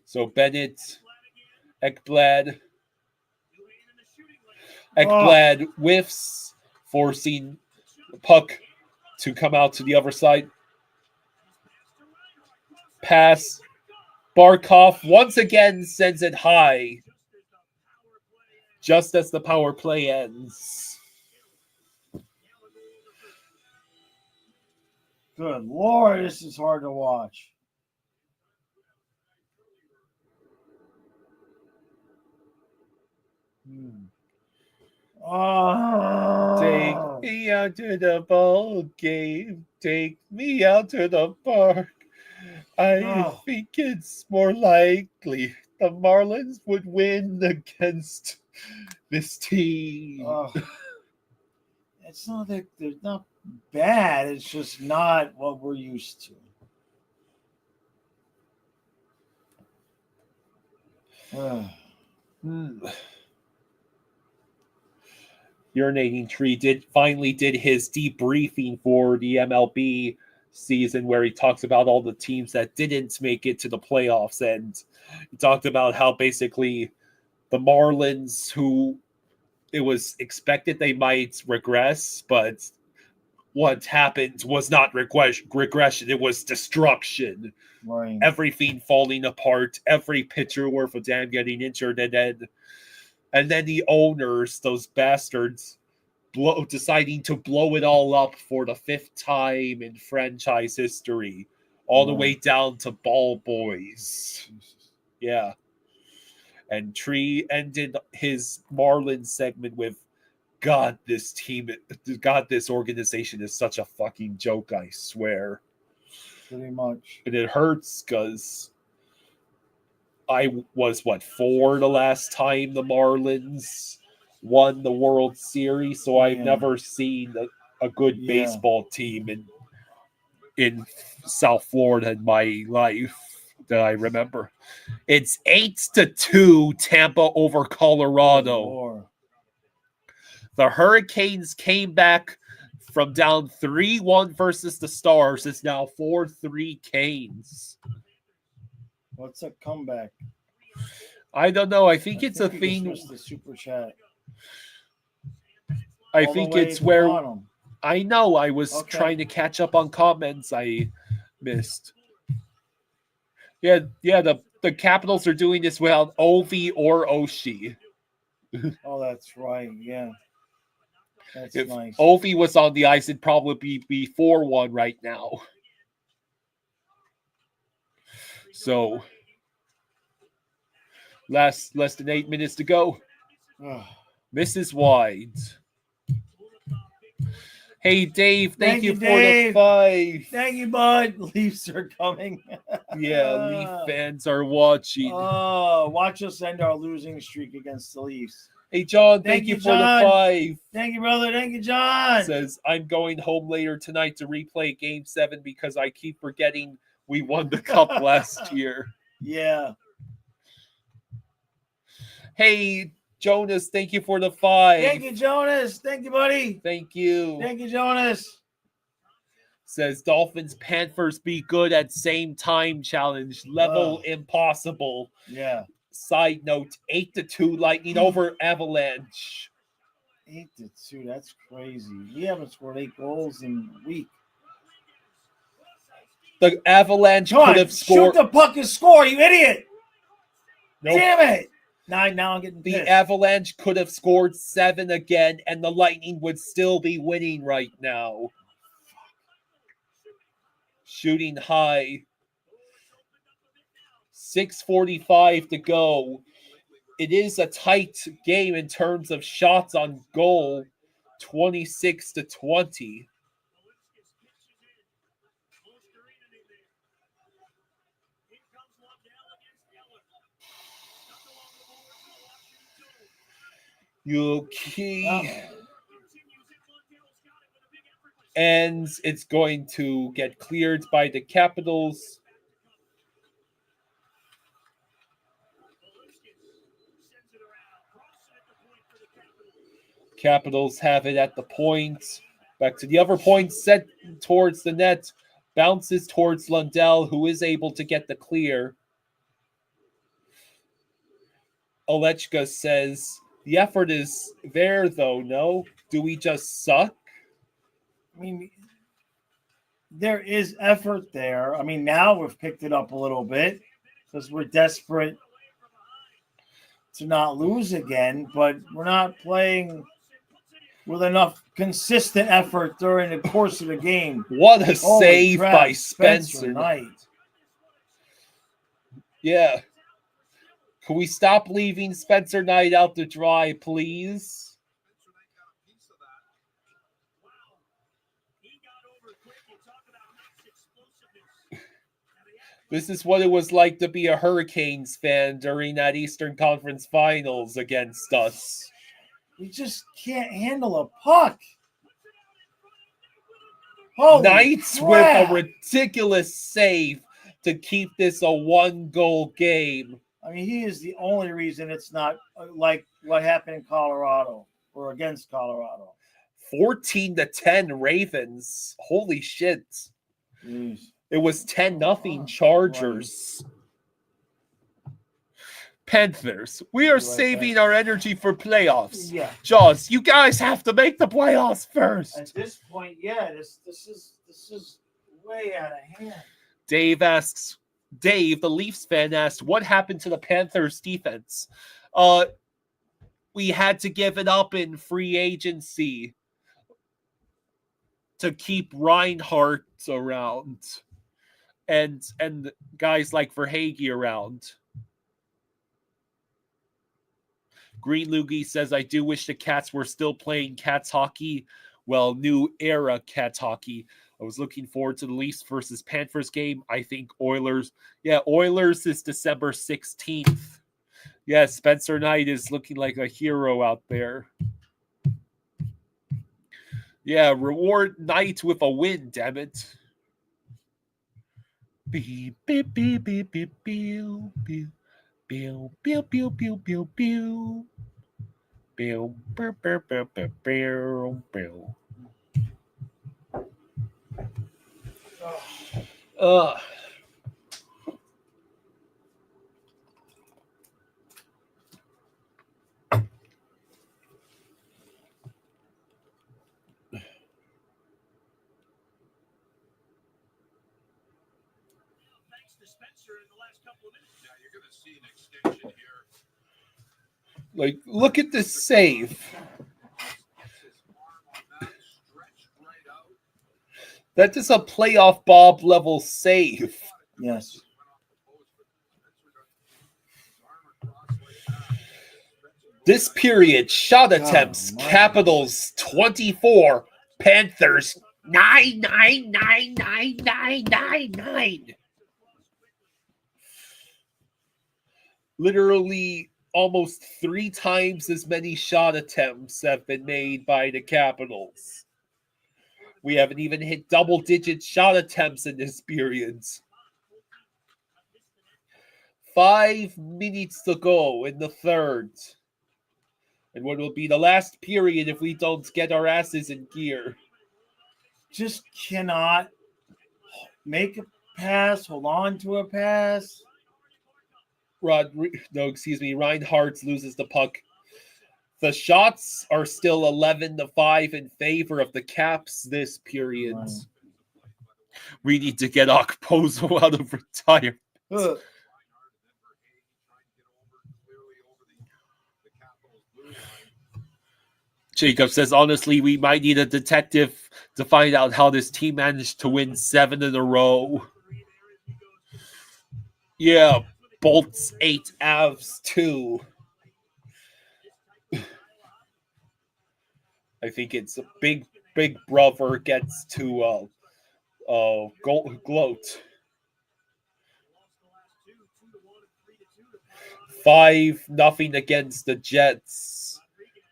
So Bennett, Ekblad whiffs, forcing the puck to come out to the other side. Pass. Barkov once again sends it high, just as the power play ends. Good Lord, this is hard to watch. Take me out to the ball game. Take me out to the park. I think it's more likely the Marlins would win against this team. It's not that they're not bad. It's just not what we're used to. Urinating Tree finally did his debriefing for the MLB season, where he talks about all the teams that didn't make it to the playoffs, and he talked about how basically the Marlins, who it was expected they might regress, but what happened was not regression, it was destruction. Right. Everything falling apart, every pitcher worth a damn getting injured, and then the owners, those bastards, deciding to blow it all up for the 5th time in franchise history, all the way down to ball boys. Yeah. And Tree ended his Marlins segment with, God, this organization is such a fucking joke, I swear. Pretty much. And it hurts because I was, 4 the last time the Marlins won the World Series, so I've never seen a good baseball team in South Florida in my life that I remember. It's 8-2 Tampa over Colorado. The Hurricanes came back from down 3-1 versus the Stars. It's now 4-3 Canes. What's a comeback? I don't know. I think it's a thing. The super chat. I think it's where I know I was trying to catch up on comments I missed. Yeah. The Capitals are doing this without Ovi or Oshie. Oh, that's right. Yeah. That's if nice. Ovi was on the ice, it'd probably be 4-1 right now. So, less than 8 minutes to go. Mrs. Wide. Hey, Dave, thank you for the 5. Thank you, bud. Leafs are coming. Yeah, Leaf fans are watching. Watch us end our losing streak against the Leafs. Hey, John, thank you for the 5. Thank you, brother. Thank you, John. Says, I'm going home later tonight to replay Game 7 because I keep forgetting we won the Cup last year. Yeah. Hey, Jonas, thank you for the 5. Thank you, Jonas. Thank you, buddy. Thank you. Thank you, Jonas. Says, Dolphins, Panthers be good at same time challenge. Level impossible. Yeah. Side note, 8-2 Lightning over Avalanche. 8-2, that's crazy. We haven't scored 8 goals in a week. The Avalanche could have scored. Shoot the puck and score, you idiot! Nope. Damn it! Now I'm getting pissed. The Avalanche could have scored 7 again, and the Lightning would still be winning right now. Shooting high. 6:45 to go. It is a tight game in terms of shots on goal, 26-20. Yuki. And it's going to get cleared by the Capitals. Capitals have it at the point. Back to the other point, set towards the net. Bounces towards Lundell, who is able to get the clear. Olechka says, the effort is there, though, no? Do we just suck? I mean, there is effort there. I mean, now we've picked it up a little bit because we're desperate to not lose again, but we're not playing with enough consistent effort during the course of the game. What a save by Spencer Knight. Yeah. Can we stop leaving Spencer Knight out to dry, please? This is what it was like to be a Hurricanes fan during that Eastern Conference Finals against us. We just can't handle a puck. Holy Knights crap. with a ridiculous save to keep this a one-goal game. I mean, he is the only reason it's not like what happened in Colorado or against Colorado. 14-10 Ravens. Holy shit. Jeez. It was 10-0 Chargers. Panthers. We are saving our energy for playoffs. Yeah. Jaws, you guys have to make the playoffs first. At this point, yeah, this is way out of hand. Dave, the Leafs fan, asked, what happened to the Panthers defense? We had to give it up in free agency to keep Reinhart around and guys like Verhaeghe around. Green Loogie says, I do wish the Cats were still playing Cats hockey. Well, new era Cats hockey. I was looking forward to the Leafs versus Panthers game. I think Oilers. Yeah, Oilers is December 16th. Yeah, Spencer Knight is looking like a hero out there. Yeah, reward Knight with a win, damn it. Beep, beep, beep, beep, beep, beep, beep. Pew, pew, pew, pew, pew, pew. Pew, pew, pew, pew, pew, pew, pew. Like, look at this save. That is a playoff Bob level save. Yes. This period, shot attempts, Capitals 24, Panthers 9. Literally almost 3 times as many shot attempts have been made by the Capitals. We haven't even hit double-digit shot attempts in this period. 5 minutes to go in the third. And what will be the last period if we don't get our asses in gear. Just cannot make a pass, hold on to a pass. Reinhardt loses the puck. The shots are still 11-5 in favor of the Caps this period. Right. We need to get Okposo out of retirement. Jacob says, honestly, we might need a detective to find out how this team managed to win 7 in a row. Yeah, Bolts 8 Avs 2. I think it's a big brother gets to gloat. 5-0 against the Jets.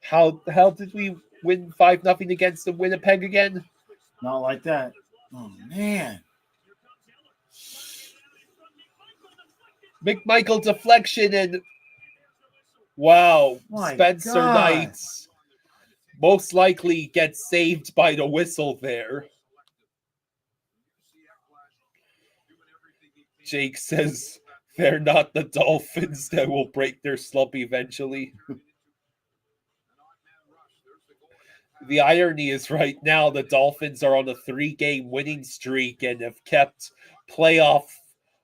How did we win 5-0 against the Winnipeg again? Not like that. Oh man. McMichael deflection and wow, My Spencer God. Knight most likely gets saved by the whistle there. Jake says they're not the Dolphins that will break their slump eventually. The irony is right now the Dolphins are on a 3-game winning streak and have kept playoff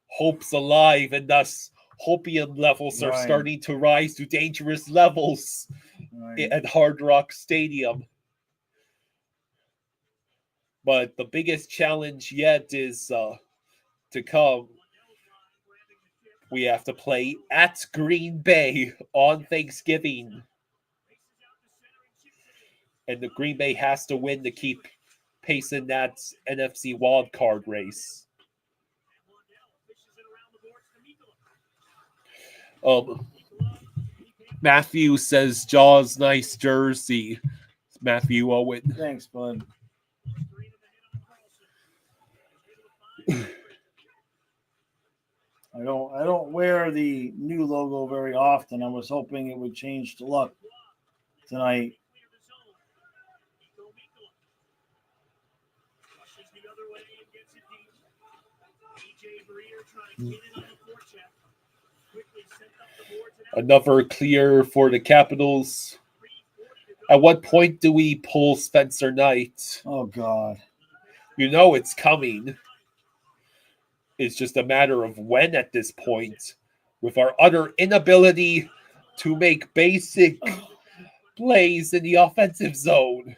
hopes alive, and thus hopium levels are starting to rise to dangerous levels at Hard Rock Stadium. But the biggest challenge yet is to come. We have to play at Green Bay on Thanksgiving. And the Green Bay has to win to keep pace in that NFC wildcard race. Matthew says, Jaws, nice jersey. Matthew Owen. Thanks, bud. I don't wear the new logo very often. I was hoping it would change to luck tonight. Another clear for the Capitals. At what point do we pull Spencer Knight? Oh, God. You know it's coming. It's just a matter of when at this point. With our utter inability to make basic plays in the offensive zone.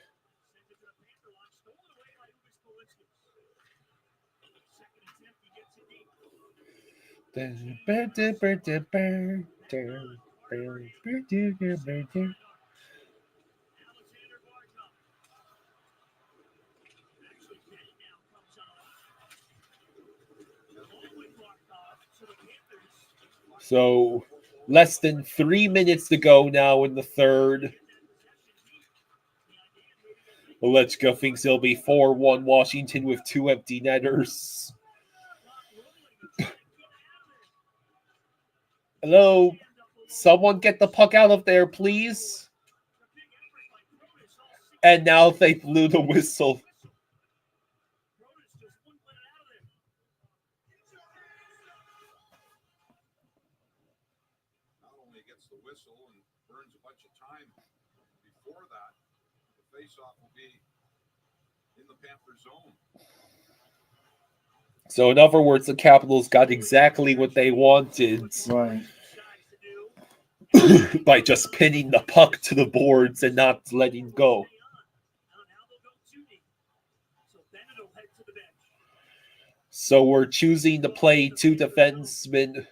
So, less than 3 minutes to go now in the third. Olechka thinks it'll be 4-1 Washington with 2 empty netters. Hello? Someone get the puck out of there, please. And now they blew the whistle. So in other words, the Capitals got exactly what they wanted. Right. By just pinning the puck to the boards and not letting go. So we're choosing to play 2 defensemen.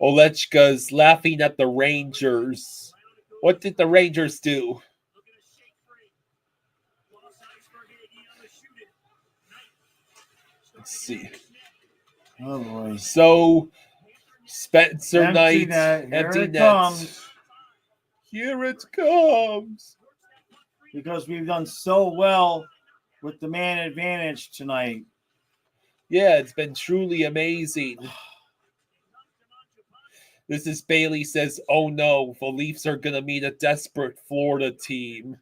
Olechka's laughing at the Rangers. What did the Rangers do? Let's see. Oh, boy. So, Spencer Empty Knight, net. empty Here it net. comes. Here it comes. Because we've done so well with the man advantage tonight. Yeah, it's been truly amazing. This is Bailey says, oh no, the Leafs are going to meet a desperate Florida team.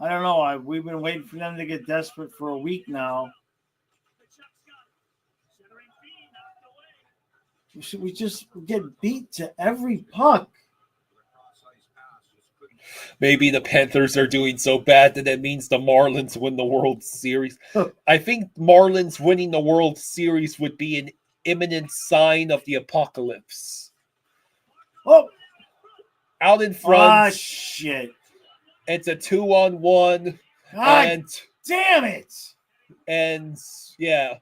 I don't know. We've been waiting for them to get desperate for a week now. We just get beat to every puck. Maybe the Panthers are doing so bad that it means the Marlins win the World Series. I think Marlins winning the World Series would be an imminent sign of the apocalypse. Oh! Out in front. Ah, shit. It's a 2-on-1. God and damn it! And, yeah.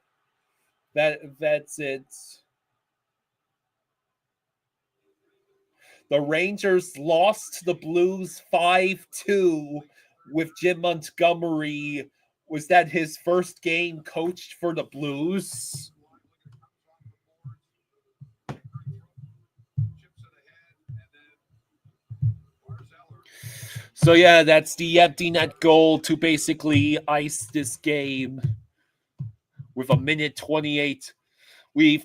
That's it. The Rangers lost to the Blues 5-2 with Jim Montgomery. Was that his first game coached for the Blues? So yeah, that's the empty net goal to basically ice this game with a minute 28. We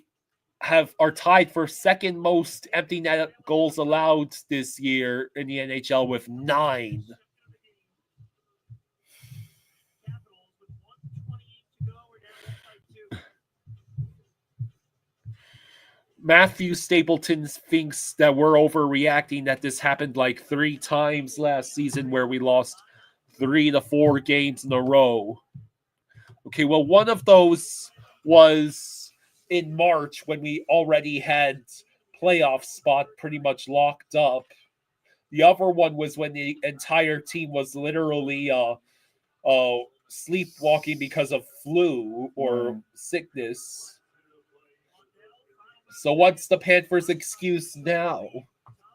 are tied for second most empty net goals allowed this year in the NHL with 9. Matthew Stapleton thinks that we're overreacting, that this happened like 3 times last season where we lost 3 to 4 games in a row. Okay, well, one of those was in March when we already had playoff spot pretty much locked up. The other one was when the entire team was literally sleepwalking because of flu or sickness. So what's the Panthers' excuse now?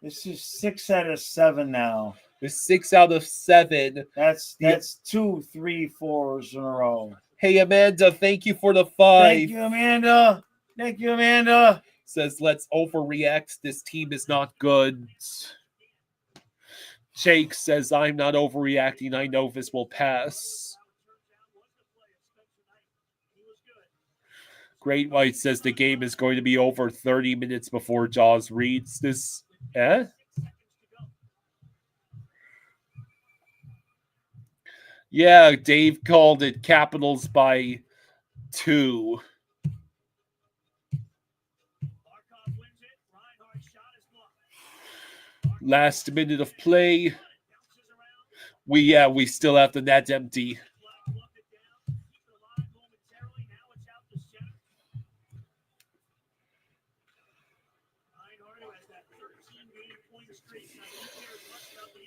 This is 6 out of 7 now. It's 6 out of 7. That's 2, 3, 4s in a row. Hey, Amanda, thank you for the 5. Thank you, Amanda. Thank you, Amanda. Says, let's overreact. This team is not good. Jake says, I'm not overreacting. I know this will pass. Great White says the game is going to be over 30 minutes before Jaws reads this. Yeah, Dave called it Capitals by 2. Last minute of play. We still have the net empty.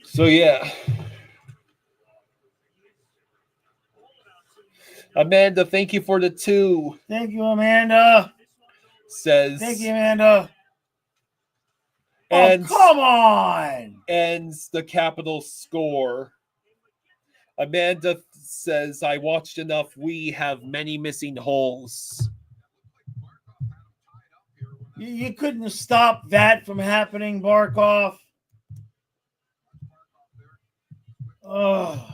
So yeah. Amanda, thank you for the 2. Thank you, Amanda. Says. Thank you, Amanda. And come on! Ends the Capitals score. Amanda says, I watched enough. We have many missing holes. You couldn't stop that from happening, Barkov. Oh.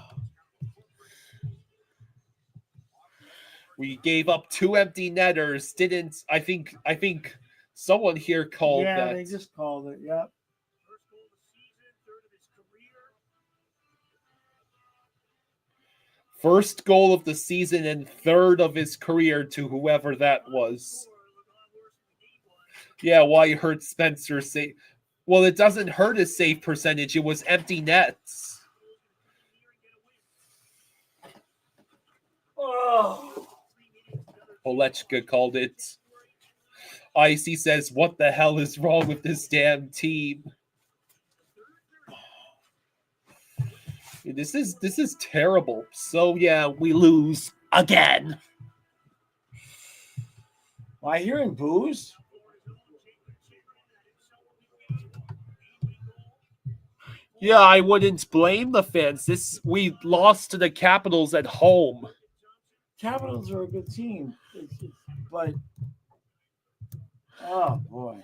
We gave up 2 empty netters. I think someone here called that. Yeah, they just called it. Yep. First goal of the season and 3rd of his career to whoever that was. Yeah, why hurt Spencer say? Well, it doesn't hurt his save percentage. It was empty nets. Oh. Olechka called it. Icy says, what the hell is wrong with this damn team? This is terrible. So yeah, we lose again. Am I hearing booze? Yeah, I wouldn't blame the fans. We lost to the Capitals at home. Capitals are a good team, but oh boy.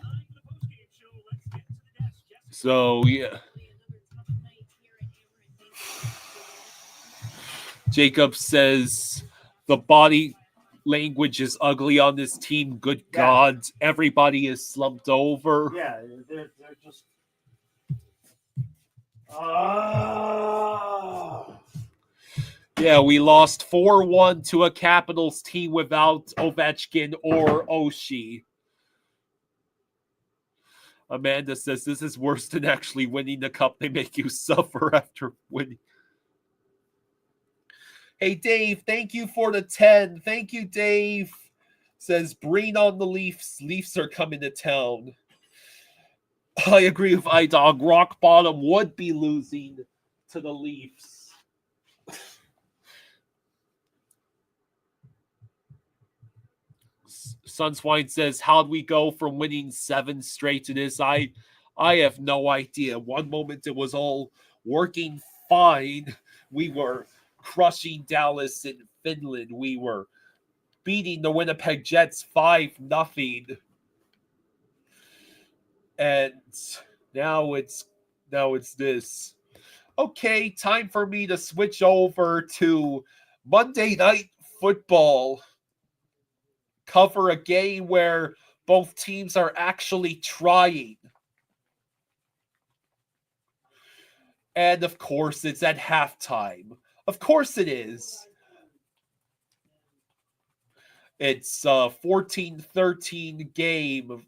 So yeah. Jacob says the body language is ugly on this team. Good God, everybody is slumped over. Yeah, they're just. Yeah, we lost 4-1 to a Capitals team without Ovechkin or Oshie. Amanda says this is worse than actually winning the cup. They make you suffer after winning. Hey, Dave, thank you for the 10. Thank you, Dave. Says, bring on the Leafs. Leafs are coming to town. I agree with iDog. Rock bottom would be losing to the Leafs. Sunswine says, how'd we go from winning 7 straight to this? I have no idea. One moment it was all working fine. We were crushing Dallas and Finland. We were beating the Winnipeg Jets 5-0. And now it's this. Okay, time for me to switch over to Monday Night Football. Cover a game where both teams are actually trying. And of course, it's at halftime. Of course it is. It's a 14-13 game.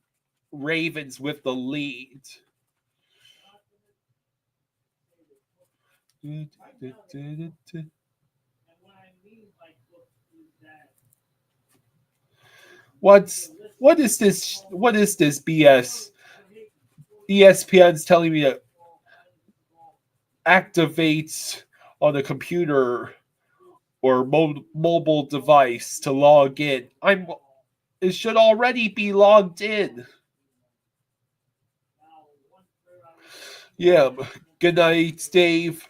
Ravens with the lead. What is this? What is this BS? ESPN's telling me to activate on a computer or mobile device to log in. It should already be logged in. Yeah. Good night, Dave.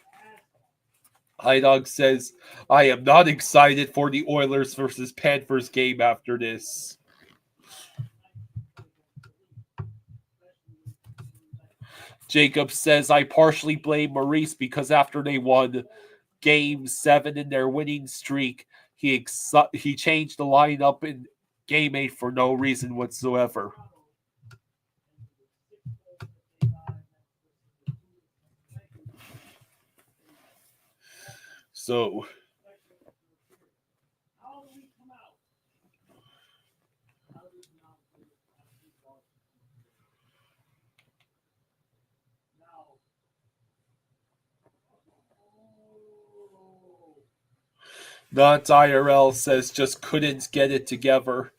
High Dog says, I am not excited for the Oilers versus Panthers game after this. Jacob says, I partially blame Maurice because after they won Game 7 in their winning streak, he changed the lineup in Game 8 for no reason whatsoever. So, not IRL says just couldn't get it together.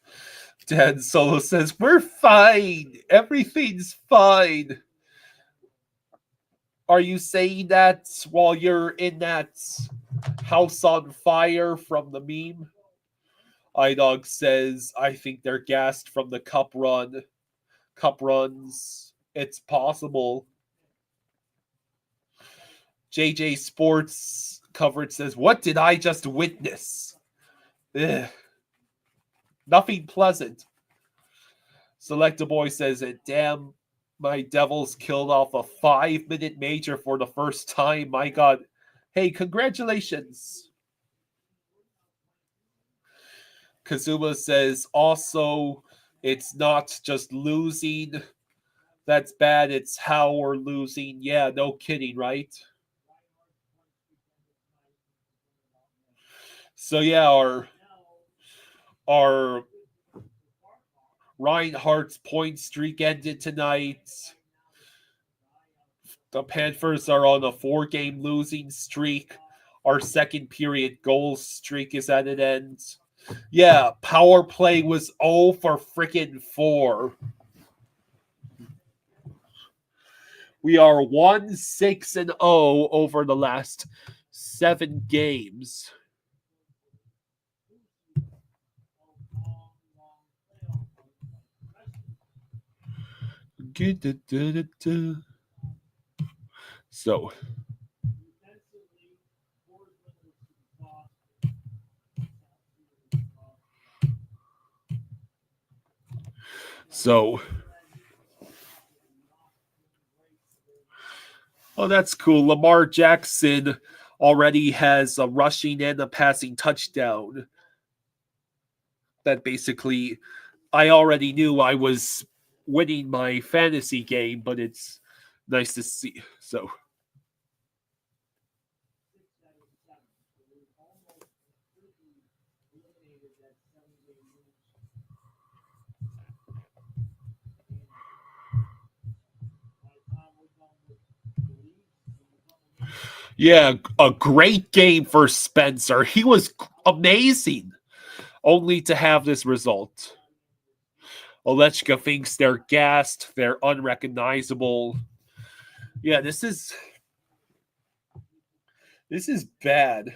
Dan Solo says, we're fine. Everything's fine. Are you saying that while you're in that house on fire from the meme? iDog says, I think they're gassed from the cup runs. It's possible. JJ Sports coverage says, what did I just witness? Ugh. Nothing pleasant. Selecta Boy says, damn, my Devils killed off a 5-minute major for the first time. My God. Hey, congratulations. Kazuma says, also, it's not just losing that's bad. It's how we're losing. Yeah, no kidding, right? So, yeah, our Reinhardt's point streak ended tonight. The Panthers are on a 4-game losing streak. Our second period goal streak is at an end. Yeah, power play was 0 for freaking 4. We are 1-6-0 over the last 7 games. So, oh, that's cool. Lamar Jackson already has a rushing and a passing touchdown. That basically, I already knew I was winning my fantasy game, but it's nice to see. So, yeah, a great game for Spencer. He was amazing, only to have this result. Olechka thinks they're gassed, they're unrecognizable. Yeah, this is bad.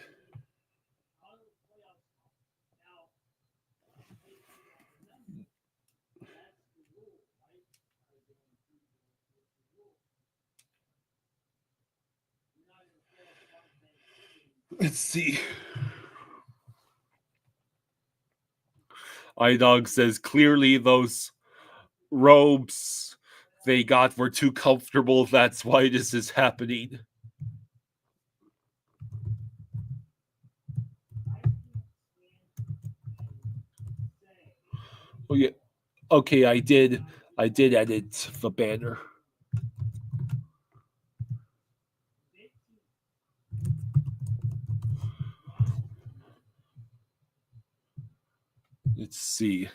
Let's see. iDog says clearly those robes they got were too comfortable. That's why this is happening. Oh yeah. Okay, I did edit the banner. Let's see.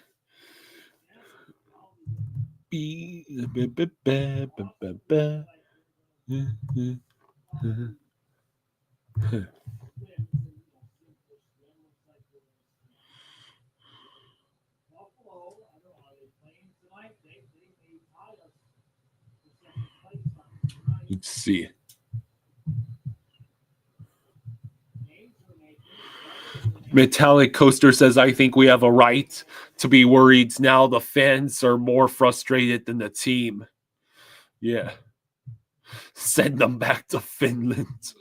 Let's see. Metallic Coaster says, I think we have a right to be worried now. The fans are more frustrated than the team. Yeah. Send them back to Finland.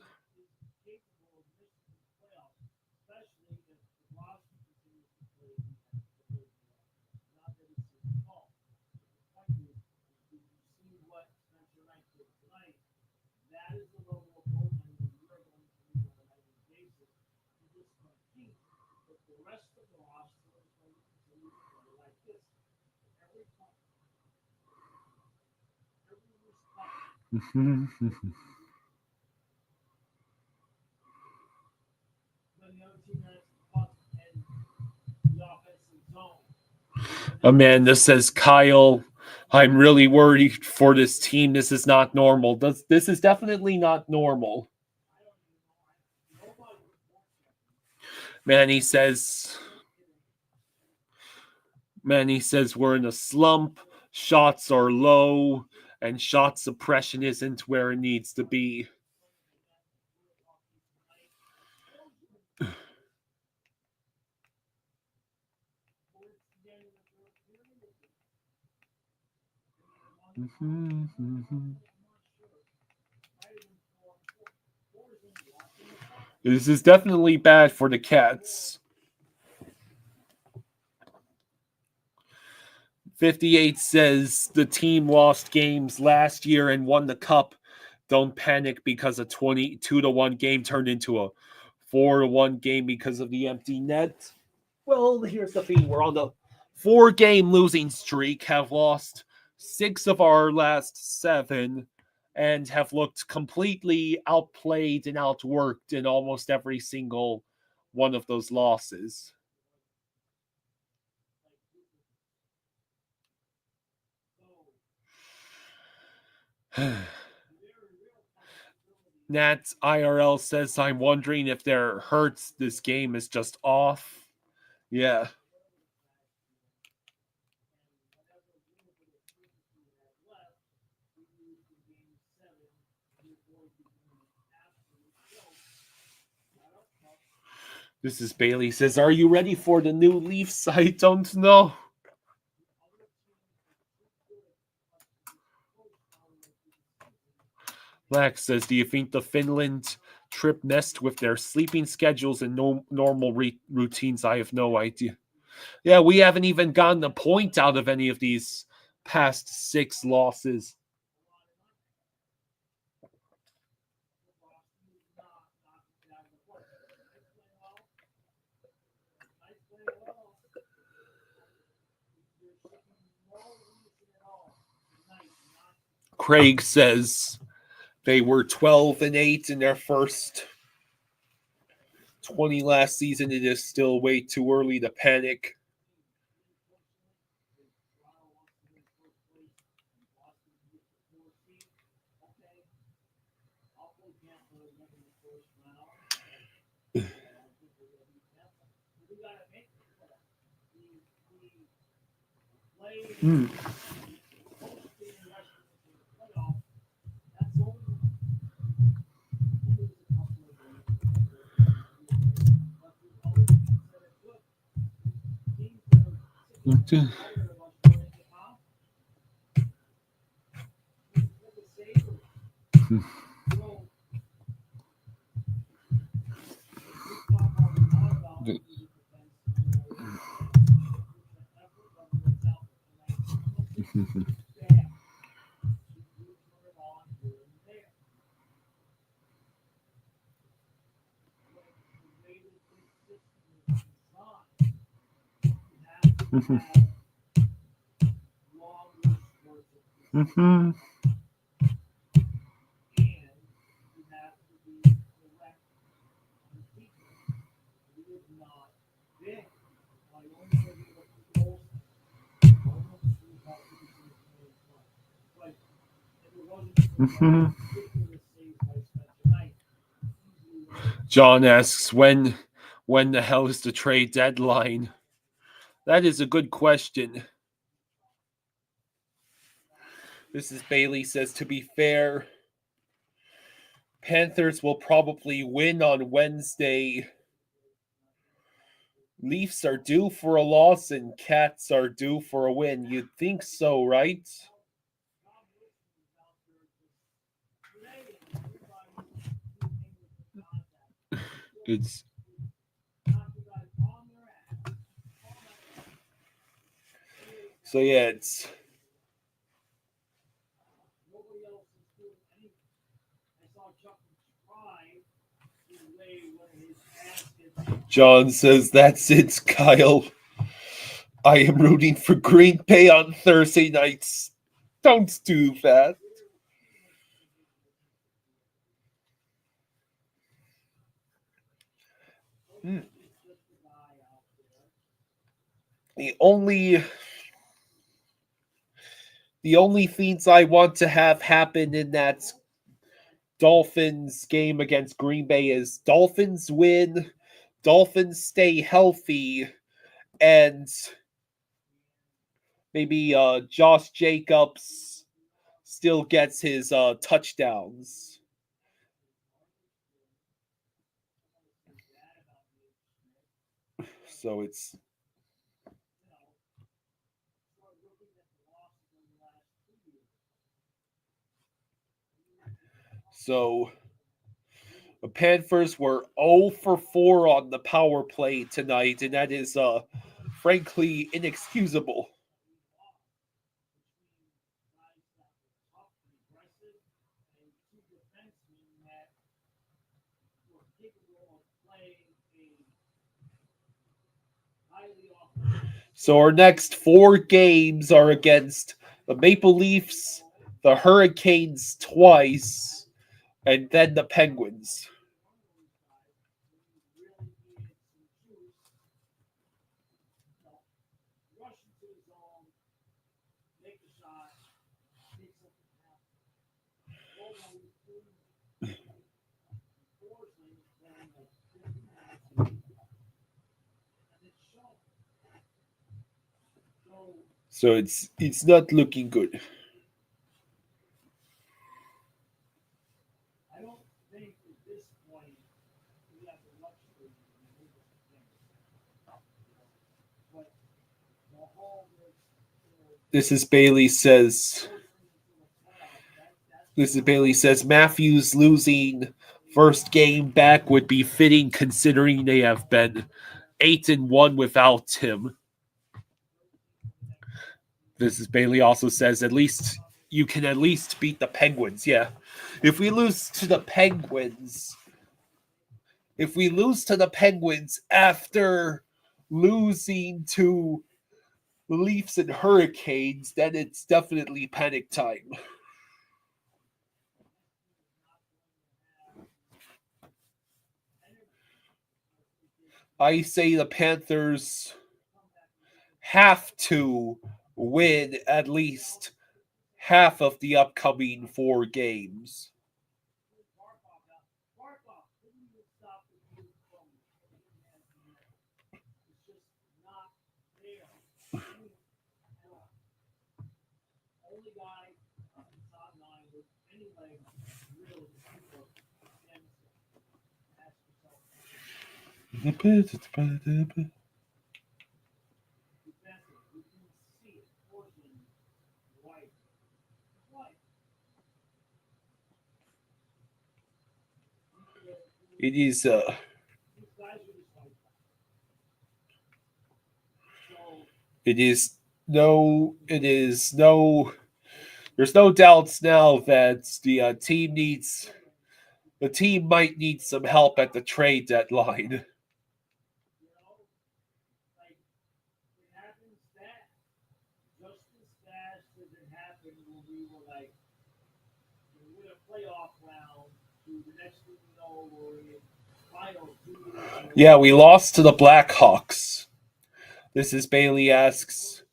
Amanda says, Kyle, I'm really worried for this team. This is not normal. This is definitely not normal. Manny says we're in a slump. Shots are low, and shot suppression isn't where it needs to be. This is definitely bad for the Cats. 58 says the team lost games last year and won the cup. Don't panic because a 22-1 game turned into a 4-1 game because of the empty net. Well, here's the thing. We're on the 4-game losing streak, have lost 6 of our last 7, and have looked completely outplayed and outworked in almost every single one of those losses. Nat IRL says, I'm wondering if they're hurts. This game is just off. Yeah. This is Bailey says, are you ready for the new Leafs? I don't know. Black says, do you think the Finland trip messed with their sleeping schedules and normal routines? I have no idea. Yeah, we haven't even gotten a point out of any of these past 6 losses. Craig says they were 12-8 in their first 20 last season. It is still way too early to panic. Mm-hmm. Mm-hmm. John asks when the hell is the trade deadline? That is a good question. Mrs. Bailey says, to be fair, Panthers will probably win on Wednesday. Leafs are due for a loss and Cats are due for a win. You'd think so, right? It's so yeah, it's John says that's it, Kyle. I am rooting for Green Bay on Thursday nights. Don't do that. The only things I want to have happen in that Dolphins game against Green Bay is Dolphins win, Dolphins stay healthy, and maybe Josh Jacobs still gets his touchdowns. So it's so the Panthers were 0 for 4 on the power play tonight, and that is frankly inexcusable. So our next 4 games are against the Maple Leafs, the Hurricanes twice, and then the Penguins. So it's not looking good. This is Bailey says Matthews losing first game back would be fitting considering they have been 8-1 without him. This is Bailey also says at least you can at least beat the Penguins. Yeah. If we lose to the Penguins after losing to Leafs and Hurricanes, then it's definitely panic time. I say the Panthers have to win at least half of the upcoming 4 games. It is there's no doubts now that the team might need some help at the trade deadline. Like it happens fast, just as fast as it happened when we were like we win a playoff round. To the next thing you know, we're in finals 2 years. Yeah, we lost to the Blackhawks. This is Bailey asks,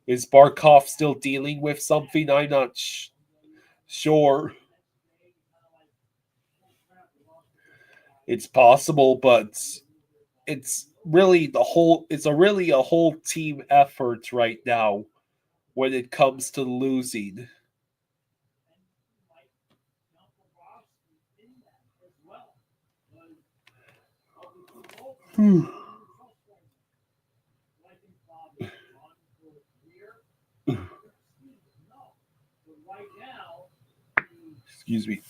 is Barkov still dealing with something? I'm not sure. It's possible, but it's really a whole team effort right now when it comes to losing. Excuse me.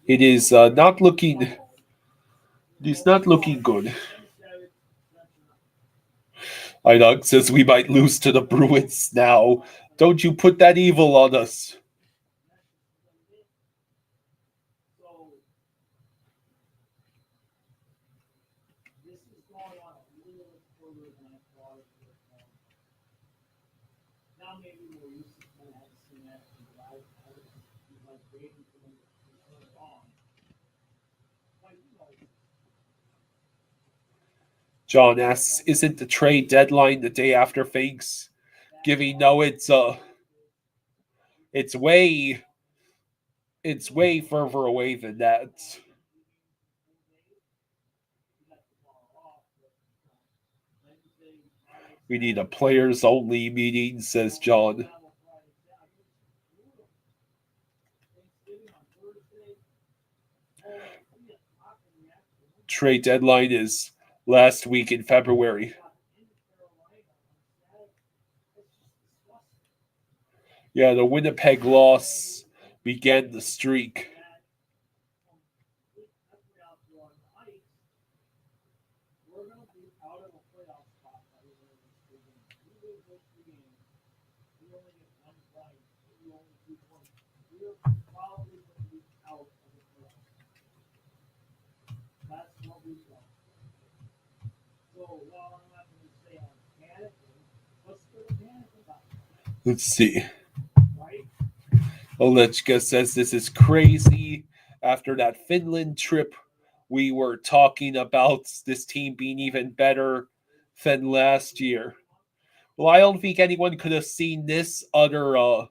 It is not looking. It's not looking good. Idog says we might lose to the Bruins now. Don't you put that evil on us. John asks, isn't the trade deadline the day after Thanksgiving? No, it's way further away than that. We need a players only meeting, says John. Trade deadline is last week in February. Yeah, the Winnipeg loss began the streak. Let's see. Olechka says this is crazy. After that Finland trip, we were talking about this team being even better than last year. Well, I don't think anyone could have seen this utter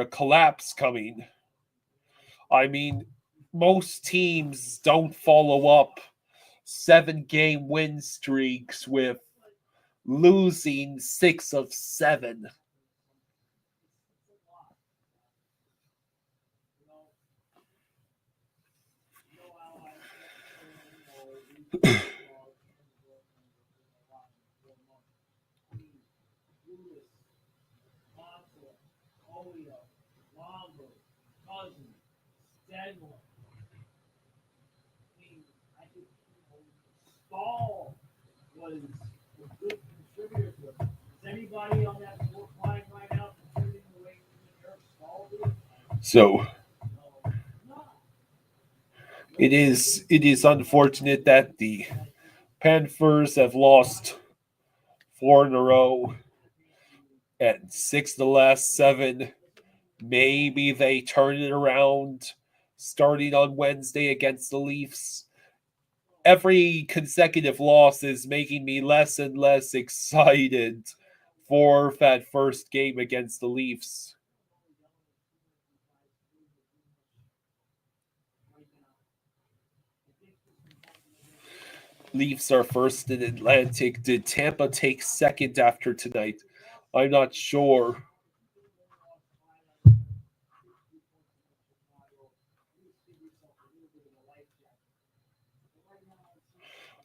collapse coming. I mean, most teams don't follow up 7-game win streaks with losing 6 of 7. Stahl was a good contributor to it. Is anybody on that fourth line right now contributing the way Eric Stahl did? So it is unfortunate that the Panthers have lost 4 in a row and 6 of the last 7. Maybe they turn it around starting on Wednesday against the Leafs. Every consecutive loss is making me less and less excited for that first game against the Leafs. Leafs are first in Atlantic. Did Tampa take second after tonight? I'm not sure.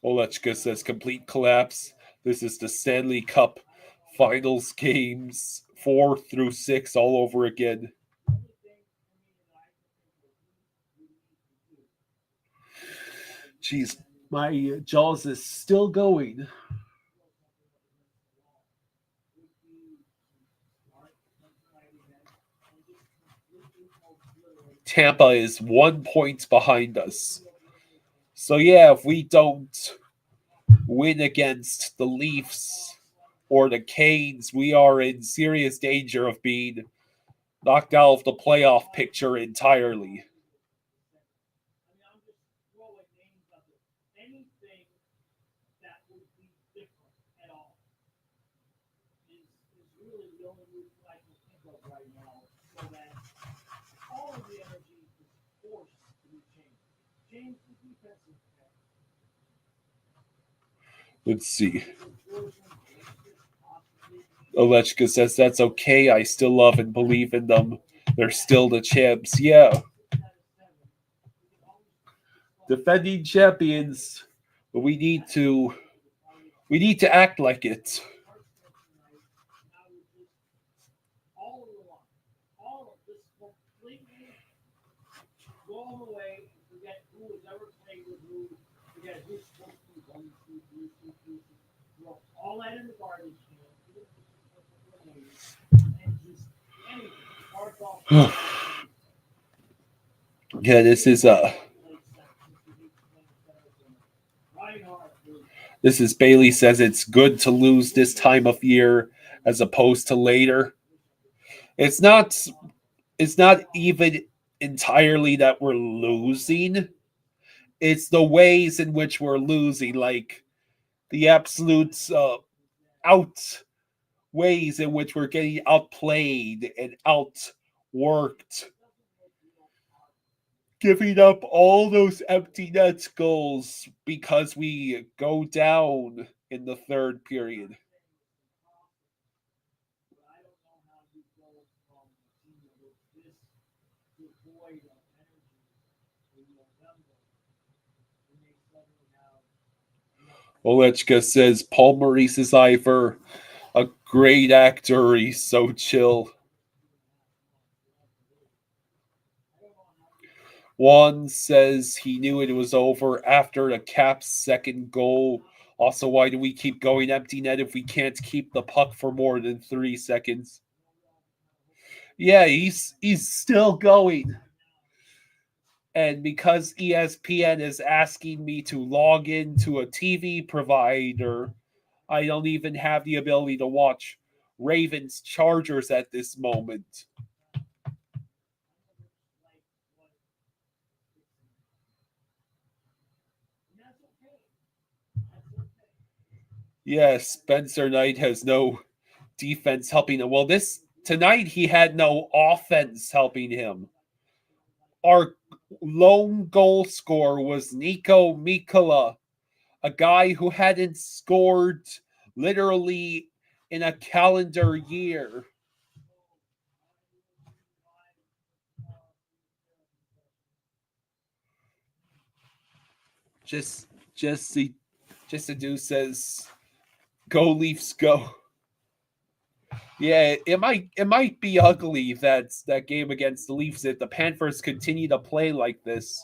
Olechka says complete collapse. This is the Stanley Cup Finals games 4 through 6 all over again. Jeez, My Jaws is still going. Tampa is 1 point behind us. So yeah, if we don't win against the Leafs or the Canes, we are in serious danger of being knocked out of the playoff picture entirely. I'm just throwing names up there. Anything that would be different at all is really the only reason I can think of right now, so that all of the energy is forced to be changed. Change the defensive play. Let's see. Olechka says that's okay. I still love and believe in them. They're still the champs. Yeah. Defending champions, but we need to act like it. All of the line, all of this completely go all the way and forget who has ever played with who, forget who's supposed to be 1, 2, 3, 2, 2, 2. Throw all that in the garbage can, and just anything. Start off. Yeah, this is this is Bailey says it's good to lose this time of year as opposed to later. It's not even entirely that we're losing. It's the ways in which we're losing, like the absolute out ways in which we're getting outplayed and outworked, giving up all those empty net goals because we go down in the third period. Olechka says Paul Maurice is either a great actor or he's so chill. Juan says he knew it was over after the Caps' second goal. Also, why do we keep going empty net if we can't keep the puck for more than 3 seconds? Yeah, he's still going. And because ESPN is asking me to log into a TV provider, I don't even have the ability to watch Ravens Chargers at this moment. Yes, Spencer Knight has no defense helping him. Well, tonight he had no offense helping him. Our lone goal scorer was Nico Mikkola, a guy who hadn't scored literally in a calendar year. Just a dude says, "Go Leafs, go." Yeah, it might be ugly that game against the Leafs if the Panthers continue to play like this.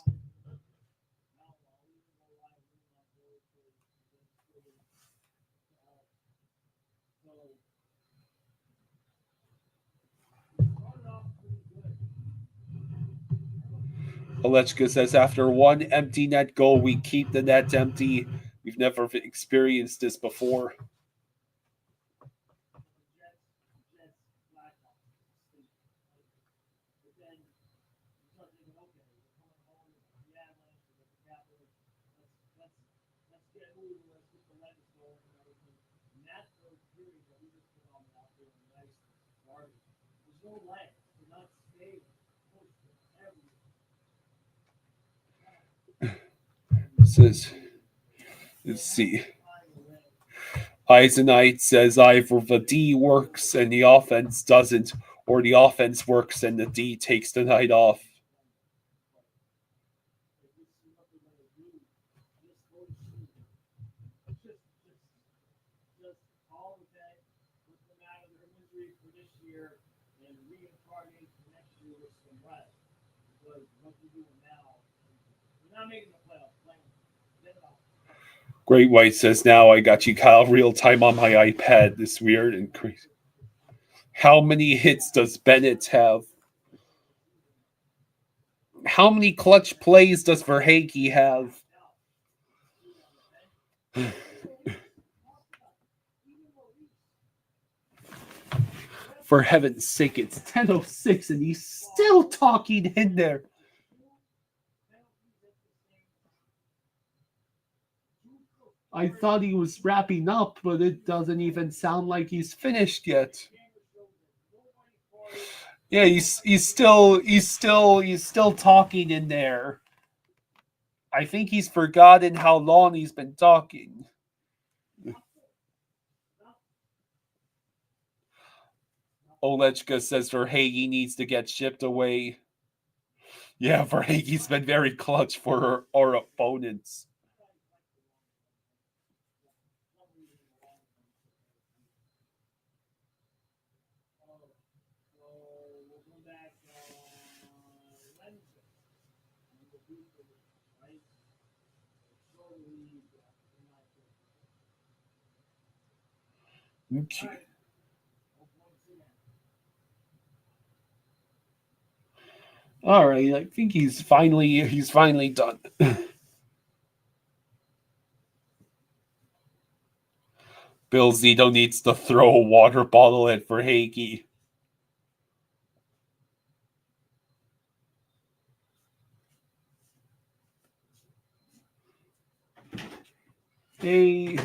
Olechka says after one empty net goal, we keep the net empty. We've never experienced this before. Says, let's see. Eisenite says either the D works and the offense doesn't, or the offense works and the D takes the night off. Great White says, now I got you, Kyle, real time on my iPad. This weird and crazy. How many hits does Bennett have? How many clutch plays does Verhaeghe have? For heaven's sake, it's 10:06 and he's still talking in there. I thought he was wrapping up, but it doesn't even sound like he's finished yet. Yeah, he's still talking in there. I think he's forgotten how long he's been talking. Olechka says Verhaeghe needs to get shipped away. Yeah, Verhaeghe's been very clutch for our opponents. Okay. All right, I think he's finally done. Bill Zito needs to throw a water bottle at Verhaeghe. Hey,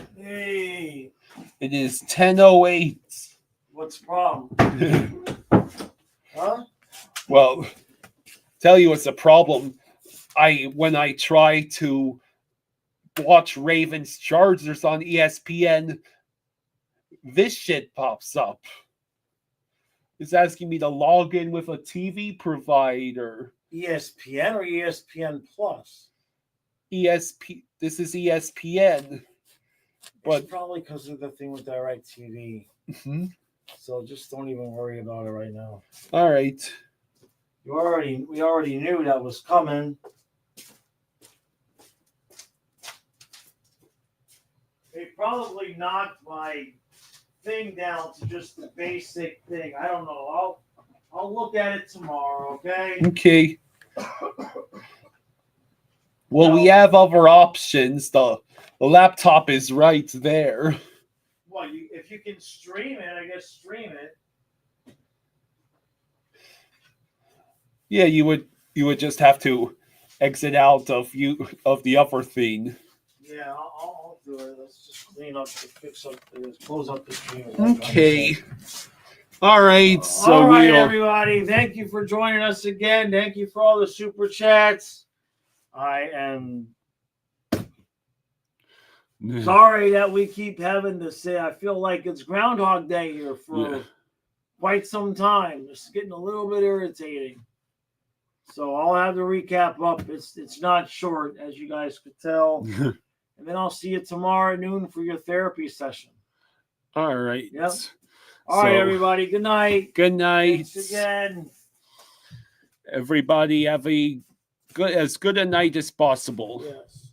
it is 10:08. What's the problem? Huh? Well, tell you what's the problem. When I try to watch Ravens Chargers on ESPN, this shit pops up. It's asking me to log in with a TV provider. ESPN or ESPN Plus? This is ESPN. But It's probably because of the thing with DirecTV. Mm-hmm. So just don't even worry about it right now. All right. We already knew that was coming. They probably knocked my thing down to just the basic thing. I don't know. I'll look at it tomorrow, okay? Okay. Well, we have other options. The laptop is right there. Well, if you can stream it, I guess stream it. Yeah, you would just have to exit out of the other thing. Yeah, I'll do it. Let's just close up the stream. Okay. All right. So all right, everybody. Thank you for joining us again. Thank you for all the super chats. I am sorry that we keep having to say. I feel like it's Groundhog Day here for quite some time. It's getting a little bit irritating. So I'll have the recap up. It's not short, as you guys could tell. And then I'll see you tomorrow at noon for your therapy session. All right. Yep. All right, everybody. Good night. Good night. Thanks again. Everybody have as good a night as possible. Yes.